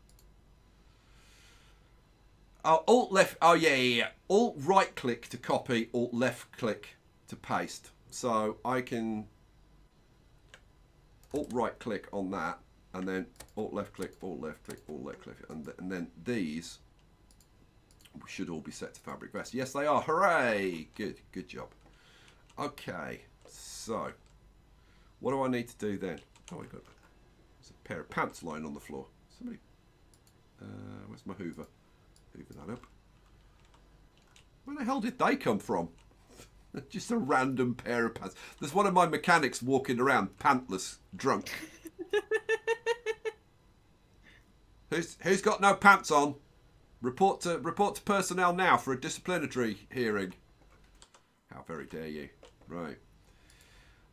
Oh, Alt left. Oh, yeah. Alt right click to copy. Alt left click to paste. So I can Alt right click on that. And then Alt left click, Alt left click, Alt left click. And then these should all be set to fabric vest. Yes, they are. Hooray! Good job. Okay, so what do I need to do then? Oh, I got there's a pair of pants lying on the floor. Somebody, where's my Hoover? Hoover that up. Where the hell did they come from? Just a random pair of pants. There's one of my mechanics walking around pantless, drunk. Who's got no pants on? Report to personnel now for a disciplinary hearing. How very dare you? Right.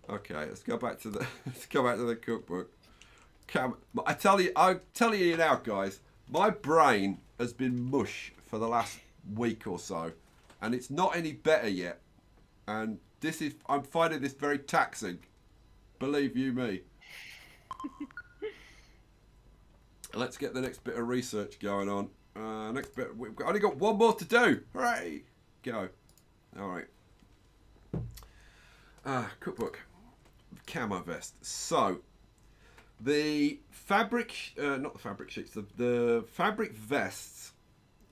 Okay, let's go back to the cookbook. I tell you now, guys. My brain has been mush for the last week or so, and it's not any better yet. And I'm finding this very taxing. Believe you me. Let's get the next bit of research going on. Next bit, we've only got 1 more to do. Hooray! Go. All right. Cookbook. Camo vest. So, the fabric, not the fabric sheets, the fabric vests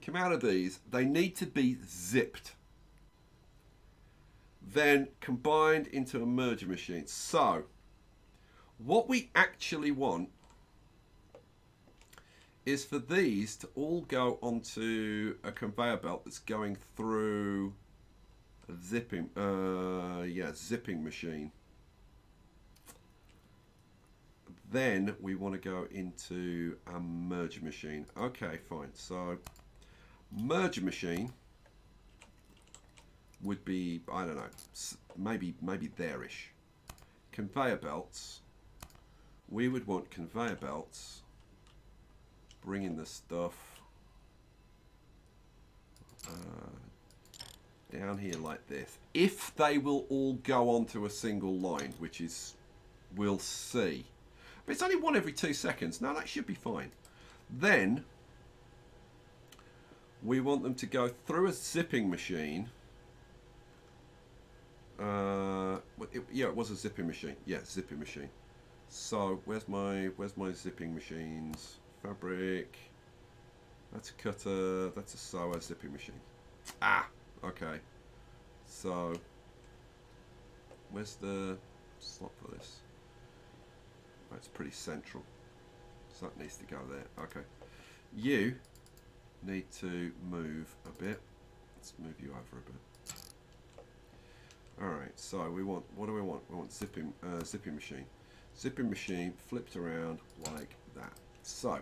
come out of these. They need to be zipped. Then combined into a merger machine. So, what we actually want is for these to all go onto a conveyor belt that's going through a zipping machine. Then we want to go into a merger machine. Okay, fine. So merger machine would be, I don't know, maybe there-ish. Conveyor belts. We would want conveyor belts bringing the stuff down here like this. If they will all go onto a single line, which is, we'll see. But it's only one every 2 seconds. No, that should be fine. Then we want them to go through a zipping machine. Yeah, it was a zipping machine. Yeah, zipping machine. So where's my zipping machines? Fabric. That's a cutter. That's a sewer. Zipping machine. Ah, okay. So where's the slot for this? Oh, it's pretty central. So that needs to go there. Okay. You need to move a bit. Let's move you over a bit. Alright, so we want, what do we want? We want zipping machine. Zipping machine flipped around like that. So,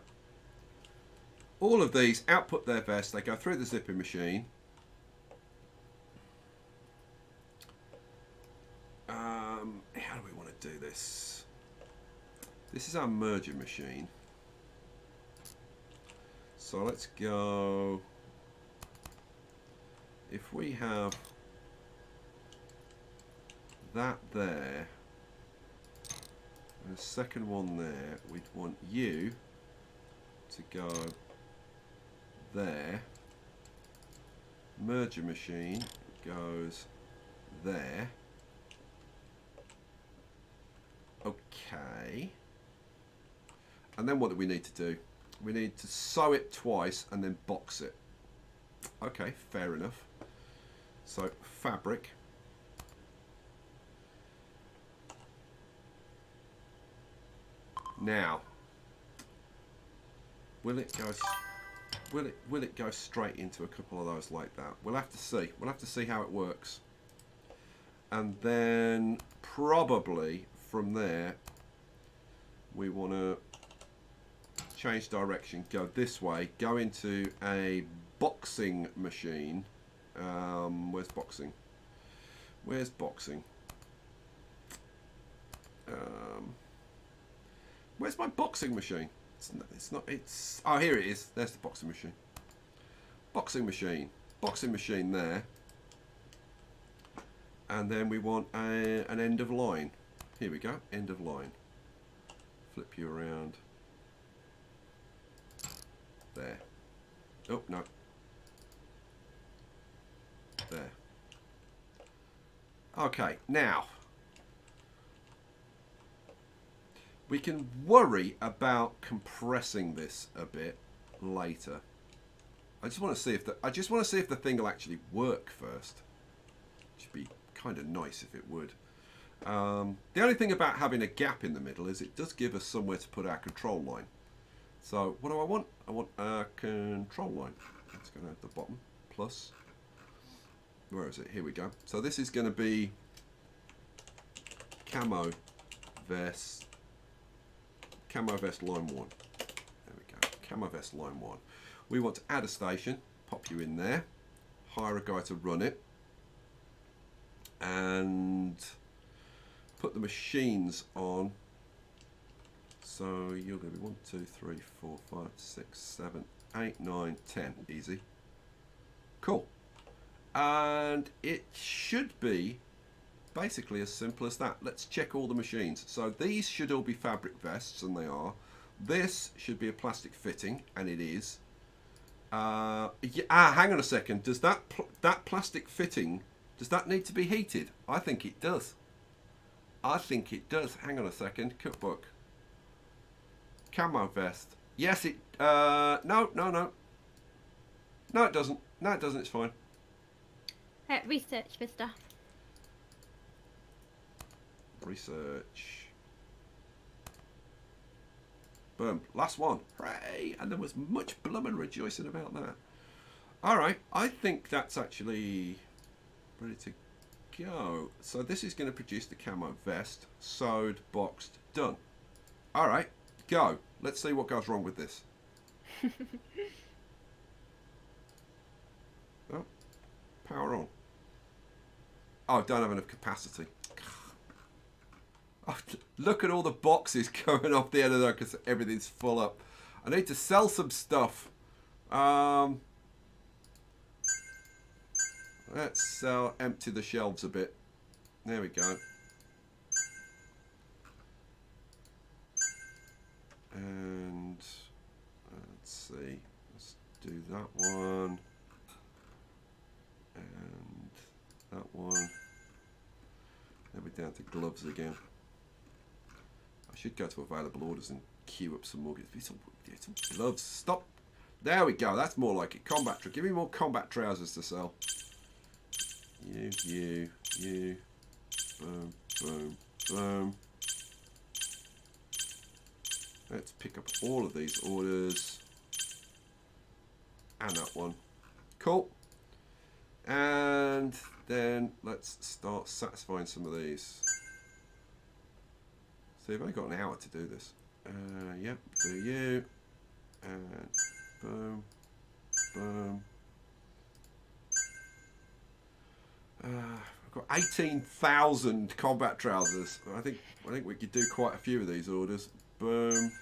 all of these output their vest, they go through the zipping machine. How do we want to do this? This is our merger machine. So let's go, if we have that there, and a second one there, we'd want you to go there. Merger machine goes there. Okay. And then what do we need to do? We need to sew it twice and then box it. Okay, fair enough. So, fabric. Now, will it go straight into a couple of those like that? We'll have to see. We'll have to see how it works. And then probably from there we want to change direction, go this way, go into a boxing machine. Where's boxing? Where's boxing? Where's my boxing machine? It's oh, here it is. There's the boxing machine. Boxing machine. Boxing machine there. And then we want an end of line. Here we go. End of line. Flip you around. There. Oh, no. There. Okay, now we can worry about compressing this a bit later. I just want to see if the thing will actually work first. Should be kind of nice if it would. The only thing about having a gap in the middle is it does give us somewhere to put our control line. So what do I want? I want our control line. It's going to have the bottom plus. Where is it? Here we go. So this is going to be camo vest line 1. There we go. Camo vest line 1. We want to add a station. Pop you in there. Hire a guy to run it. And put the machines on. So you're going to be 1, 2, 3, 4, 5, 6, 7, 8, 9, 10. Easy. Cool. And it should be basically as simple as that. Let's check all the machines. So these should all be fabric vests, and they are. This should be a plastic fitting, and it is. Yeah, hang on a second. Does that plastic fitting, does that need to be heated? I think it does. I think it does. Hang on a second. Cookbook. Camo vest. Yes, it. No. No, it doesn't. No, it doesn't. It's fine. Research for stuff. Research. Boom. Last one. Hooray! And there was much bloomin' rejoicing about that. Alright, I think that's actually ready to go. So this is going to produce the camo vest. Sewed, boxed, done. Alright, go. Let's see what goes wrong with this. Oh, power on. Oh, I don't have enough capacity. Oh, look at all the boxes going off the end of there because everything's full up. I need to sell some stuff. Let's empty the shelves a bit. There we go. And let's see. Let's do that one. And that one. Then we're down to gloves again. I should go to available orders and queue up some more. Some gloves. Stop. There we go. That's more like it. Combat. Give me more combat trousers to sell. You. Boom, boom, boom. Let's pick up all of these orders. And that one. Cool. And then let's start satisfying some of these. So you've only got an hour to do this. Yep, do you. And boom, boom. I've got 18,000 combat trousers. I think we could do quite a few of these orders. Boom.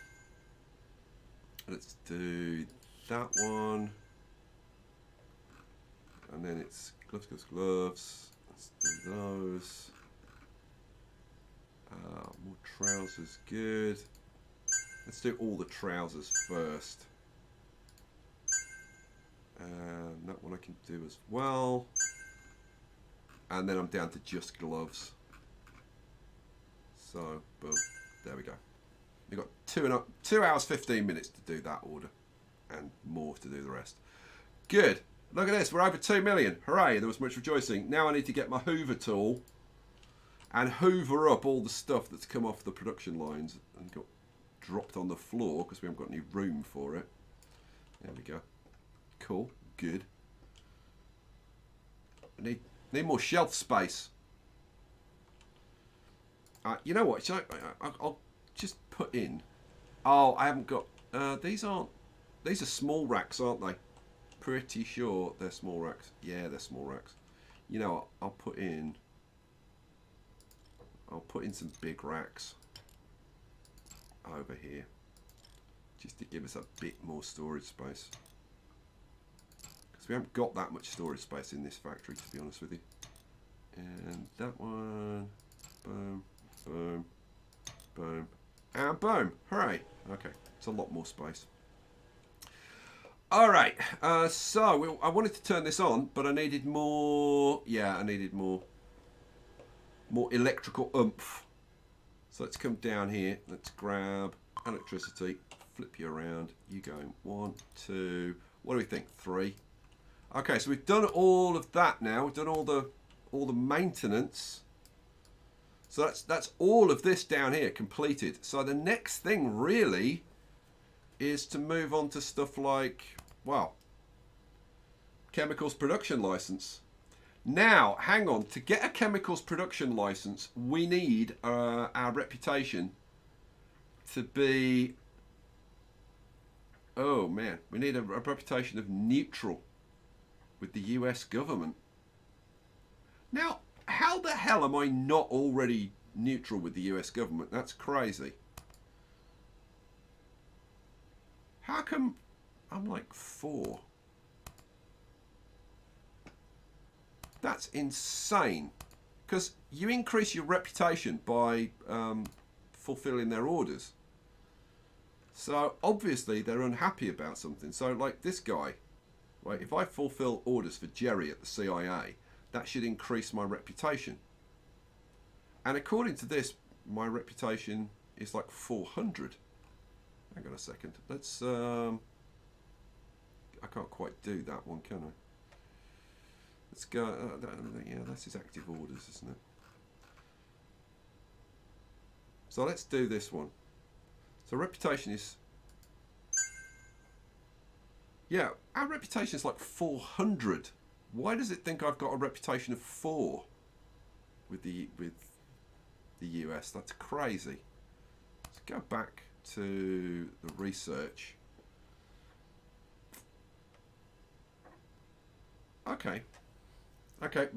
Let's do that one. And then it's gloves. Let's do those. More trousers, good. Let's do all the trousers first. And that one I can do as well. And then I'm down to just gloves. So, boom. There we go. We've got 2 hours 15 minutes to do that order. And more to do the rest. Good. Look at this. We're over 2 million. Hooray. There was much rejoicing. Now I need to get my Hoover tool and hoover up all the stuff that's come off the production lines and got dropped on the floor because we haven't got any room for it. There we go. Cool. Good. I need more shelf space. You know what? I'll just put in. Oh, I haven't got. These are small racks, aren't they? Pretty sure they're small racks. Yeah, they're small racks. You know what? I'll put in some big racks over here, just to give us a bit more storage space. Because we haven't got that much storage space in this factory, to be honest with you. And that one, boom, boom, boom, and boom. Hooray. Okay, it's a lot more space. Alright, so I wanted to turn this on, but I needed more, I needed more electrical oomph. So let's come down here, let's grab electricity, flip you around, you going 1, 2, what do we think, 3? Okay, so we've done all of that now, we've done all the maintenance. So that's all of this down here completed. So the next thing really is to move on to stuff like, well, chemicals production license. Now, hang on, to get a chemicals production license, we need our reputation to be, oh man, we need a reputation of neutral with the US government. Now, how the hell am I not already neutral with the US government? That's crazy. How come I'm like 4? That's insane. Because you increase your reputation by fulfilling their orders. So obviously they're unhappy about something. So like this guy, right? If I fulfill orders for Jerry at the CIA, that should increase my reputation. And according to this, my reputation is like 400. Hang on a second. Let's. I can't quite do that one, can I? Let's go. Yeah, that's his active orders, isn't it? So let's do this one. So reputation is. Yeah, our reputation is like 400. Why does it think I've got a reputation of 4 with the US? That's crazy. Let's go back to the research. Okay. Okay,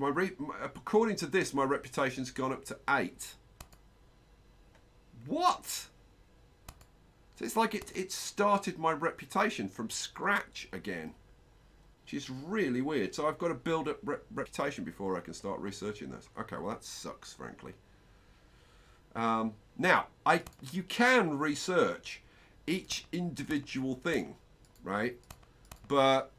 according to this, my reputation's gone up to 8. What? So it's like it started my reputation from scratch again. which is really weird. So I've got to build up reputation before I can start researching this. Okay, well that sucks, frankly. Now, you can research each individual thing, right? But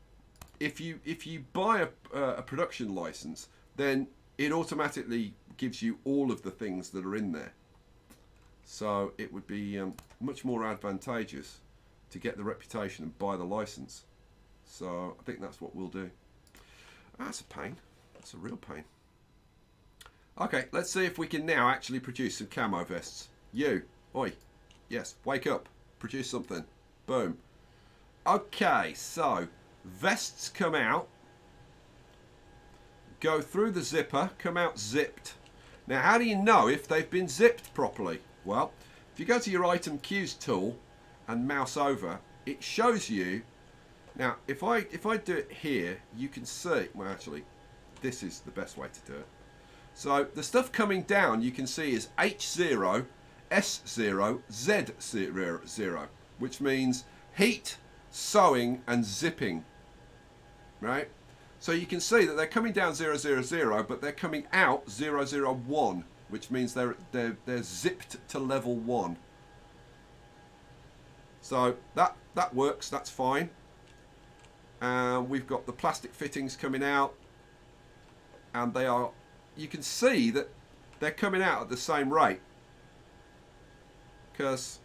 if you buy a production license, then it automatically gives you all of the things that are in there. So it would be much more advantageous to get the reputation and buy the license. So I think that's what we'll do. That's a pain. That's a real pain. Okay, let's see if we can now actually produce some camo vests. You, oi, yes, wake up, produce something. Boom. Okay, so vests come out, go through the zipper, come out zipped. Now, how do you know if they've been zipped properly? Well, if you go to your item queues tool and mouse over, it shows you. Now, if I do it here, you can see. Well, actually, this is the best way to do it. So the stuff coming down, you can see, is H0, S0, Z0, which means heat, sewing, and zipping. Right? So you can see that they're coming down 000, but they're coming out 001, which means they're zipped to level 1. So that works. That's fine. We've got the plastic fittings coming out, and they are. You can see that they're coming out at the same rate. Because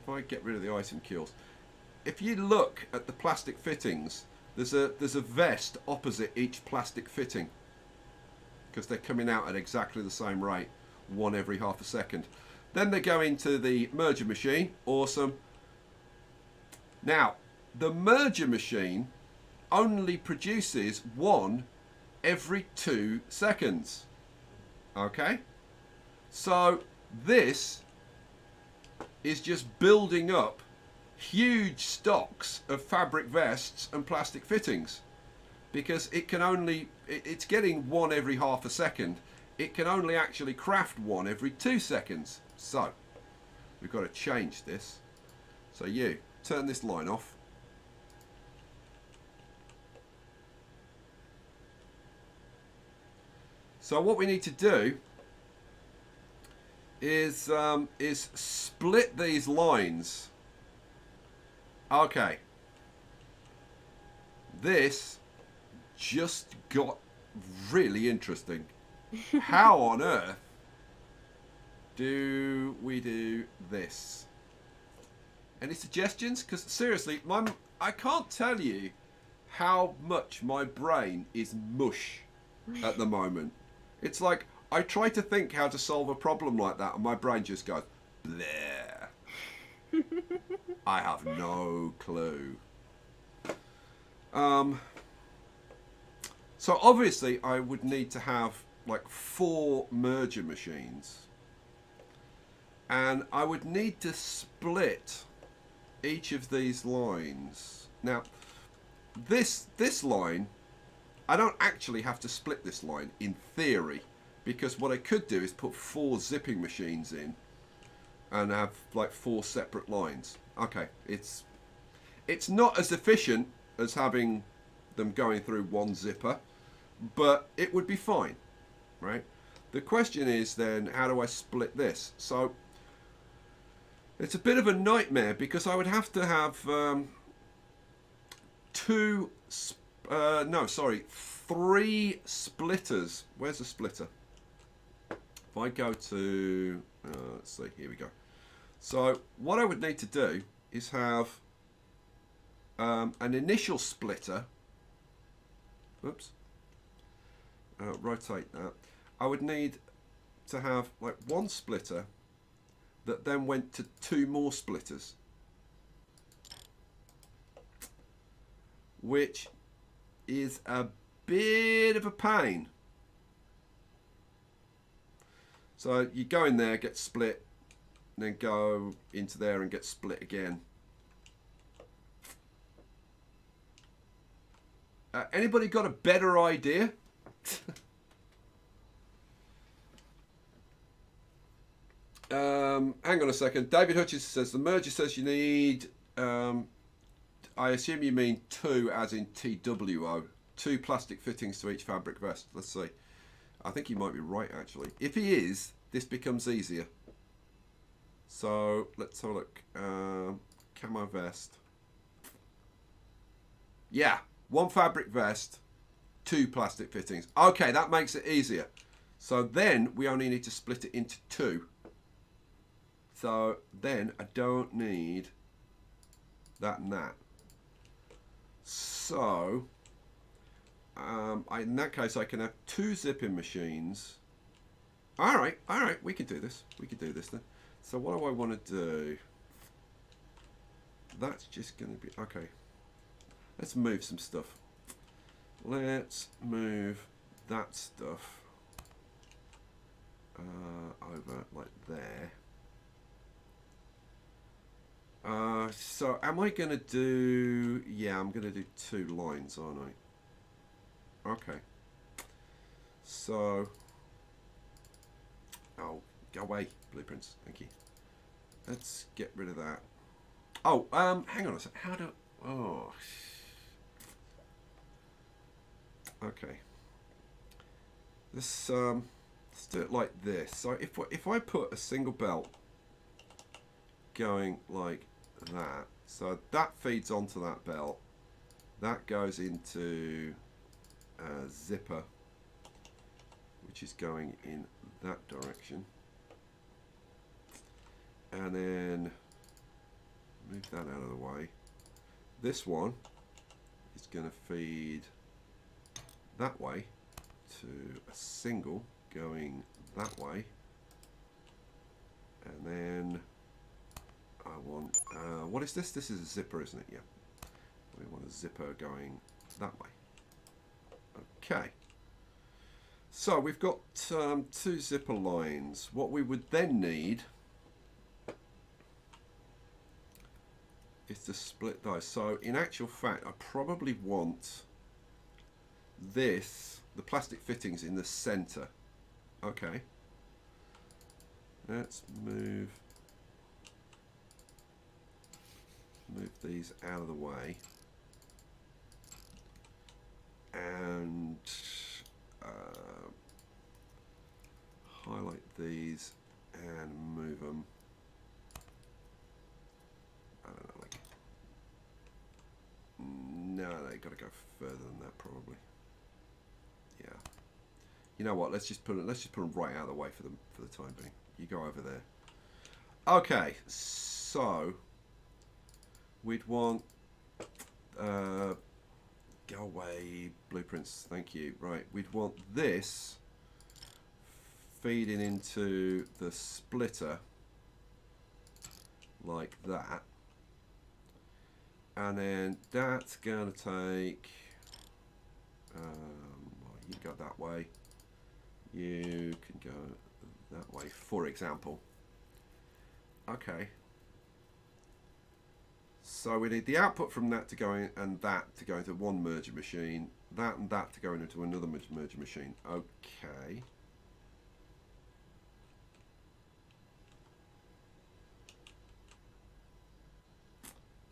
if I get rid of the item queues, if you look at the plastic fittings, there's a vest opposite each plastic fitting, because they're coming out at exactly the same rate, one every half a second. Then they go into the merger machine. Awesome. Now, the merger machine only produces one every 2 seconds. Okay? So this is just building up huge stocks of fabric vests and plastic fittings, because it can only, it's getting one every half a second. It can only actually craft one every 2 seconds. So we've got to change this. So you turn this line off. So what we need to do is split these lines. Okay. This just got really interesting. How on earth do we do this? Any suggestions? Because seriously, I can't tell you how much my brain is mush at the moment. It's like I try to think how to solve a problem like that, and my brain just goes, bleh. I have no clue. So obviously I would need to have like 4 merger machines, and I would need to split each of these lines. Now this line, I don't actually have to split this line in theory, because what I could do is put 4 zipping machines in and have like 4 separate lines. Okay, it's not as efficient as having them going through one zipper, but it would be fine, right? The question is then, how do I split this? So it's a bit of a nightmare, because I would have to have 3 splitters. Where's the splitter? If I go to, let's see, here we go. So what I would need to do is have an initial splitter. Oops. Rotate that. I would need to have like 1 splitter that then went to 2 more splitters, which is a bit of a pain. So you go in there, get split, and then go into there and get split again. Anybody got a better idea? Hang on a second. David Hutchins says the merger says you need I assume you mean 2 as in TWO. 2 plastic fittings to each fabric vest. Let's see. I think he might be right, actually. If he is, this becomes easier. So, let's have a look. Camo vest. Yeah, 1 fabric vest, 2 plastic fittings. Okay, that makes it easier. So then we only need to split it into 2. So then I don't need that and that. So in that case I can have 2 zipping machines. All right, we can do this. We can do this then. So what do I want to do? That's just going to be okay. Let's move some stuff. Let's move that stuff over like there. So am I going to do... Yeah, I'm going to do 2 lines, aren't I? Okay. So... Oh, go away, blueprints. Thank you. Let's get rid of that. Oh, hang on a sec. How do... Oh... Okay. This let's do it like this. So if I put a single belt going like that, so that feeds onto that belt, that goes into a zipper, which is going in that direction, and then move that out of the way. This one is going to feed that way to a single going that way, and then I want what is this? This is a zipper, isn't it? Yeah, we want a zipper going that way. Okay, so we've got 2 zipper lines. What we would then need is to split those. So in actual fact I probably want this, the plastic fittings in the center. Okay, let's move these out of the way and highlight these and move them. I don't know, like, no, they got to go further than that probably. Yeah. You know what? Let's just put them right out of the way for the time being. You go over there. Okay, so we'd want go away blueprints. Thank you. Right, we'd want this feeding into the splitter like that, and then that's going to take. You go that way. You can go that way, for example. Okay. So we need the output from that to go in, and that to go into one merger machine. That and that to go into another merger machine. Okay.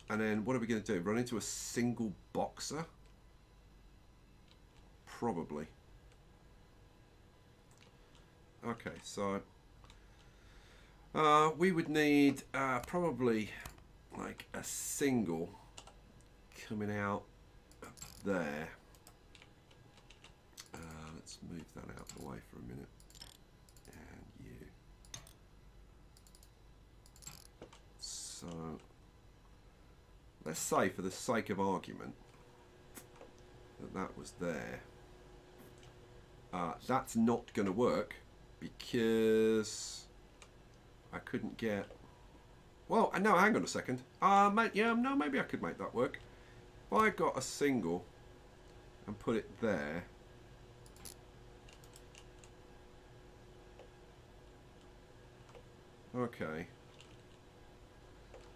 And then what are we going to do? Run into a single boxer? Probably. Okay, so we would need probably like a single coming out up there. Let's move that out of the way for a minute. And you. So let's say, for the sake of argument, that was there. That's not going to work because I couldn't get... Well, no, hang on a second. Yeah, no, maybe I could make that work. If I got a single and put it there... Okay.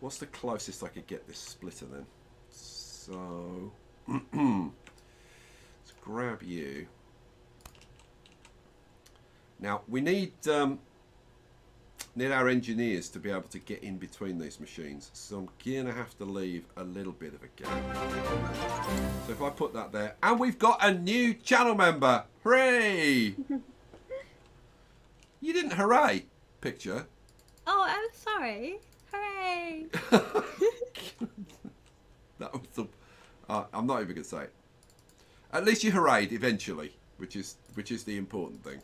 What's the closest I could get this splitter then? So... let's grab you. Now, we need... need our engineers to be able to get in between these machines. So I'm gonna have to leave a little bit of a gap. So if I put that there, and we've got a new channel member. Hooray! You didn't hooray, picture. Oh, I'm sorry. Hooray! That was the. I'm not even gonna say it. At least you hurrayed eventually, which is the important thing.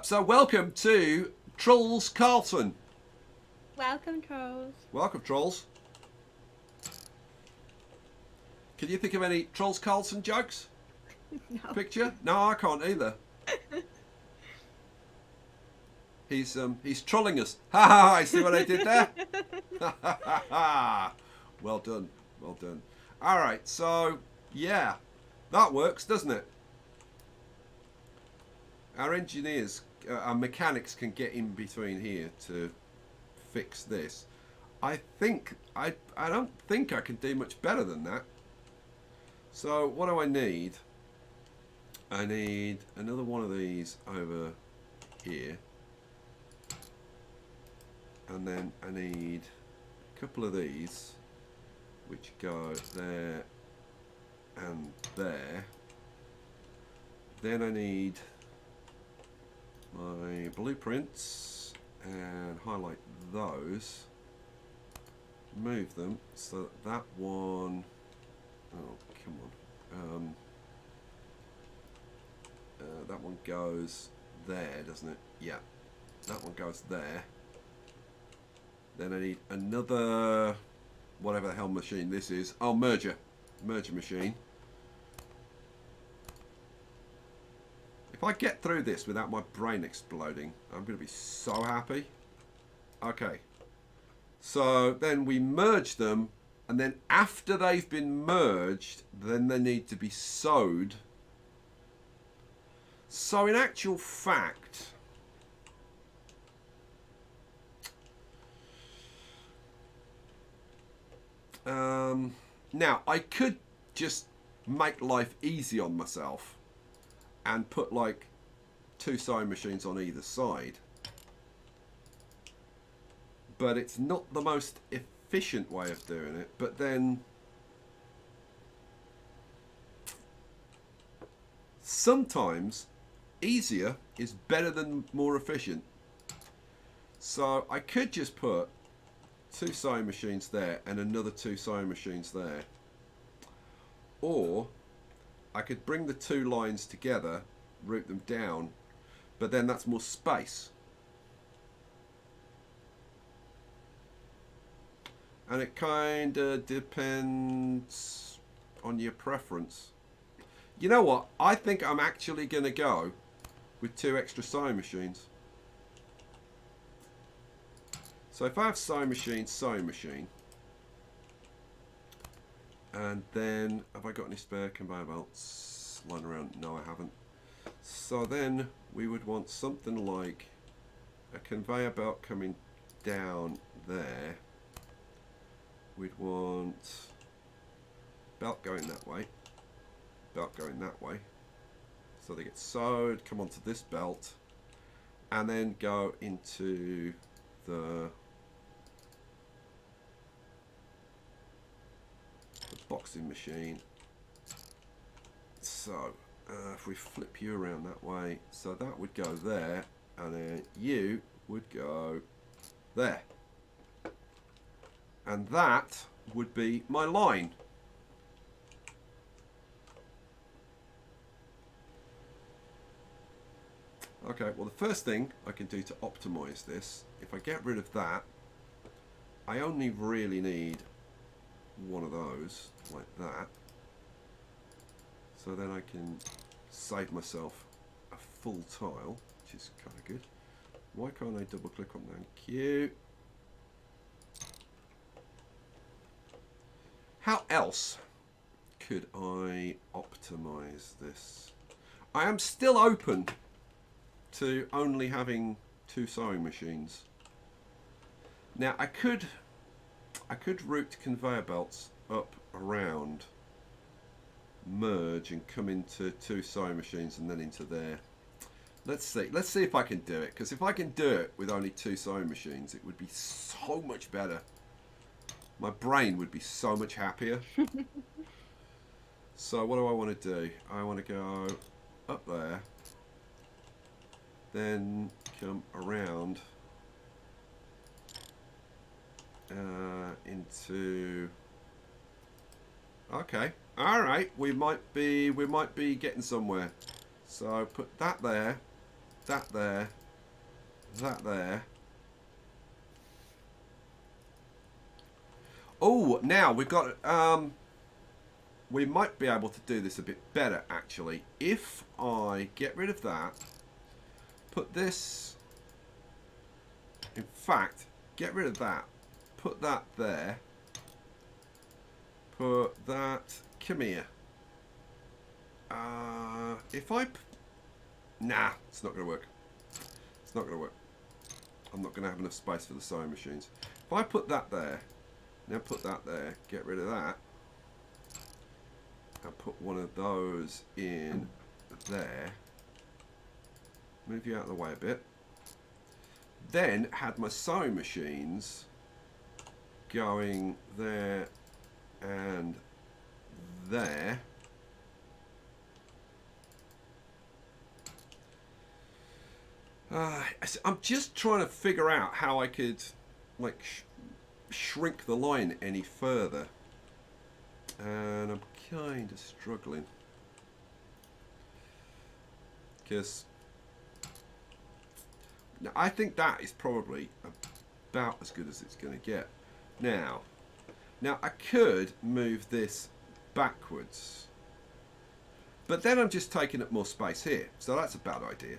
So welcome to Trolls Carlson. Welcome, trolls. Welcome, Trolls. Can you think of any Trolls Carlson jokes? No. Picture? No, I can't either. He's trolling us. Ha ha! I see what I did there. Ha ha ha ha! Well done, well done. All right, so yeah, that works, doesn't it? Our engineers, our mechanics can get in between here to fix this. I don't think I can do much better than that. So what do I need? I need another one of these over here. And then I need a couple of these, which go there and there. Then I need my blueprints and highlight those. Move them so that, that one. Oh, come on. That one goes there, doesn't it? Yeah, that one goes there. Then I need another, whatever the hell machine this is. Oh, merger machine. If I get through this without my brain exploding, I'm going to be so happy. Okay. So then we merge them, and then after they've been merged, then they need to be sewed. So in actual fact, now I could just make life easy on myself and put like 2 sewing machines on either side, but it's not the most efficient way of doing it. But then sometimes easier is better than more efficient. So I could just put 2 sewing machines there and another 2 sewing machines there, or I could bring the 2 lines together, route them down, but then that's more space. And it kind of depends on your preference. You know what? I think I'm actually going to go with 2 extra sewing machines. So if I have sewing machine, and then have I got any spare conveyor belts lying around? No, I haven't. So then we would want something like a conveyor belt coming down there. We'd want belt going that way, belt going that way. So they get sewed, come onto this belt, and then go into the boxing machine. So if we flip you around that way, so that would go there, and then you would go there, and that would be my line. Okay, well the first thing I can do to optimize this, if I get rid of that, I only really need one of those, like that. So then I can save myself a full tile, which is kind of good. Why can't I double click on that? Q. How else could I optimize this? I am still open to only having 2 sewing machines. Now I could route conveyor belts up around, merge and come into 2 sewing machines and then into there. Let's see. Let's see if I can do it. Because if I can do it with only 2 sewing machines, it would be so much better. My brain would be so much happier. So what do I want to do? I want to go up there. Then come around into... Okay. All right. We might be getting somewhere. So put that there. That there, that there. Oh, now we've got, we might be able to do this a bit better, actually. If I get rid of that, put this, in fact, get rid of that, put that there, put that, come here. If I... Nah, it's not going to work. It's not going to work. I'm not going to have enough space for the sewing machines. If I put that there, now put that there, get rid of that, and put one of those in there, move you out of the way a bit, then had my sewing machines going there and there. I'm just trying to figure out how I could, like, shrink the line any further, and I'm kind of struggling because I think that is probably about as good as it's going to get. Now I could move this backwards, but then I'm just taking up more space here, so that's a bad idea.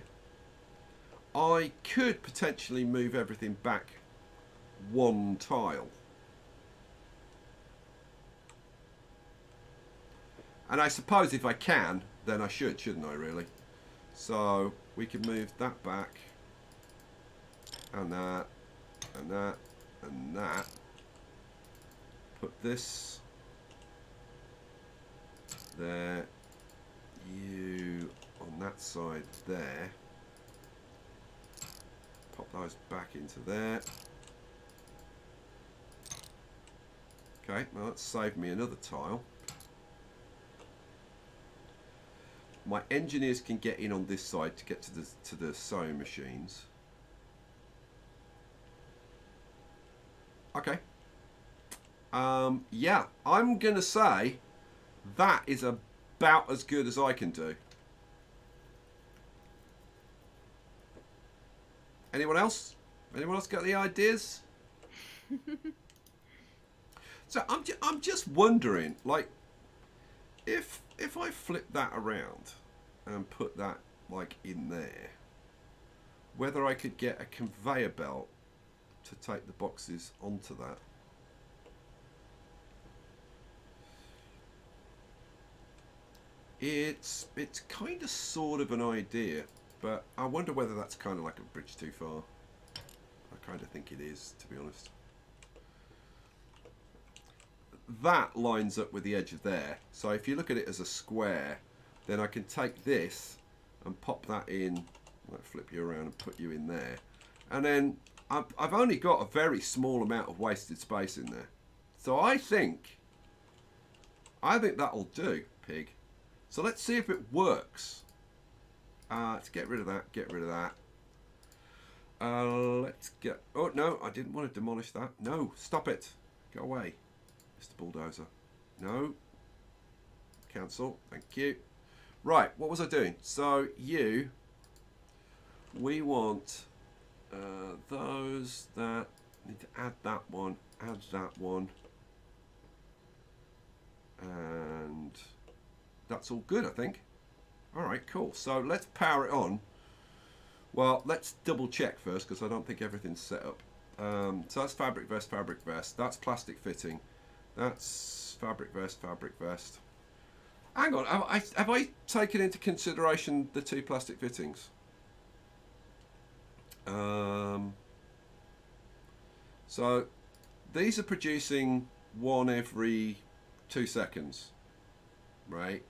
I could potentially move everything back 1 tile. And I suppose if I can, then I should, shouldn't I, really? So we can move that back, and that, and that, and that. Put this there, you on that side there. Pop those back into there. Okay, well that's saved me another tile. My engineers can get in on this side to get to the sewing machines. Okay. Yeah, I'm gonna say that is about as good as I can do. Anyone else? Anyone else got any ideas? So I'm just wondering, like, if I flip that around and put that like in there, whether I could get a conveyor belt to take the boxes onto that. It's kind of sort of an idea, but I wonder whether that's kind of like a bridge too far. I kind of think it is, to be honest. That lines up with the edge of there. So if you look at it as a square, then I can take this and pop that in, like flip you around and put you in there. And then I've only got a very small amount of wasted space in there. So I think that'll do, pig. So let's see if it works. Let's get rid of that, get rid of that. Let's get... Oh, no, I didn't want to demolish that. No, stop it. Go away, Mr. Bulldozer. No. Cancel. Thank you. Right, what was I doing? So, we want those, that. Need to add that one, add that one. And that's all good, I think. All right, cool. So let's power it on. Well, let's double check first because I don't think everything's set up. So that's fabric vest, fabric vest. That's plastic fitting. That's fabric vest, fabric vest. Hang on, have I taken into consideration the 2 plastic fittings? So these are producing 1 every 2 seconds, right?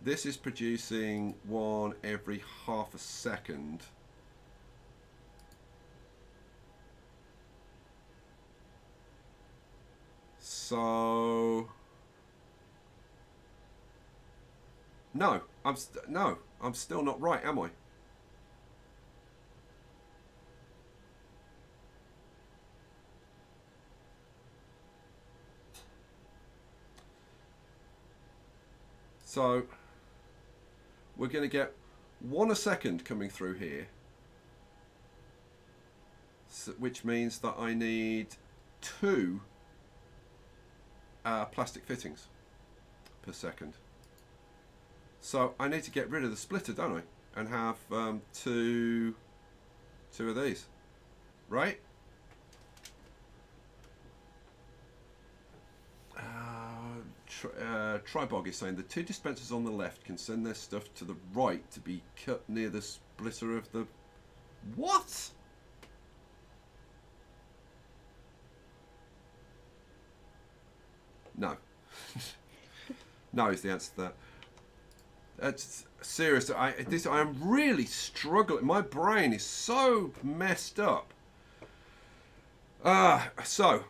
This is producing one every half a second. So no, I'm still not right, am I? So we're going to get 1 a second coming through here, so, which means that I need 2 plastic fittings per second. So I need to get rid of the splitter, don't I? And have two of these, right? Tribog is saying the 2 dispensers on the left can send their stuff to the right to be cut near the splitter of the... What? No. No is the answer to that. That's serious. I am really struggling. My brain is so messed up. So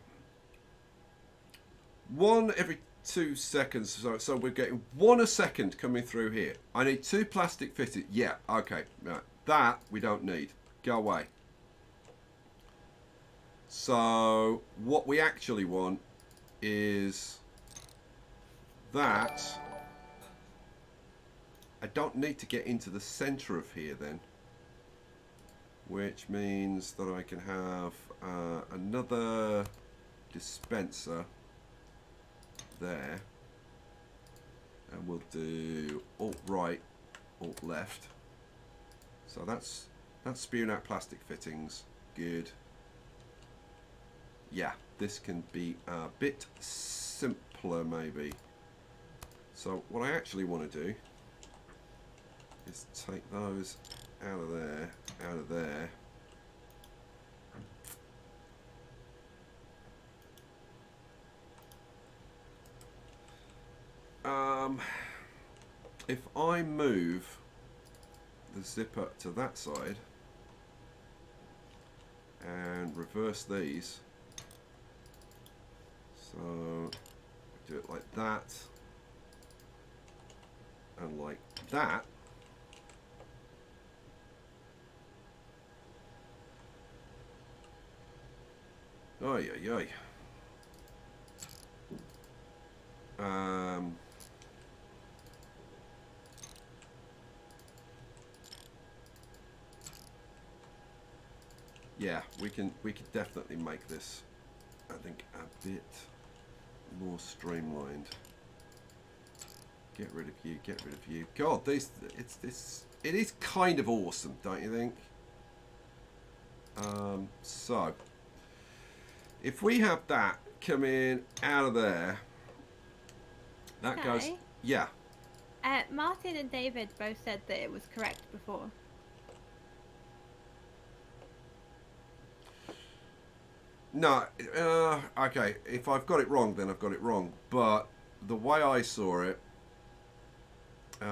1 every 2 seconds. So we're getting 1 a second coming through here. I need 2 plastic fittings. Yeah, okay. Right. That we don't need. Go away. So what we actually want is that. I don't need to get into the center of here then, which means that I can have another dispenser there, and we'll do alt right, alt left. So that's spewing out plastic fittings. Good. Yeah, this can be a bit simpler maybe. So what I actually want to do is take those out of there, out of there. If I move the zipper to that side and reverse these, so do it like that and like that, oy, oy, oy. Yeah, we can definitely make this, I think, a bit more streamlined. Get rid of you, get rid of you. God, it is kind of awesome, don't you think? So if we have that coming out of there, that goes, yeah. Martin and David both said that it was correct before. No, okay, if I've got it wrong, then I've got it wrong. But the way I saw it,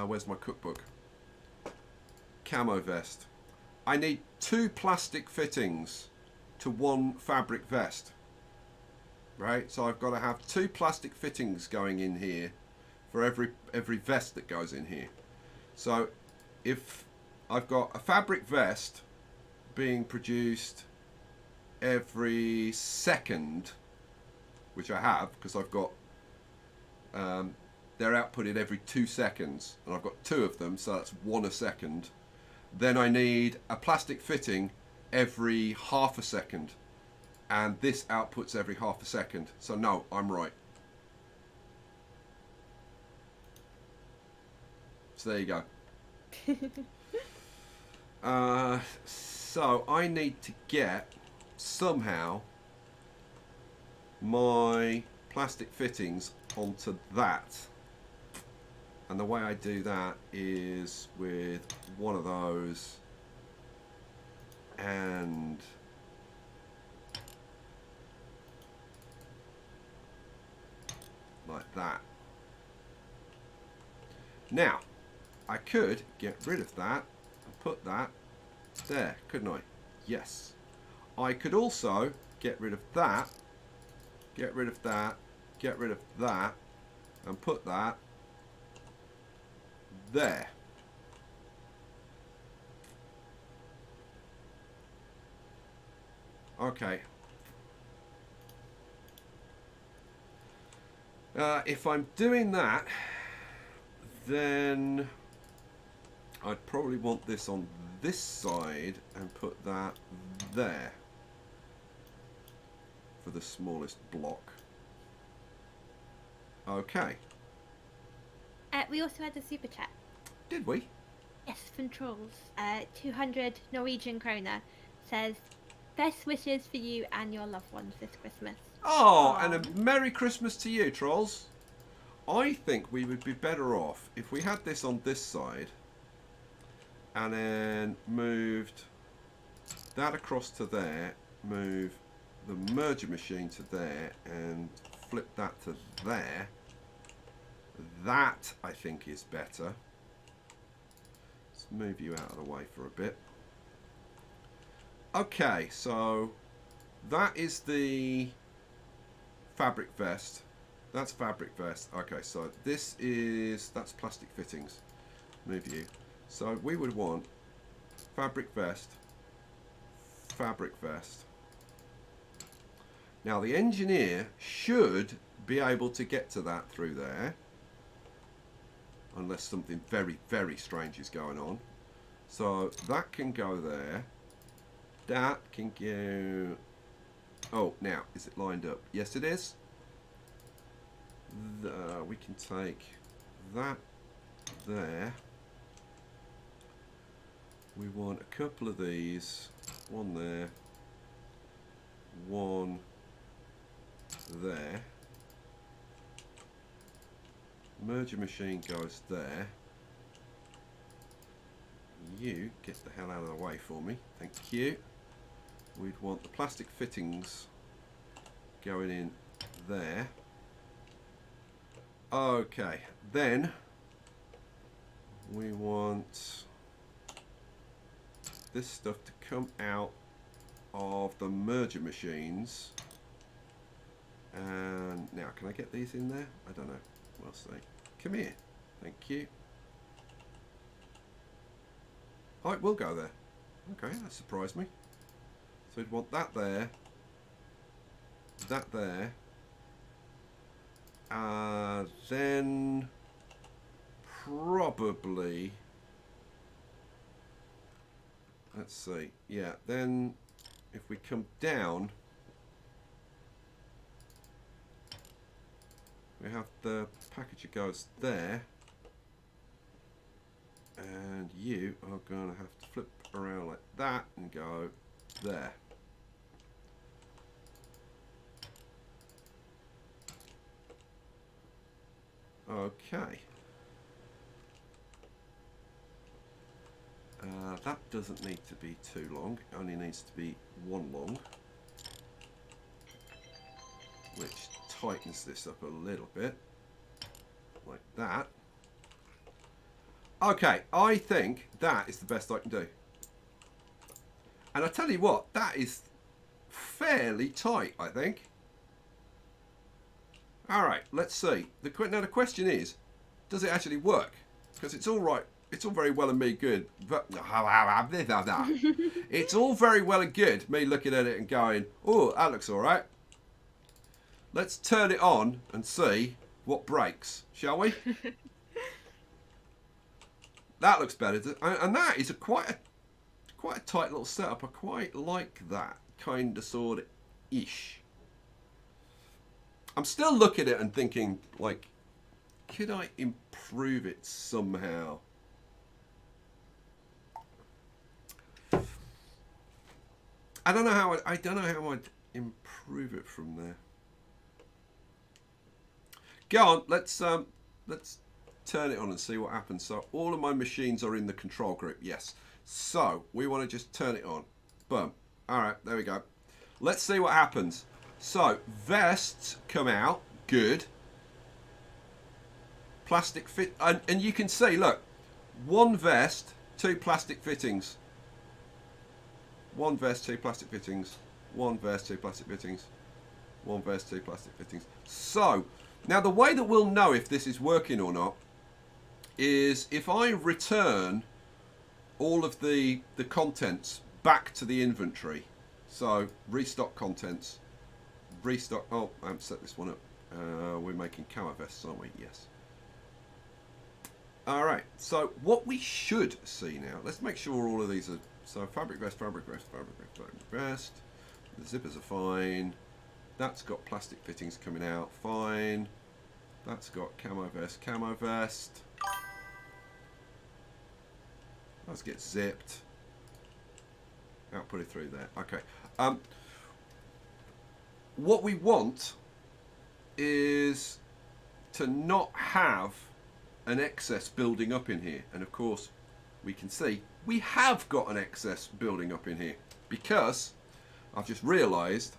where's my cookbook? Camo vest. I need 2 plastic fittings to 1 fabric vest. Right, so I've got to have 2 plastic fittings going in here for every vest that goes in here. So if I've got a fabric vest being produced every second, which I have because I've got they're outputted every 2 seconds and I've got 2 of them, so that's 1 a second. Then I need a plastic fitting every half a second, and this outputs every half a second. So no, I'm right. So there you go. So I need to get somehow my plastic fittings onto that, and the way I do that is with one of those and like that. Now, I could get rid of that and put that there, couldn't I? Yes. I could also get rid of that, get rid of that, get rid of that, and put that there. Okay. If I'm doing that, then I'd probably want this on this side and put that there for the smallest block. Okay. We also had a super chat. Did we? Yes, from Trolls. 200 Norwegian kroner says, best wishes for you and your loved ones this Christmas. Oh, and a Merry Christmas to you, Trolls. I think we would be better off if we had this on this side and then moved that across to there, move the merger machine to there and flip that to there. That, I think, is better. Let's move you out of the way for a bit. Okay, so that is the fabric vest. That's fabric vest. Okay, so this is, that's plastic fittings. Move you. So we would want fabric vest, fabric vest. Now the engineer should be able to get to that through there, unless something very, very strange is going on. So that can go there. That can go... Oh, now, is it lined up? Yes, it is. We can take that there. We want a couple of these. One there. One there. Merger machine goes there. You get the hell out of the way for me. Thank you. We'd want the plastic fittings going in there. Okay, then we want this stuff to come out of the merger machines. And now, can I get these in there? I don't know. We'll see. Come here. Thank you. Oh, it will go there. Okay, that surprised me. So we'd want that there. That there. Then probably, let's see, yeah, then if we come down, we have the package that goes there, and you are going to have to flip around like that and go there. Okay. That doesn't need to be too long. It only needs to be one long, which tightens this up a little bit, like that. Okay, I think that is the best I can do. And I tell you what, that is fairly tight, I think. Alright, let's see. Now the question is, does it actually work? Because it's all right. It's all very well and me good. But it's all very well and good, me looking at it and going, oh, that looks all right. Let's turn it on and see what breaks, shall we? That looks better. And that is quite a tight little setup. I quite like that kind of sort of ish. I'm still looking at it and thinking, like, could I improve it somehow? I don't know how I'd improve it from there. Go on, let's turn it on and see what happens. So all of my machines are in the control group. Yes. So we want to just turn it on. Boom. All right, there we go. Let's see what happens. So vests come out. Good. plastic fit, and you can see, look, one vest, 2 plastic fittings. One vest, 2 plastic fittings. One vest, 2 plastic fittings. One vest, 2 plastic fittings. So, now the way that we'll know if this is working or not is if I return all of the contents back to the inventory. So, restock contents. Restock. Oh, I haven't set this one up. We're making camo vests, aren't we? Yes. Alright, so what we should see now, let's make sure all of these are, so fabric vest, fabric vest, fabric vest, fabric vest, the zippers are fine, that's got plastic fittings coming out, fine, that's got camo vest, let's get zipped, output it through there, okay. What we want is to not have an excess building up in here, and of course we can see we have got an excess building up in here because I've just realized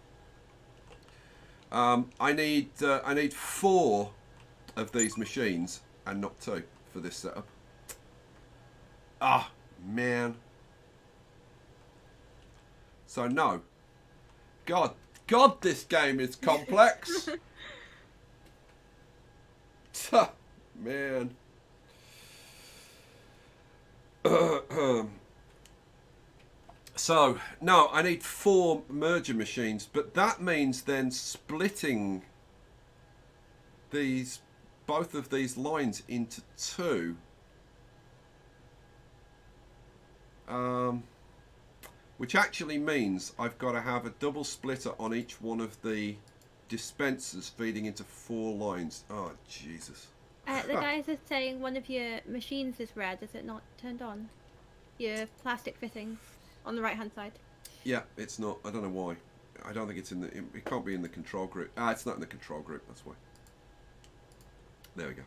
I need 4 of these machines and not 2 for this setup. Ah, man. So no, God, this game is complex. Man. So, no, I need 4 merger machines, but that means then splitting both of these lines into 2. Which actually means I've got to have a double splitter on each one of the dispensers feeding into 4 lines. Oh, Jesus. The guys are saying one of your machines is red. Is it not turned on? Your plastic fittings on the right hand side. Yeah, it's not. I don't know why. I don't think it's in the. It can't be in the control group. Ah, it's not in the control group. That's why. There we go.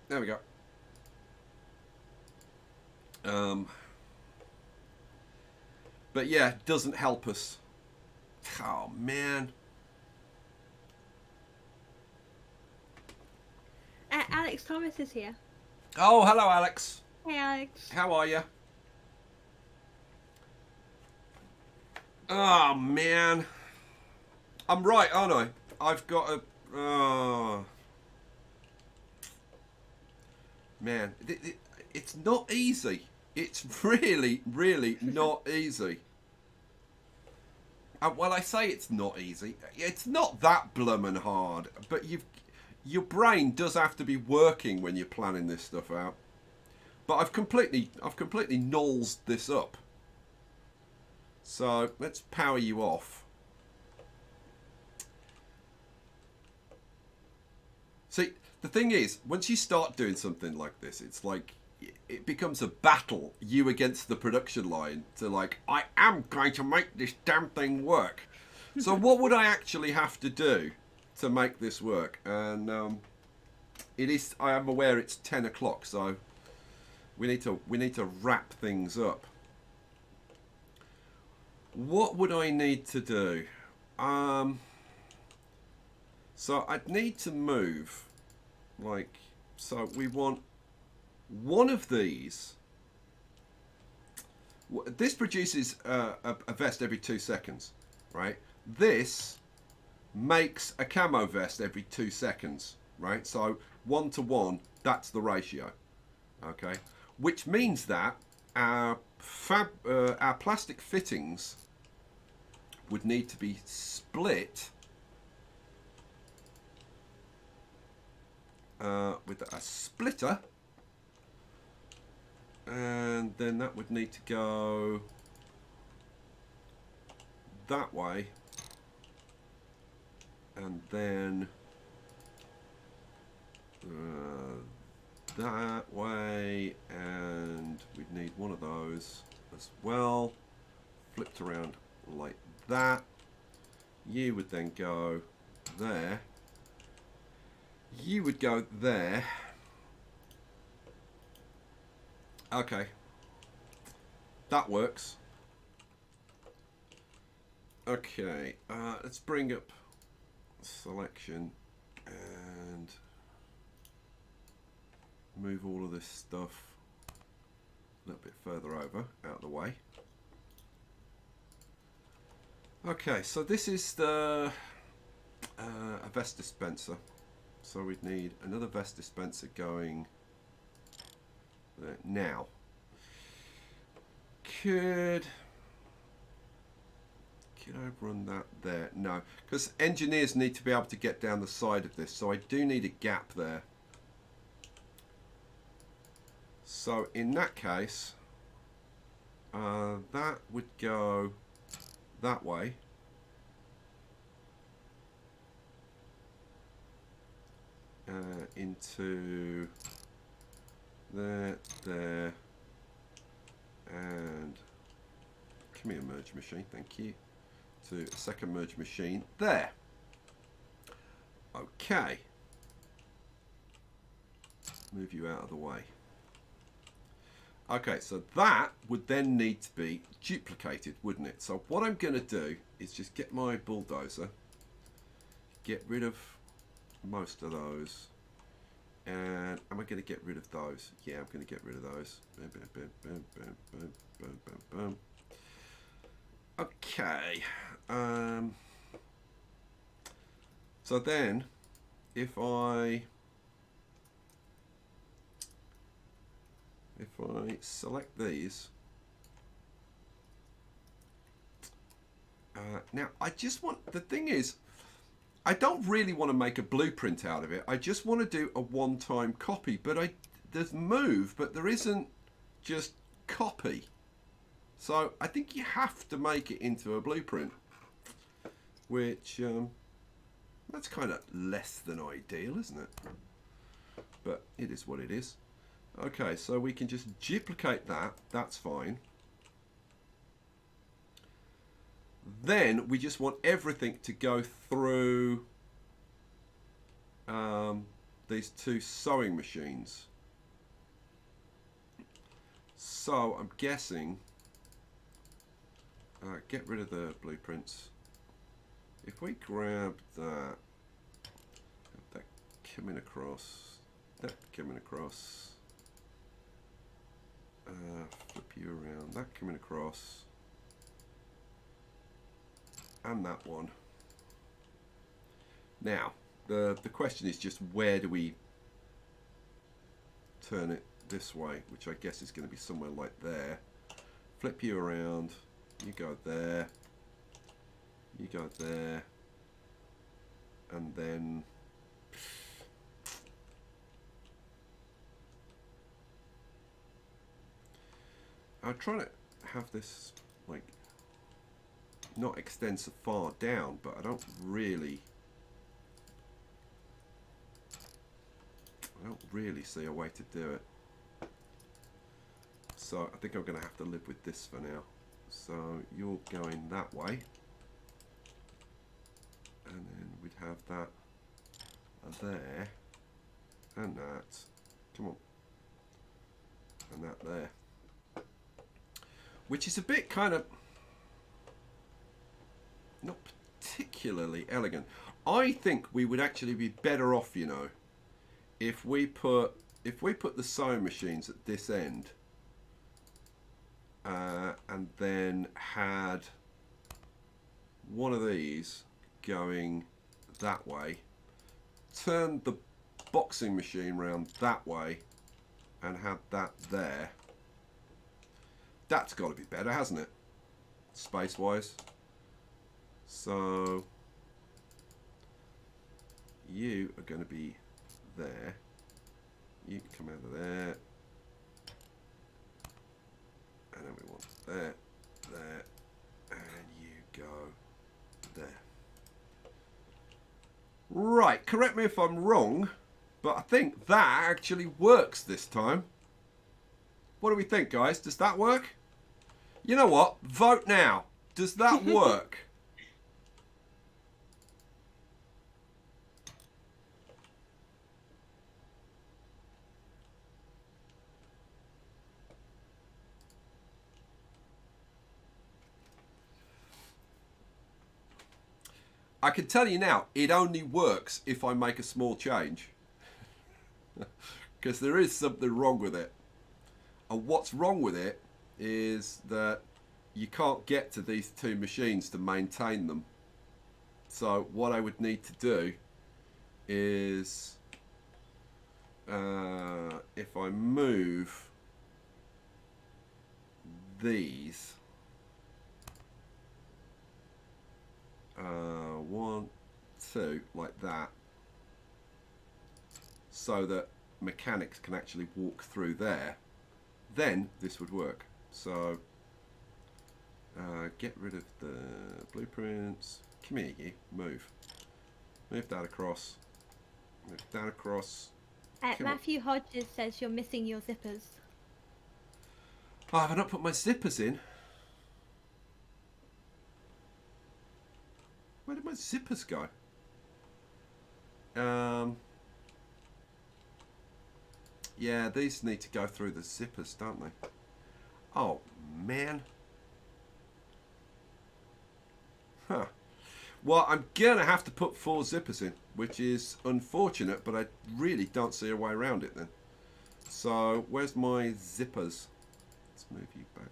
There we go. But yeah, doesn't help us. Oh, man. Alex Thomas is here. Oh, hello, Alex. Hey, Alex. How are you? Oh, man. I'm right, aren't I? I've got a... Oh. Man, it's not easy. It's really, really not easy. Well, I say it's not easy. It's not that bloomin' hard, but your brain does have to be working when you're planning this stuff out. But I've completely nulled this up. So let's power you off. See, the thing is, once you start doing something like this, it's like it becomes a battle, you against the production line, to like, I am going to make this damn thing work. So what would I actually have to do to make this work? And it is, I am aware it's 10 o'clock, so we need to wrap things up. What would I need to do? So I'd need to move, like, so we want one of these. This produces a vest every 2 seconds, right? This makes a camo vest every 2 seconds, right? So 1 to 1, that's the ratio, okay? Which means that our plastic fittings would need to be split with a splitter, and then that would need to go that way, and then that way, and we'd need one of those as well, flipped around like that. You would then go there, you would go there. Okay, that works. Okay, let's bring up selection and move all of this stuff a little bit further over, out of the way. Okay, so this is the a vest dispenser. So we'd need another vest dispenser going there. Now, could I run that there? No, because engineers need to be able to get down the side of this, so I do need a gap there. So in that case, that would go that way. Into there, and come here, merge machine, thank you. To a second merge machine there. Okay. Move you out of the way. Okay, so that would then need to be duplicated, wouldn't it? So what I'm going to do is just get my bulldozer, get rid of most of those, and am I going to get rid of those? Yeah, I'm going to get rid of those. Boom, boom, boom, boom, boom, boom, boom, boom, boom. Okay. So then, if I select these, now I just want, the thing is, I don't really want to make a blueprint out of it. I just want to do a one-time copy, but there's move, but there isn't just copy. So I think you have to make it into a blueprint, which that's kind of less than ideal, isn't it? But it is what it is. Okay, so we can just duplicate that. That's fine. Then we just want everything to go through these two sewing machines. So I'm guessing, get rid of the blueprints. If we grab that coming across, that coming across, flip you around, that coming across, and that one. Now, the question is just where do we turn it this way, which I guess is going to be somewhere like there. Flip you around, you go there, you go there, and then I'm trying to have this like not extend so far down, but I don't really see a way to do it. So I think I'm going to have to live with this for now. So you're going that way, and then we'd have that there, and that, come on, and that there. Which is a bit kind of not particularly elegant. I think we would actually be better off, you know, if we put the sewing machines at this end, and then had one of these going that way, turned the boxing machine round that way, and had that there. That's got to be better, hasn't it? Space-wise. So you are going to be there. You can come out of there. And then we want there, there, and you go there. Right, correct me if I'm wrong, but I think that actually works this time. What do we think, guys? Does that work? You know what? Vote now. Does that work? I can tell you now, it only works if I make a small change. Because there is something wrong with it. And what's wrong with it is that you can't get to these two machines to maintain them. So what I would need to do is, if I move these, 1, 2, like that, so that mechanics can actually walk through there, then this would work. So get rid of the blueprints. Come here, you. Move that across. Move that across. Matthew Hodges says you're missing your zippers. Oh, have I not put my zippers in? Where did my zippers go? Yeah, these need to go through the zippers, don't they? Oh, man. Huh. Well, I'm going to have to put 4 zippers in, which is unfortunate, but I really don't see a way around it then. So, where's my zippers? Let's move you back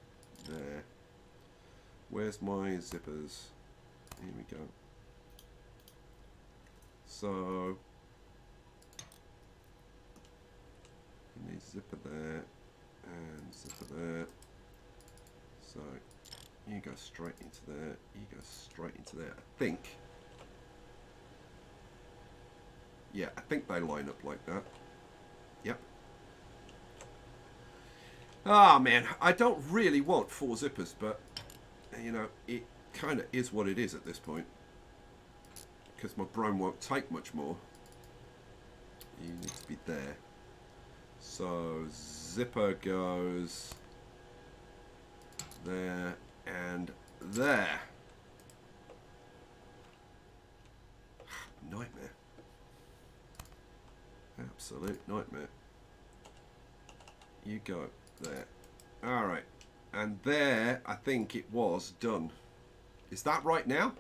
there. Where's my zippers? Here we go. So, you need zipper there and zipper there. So you go straight into there, you go straight into there. I think, yeah, I think they line up like that. Yep. Ah, man, I don't really want 4 zippers, but you know, it kind of is what it is at this point, because my brain won't take much more. You need to be there. So zipper goes there and there. Nightmare. Absolute nightmare. You go there. Alright. And there, I think it was done. Is that right now?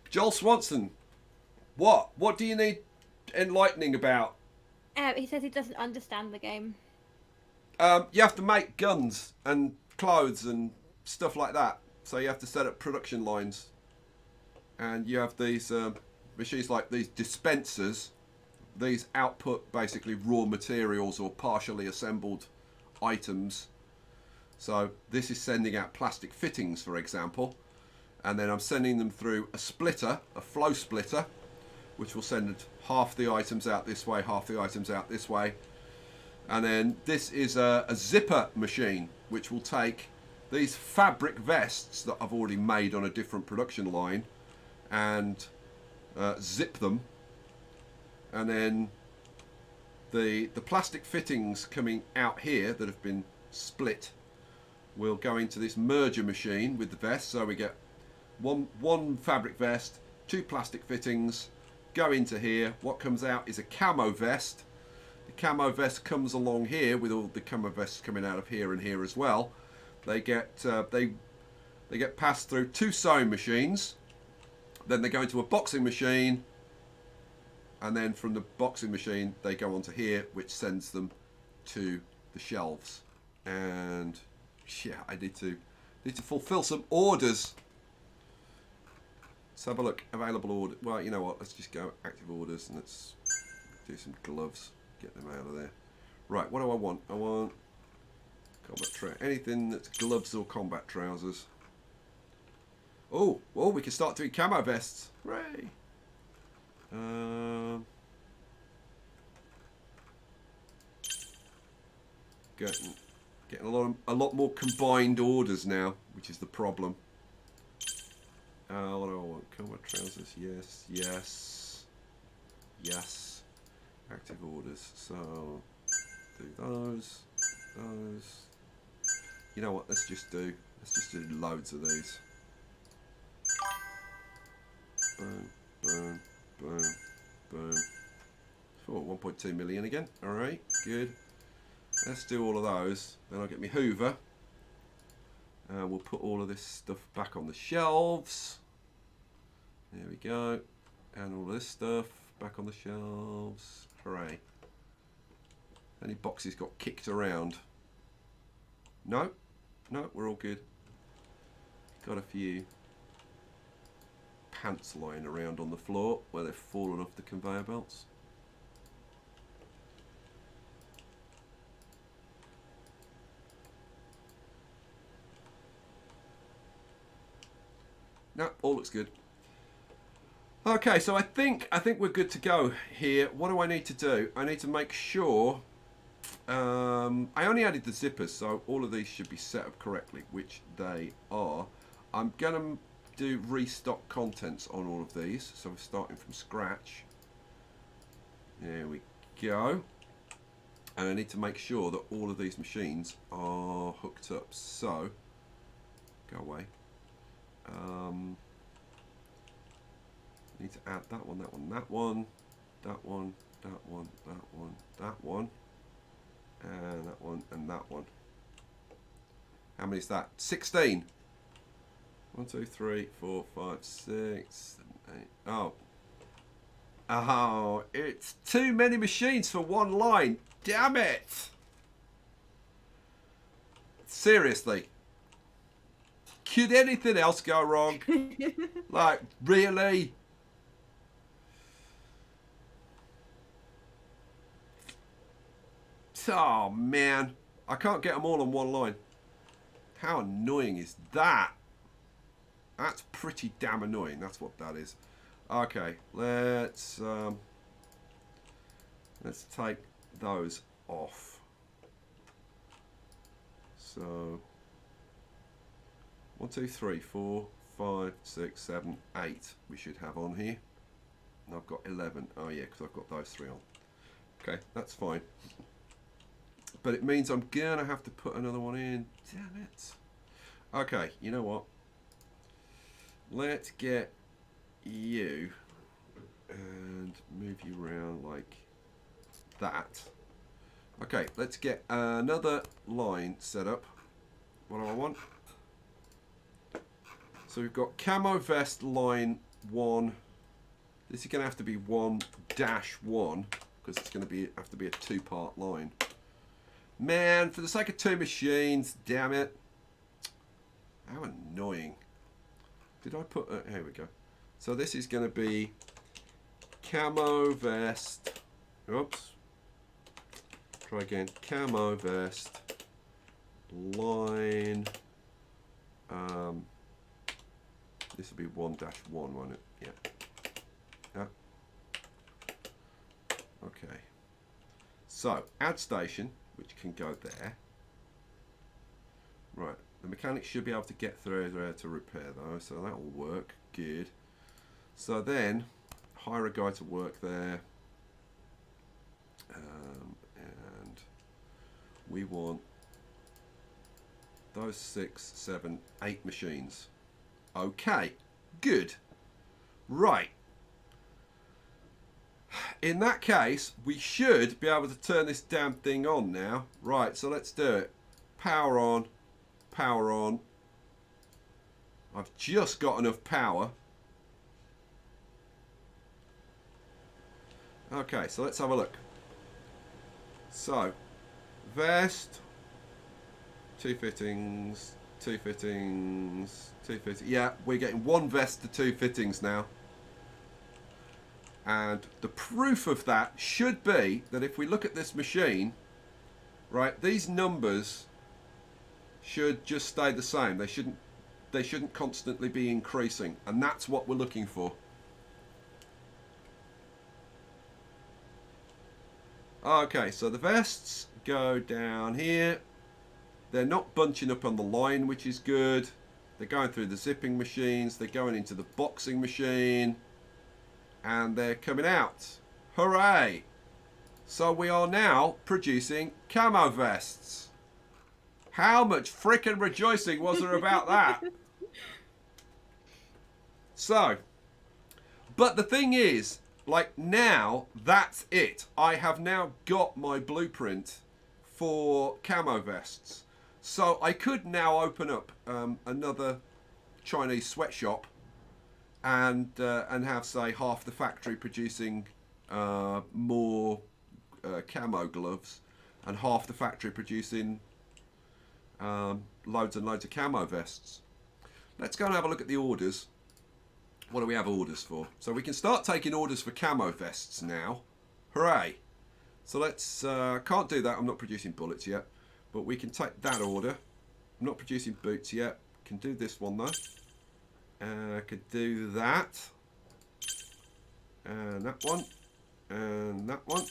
Joel Swanson. What? What do you need enlightening about? He says he doesn't understand the game. You have to make guns and clothes and stuff like that. So you have to set up production lines. And you have these machines like these dispensers. These output basically raw materials or partially assembled items. So this is sending out plastic fittings, for example. And then I'm sending them through a splitter, a flow splitter, which will send half the items out this way, half the items out this way. And then this is a zipper machine, which will take these fabric vests that I've already made on a different production line and zip them. And then the plastic fittings coming out here that have been split will go into this merger machine with the vest. So we get one fabric vest, 2 plastic fittings, go into here. What comes out is a camo vest. The camo vest comes along here with all the camo vests coming out of here and here as well. They get they get passed through 2 sewing machines. Then they go into a boxing machine, and then from the boxing machine they go onto here, which sends them to the shelves. And yeah, I need to fulfill some orders. Let's have a look. Available order. Well, you know what? Let's just go active orders and let's do some gloves. Get them out of there. Right. What do I want? I want combat anything that's gloves or combat trousers. Oh, well, we can start doing camo vests. Hooray! Getting a lot more combined orders now, which is the problem. What do I want? Combat trousers, yes, yes, yes. Active orders, so do those. You know what? Let's just do loads of these. Boom, boom, boom, boom. Oh, 1.2 million again. All right, good. Let's do all of those. Then I'll get me Hoover. We'll put all of this stuff back on the shelves. There we go. And all this stuff back on the shelves. Hooray. Any boxes got kicked around? No? No, we're all good. Got a few pants lying around on the floor where they've fallen off the conveyor belts. No, all looks good. Okay, so I think we're good to go here. What do I need to do? I need to make sure. I only added the zippers, so all of these should be set up correctly, which they are. I'm gonna do restock contents on all of these, so we're starting from scratch. There we go. And I need to make sure that all of these machines are hooked up. So, go away. Need to add that one, that one, that one, that one, that one, that one, that one, and that one, and that one. How many is that? 16. 1, 2, 3, 4, 5, 6, 7, 8. Oh. Oh, it's too many machines for one line. Damn it. Seriously. Could anything else go wrong? Like, really? Oh, man. I can't get them all on one line. How annoying is that? That's pretty damn annoying. That's what that is. Okay, let's take those off. So 1, 2, 3, 4, 5, 6, 7, 8 we should have on here. And I've got 11. Oh yeah, because I've got those 3 on. Okay, that's fine. But it means I'm gonna have to put another one in. Damn it. Okay, you know what? Let's get you and move you around like that. Okay, let's get another line set up. What do I want? So we've got camo vest line 1. This is going to have to be 1-1 because it's going to have to be a 2-part line. Man, for the sake of 2 machines, damn it. How annoying. Did I put... here we go. So this is going to be camo vest. Oops. Try again. Camo vest. Line. This will be 1-1, won't it? Yeah. Yeah. Okay. So, add station, which can go there. Right. The mechanics should be able to get through there to repair though, so that will work. Good. So then, hire a guy to work there. And we want those 6, 7, 8 machines. Okay, good. Right. In that case, we should be able to turn this damn thing on now. Right, so let's do it. Power on. Power on. I've just got enough power. Okay, so let's have a look. So, vest, 2 fittings, 2 fittings, 2 fittings. Yeah, we're getting 1 vest to 2 fittings now. And the proof of that should be that if we look at this machine, right, these numbers should just stay the same. They shouldn't constantly be increasing, and that's what we're looking for. Okay, so the vests go down here. They're not bunching up on the line, which is good. They're going through the zipping machines. They're going into the boxing machine. And they're coming out. Hooray! So we are now producing camo vests. How much frickin' rejoicing was there about that? So, but the thing is, like now, that's it. I have now got my blueprint for camo vests. So I could now open up another Chinese sweatshop and have, say, half the factory producing more camo gloves and half the factory producing loads and loads of camo vests. Let's go and have a look at the orders. What do we have orders for? So we can start taking orders for camo vests now. Hooray! So let's, can't do that, I'm not producing bullets yet. But we can take that order. I'm not producing boots yet. Can do this one though. Could do that. And that one. And that one.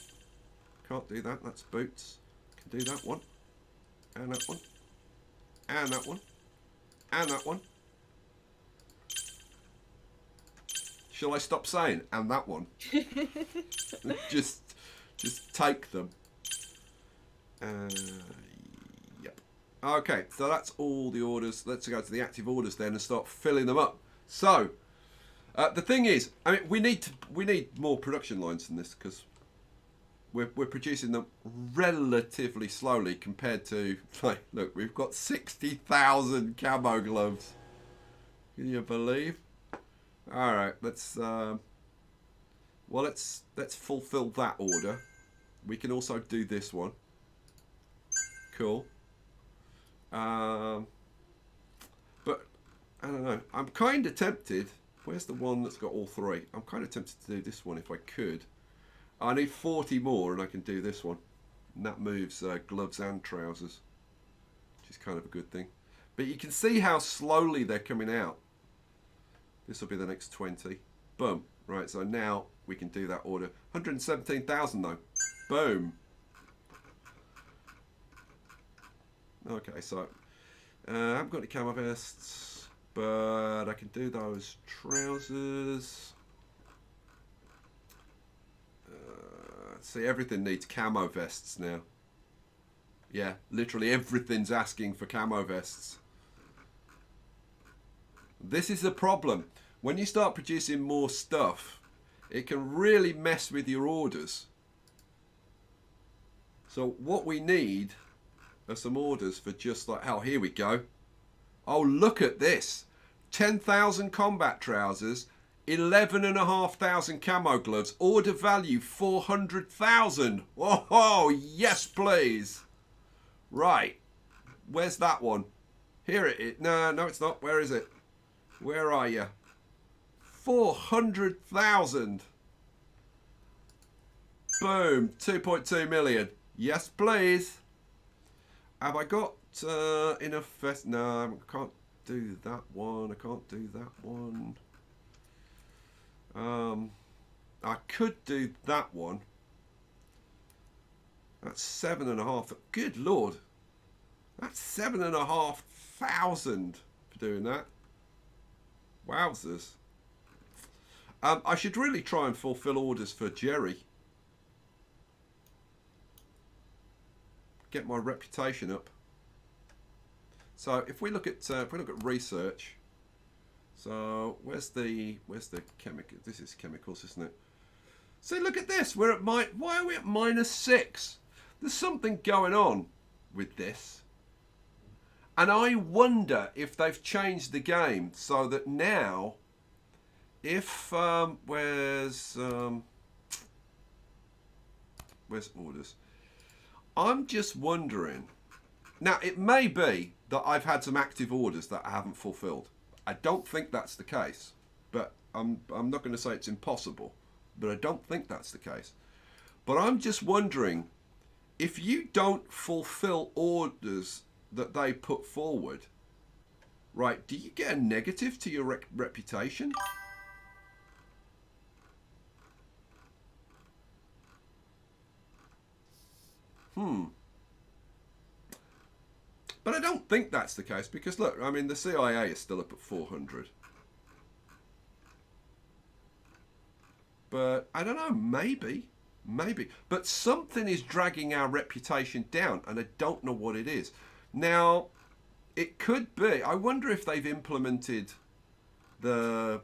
Can't do that, that's boots. Can do that one. And that one. And that one. And that one. Shall I stop saying and that one? just take them. Yep. Okay, so that's all the orders. Let's go to the active orders then and start filling them up. So the thing is, I mean, we need more production lines than this because we're producing them relatively slowly compared to, like, look, we've got 60,000 camo gloves. Can you believe? All right, let's fulfill that order. We can also do this one. Cool. But I don't know. I'm kind of tempted. Where's the one that's got all three? I'm kind of tempted to do this one if I could. I need 40 more and I can do this one. And that moves gloves and trousers, which is kind of a good thing. But you can see how slowly they're coming out. This will be the next 20. Boom. Right, so now we can do that order. 117,000 though. Boom. Okay, so I haven't got any camo vests, but I can do those trousers. See, everything needs camo vests now. Yeah, literally everything's asking for camo vests. This is the problem. When you start producing more stuff, it can really mess with your orders. So what we need are some orders for just like, oh, here we go. Oh, look at this. 10,000 combat trousers, 11,500 camo gloves, order value 400,000. Oh, yes, please. Right. Where's that one? Here it is. No, it's not. Where is it? Where are you? 400,000. Boom. 2.2 million. Yes, please. Have I got enough vest? No, I can't do that one. I can't do that one. I could do that one. That's 7.5. Good Lord. That's 7,500 for doing that. Wowzers. I should really try and fulfill orders for Jerry. Get my reputation up. So if we look at research, so where's the chemical? This is chemicals, isn't it? See, look at this. We're at why are we at -6? There's something going on with this, and I wonder if they've changed the game so that now, if where's orders? I'm just wondering. Now, it may be that I've had some active orders that I haven't fulfilled. I don't think that's the case, but I'm not going to say it's impossible, but I don't think that's the case. But I'm just wondering, if you don't fulfill orders that they put forward, right, do you get a negative to your reputation? But I don't think that's the case because, look, I mean, the CIA is still up at 400. But I don't know, maybe. But something is dragging our reputation down, and I don't know what it is. Now, it could be, I wonder if they've implemented the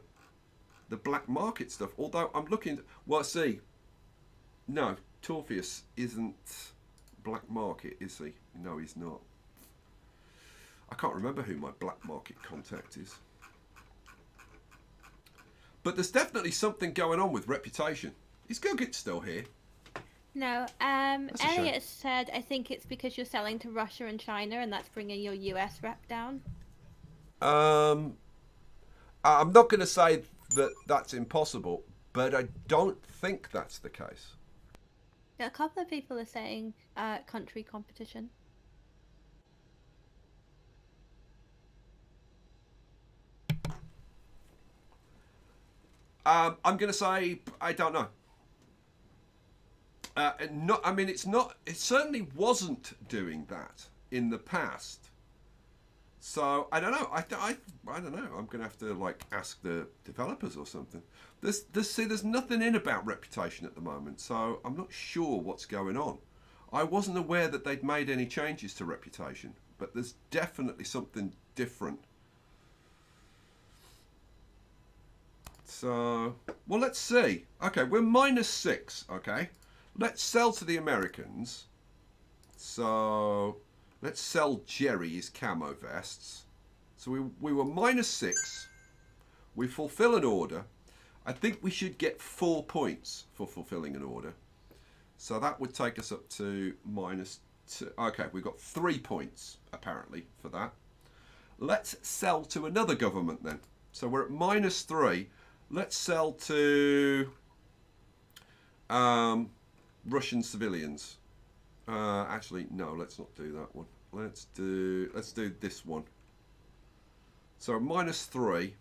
black market stuff. Although I'm looking, well, see, no, Torpheus isn't black market, is he? No, he's not. I can't remember who my black market contact is. But there's definitely something going on with reputation. Is Gugit still here? No. That's a shame. Elliot said, I think it's because you're selling to Russia and China, and that's bringing your US rep down. I'm not going to say that that's impossible, but I don't think that's the case. A couple of people are saying country competition. I'm going to say I don't know. Not. I mean, it's not. It certainly wasn't doing that in the past. So I don't know. I don't know. I'm going to have to like ask the developers or something. There's nothing in about reputation at the moment, so I'm not sure what's going on. I wasn't aware that they'd made any changes to reputation, but there's definitely something different. So, well, let's see. Okay, we're -6. Okay, let's sell to the Americans. So, let's sell Jerry his camo vests. So we were -6. We fulfill an order. I think we should get 4 points for fulfilling an order. So that would take us up to -2. Okay, we've got 3 points apparently for that. Let's sell to another government then. So we're at -3. Let's sell to Russian civilians. Actually, no, let's not do that one. Let's do this one. So -3.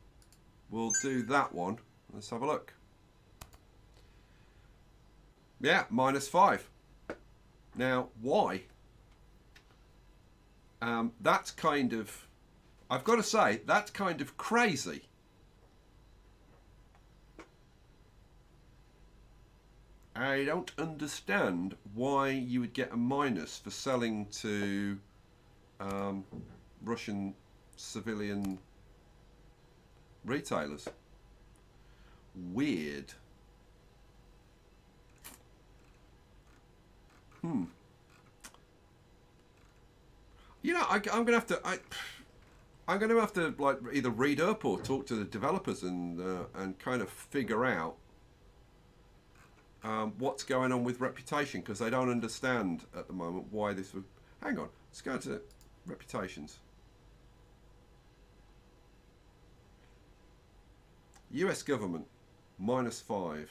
We'll do that one. Let's have a look. Yeah, -5. Now, why? That's kind of, I've got to say, that's kind of crazy. I don't understand why you would get a minus for selling to Russian civilian retailers. Weird. You know, I'm gonna have to. I'm gonna have to like either read up or talk to the developers and kind of figure out what's going on with reputation, because I don't understand at the moment why this would. Hang on, let's go to reputations. US government -5.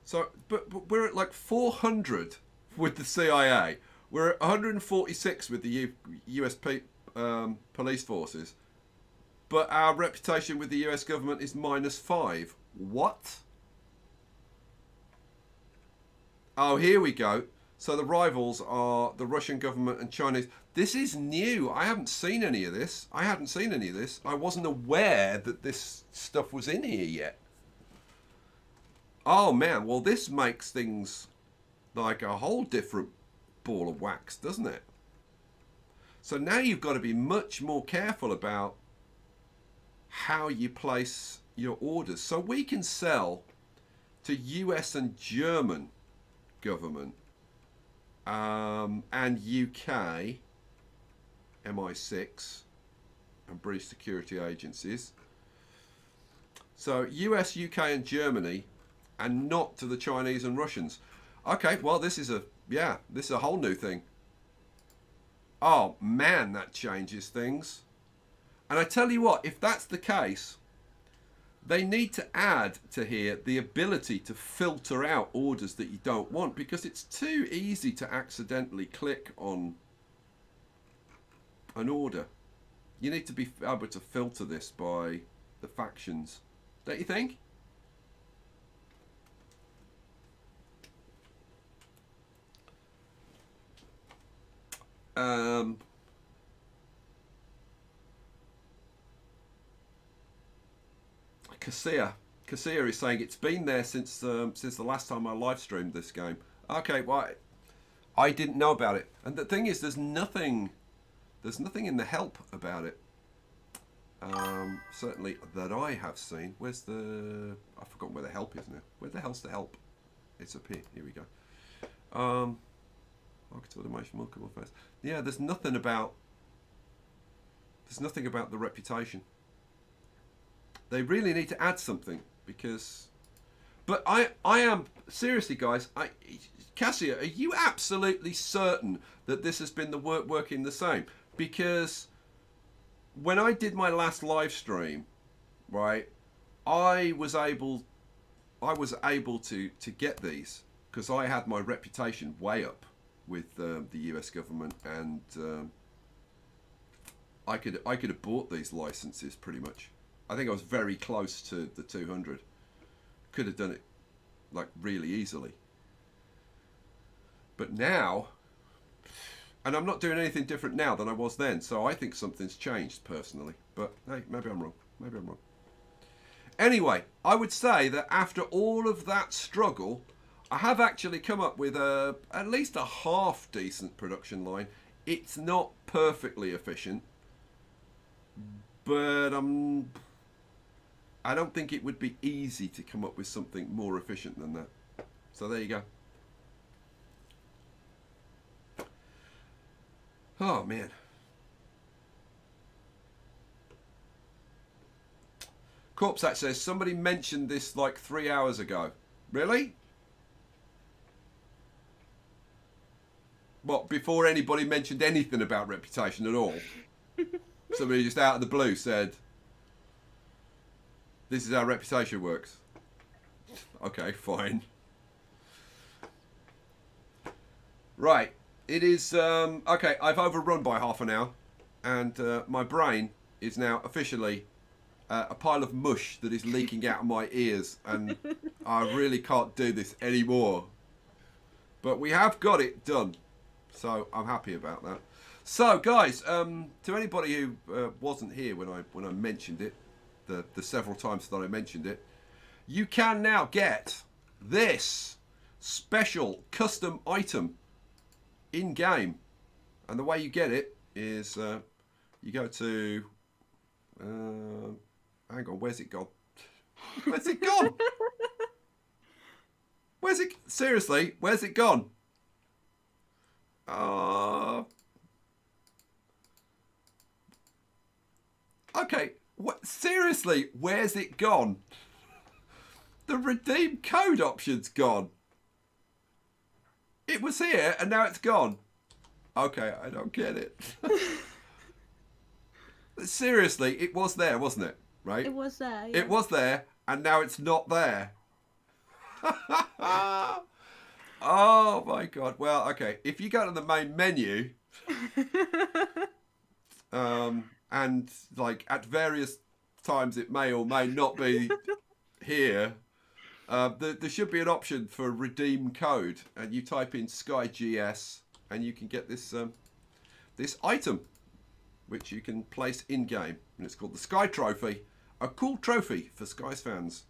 So, but we're at like 400 with the CIA. We're at 146 with the US police forces. But our reputation with the US government is -5. What? Oh, here we go. So the rivals are the Russian government and Chinese. This is new. I haven't seen any of this. I wasn't aware that this stuff was in here yet. Oh man, well this makes things like a whole different ball of wax, doesn't it? So now you've got to be much more careful about how you place your orders. So we can sell to US and German government and UK MI6 and British security agencies. So US, UK and Germany, and not to the Chinese and Russians. Okay, well this is a whole new thing. Oh man, that changes things. And I tell you what, if that's the case, they need to add to here the ability to filter out orders that you don't want, because it's too easy to accidentally click on an order. You need to be able to filter this by the factions, don't you think? Cassia is saying it's been there since the last time I live streamed this game. Okay, well, I didn't know about it, and the thing is, there's nothing in the help about it. Certainly that I have seen. Where's the? I've forgotten where the help is now. Where the hell's the help? It's up here. Here we go. Target automation, multiple face. Yeah, there's nothing about the reputation. They really need to add something because. But I am seriously, guys. Cassia, are you absolutely certain that this has been the working the same? Because when I did my last live stream, right, I was able to get these because I had my reputation way up with the US government, and I could have bought these licenses pretty much. I think I was very close to the 200. Could have done it like really easily. But now, and I'm not doing anything different now than I was then, so I think something's changed personally. But hey, maybe I'm wrong. Maybe I'm wrong. Anyway, I would say that after all of that struggle, I have actually come up with at least a half decent production line. It's not perfectly efficient, but I don't think it would be easy to come up with something more efficient than that. So there you go. Oh, man. Corpsat says, somebody mentioned this like 3 hours ago. Really? What, before anybody mentioned anything about reputation at all? Somebody just out of the blue said, this is how reputation works. Okay, fine. Right. It is, okay, I've overrun by half an hour, and my brain is now officially a pile of mush that is leaking out of my ears, and I really can't do this anymore. But we have got it done, so I'm happy about that. So, guys, to anybody who wasn't here when I mentioned it, the several times that I mentioned it, you can now get this special custom item in-game. And the way you get it is you go to... hang on, where's it gone? Where's it gone? Where's it... Seriously, where's it gone? Okay, what? Seriously, where's it gone? The redeem code option's gone. It was here and now it's gone. Okay, I don't get it. Seriously, it was there, wasn't it? Right? It was there. Yeah. It was there and now it's not there. Oh my god. Well, okay. If you go to the main menu, and like at various times it may or may not be here. There should be an option for redeem code, and you type in SKYEGS, and you can get this this item, which you can place in game, and it's called the Sky Trophy, a cool trophy for Skies fans.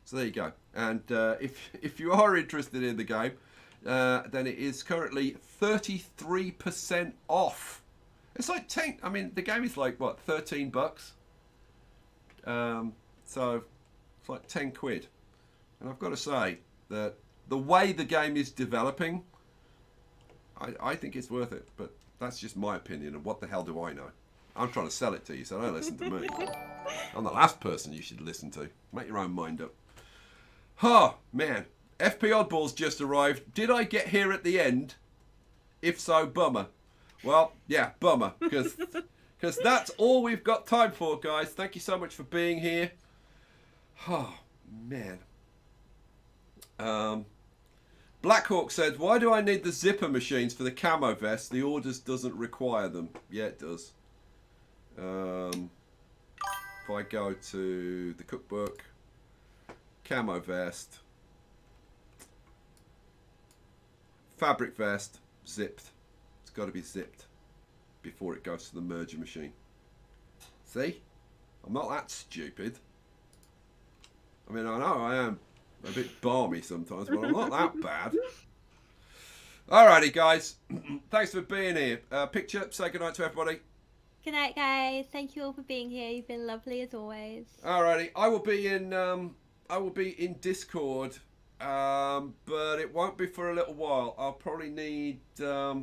So there you go. And if you are interested in the game, then it is currently 33% off. It's like 10. I mean, the game is like what, $13? So it's like 10 quid. And I've got to say that the way the game is developing, I think it's worth it. But that's just my opinion, and what the hell do I know? I'm trying to sell it to you, so don't listen to me. I'm the last person you should listen to. Make your own mind up. Oh, man. FP Oddballs just arrived. Did I get here at the end? If so, bummer. Well, yeah, bummer. Because that's all we've got time for, guys. Thank you so much for being here. Oh, man. Blackhawk said, why do I need the zipper machines for the camo vest? The orders doesn't require them. Yeah, it does. If I go to the cookbook, camo vest, fabric vest, zipped. It's got to be zipped before it goes to the merger machine. See? I'm not that stupid. I mean, I know I am a bit balmy sometimes, but I'm not that bad. Alrighty, guys. Thanks for being here. Picture, say goodnight to everybody. Good night, guys. Thank you all for being here. You've been lovely as always. Alrighty, I will be in Discord but it won't be for a little while. I'll probably need 20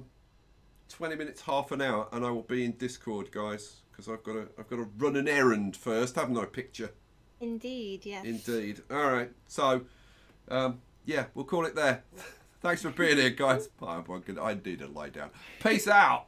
minutes, half an hour, and I will be in Discord, guys, because I've got to run an errand first, haven't I, Picture? Indeed, yes. Indeed. All right. So, yeah, we'll call it there. Thanks for being here, guys. I need to lie down. Peace out.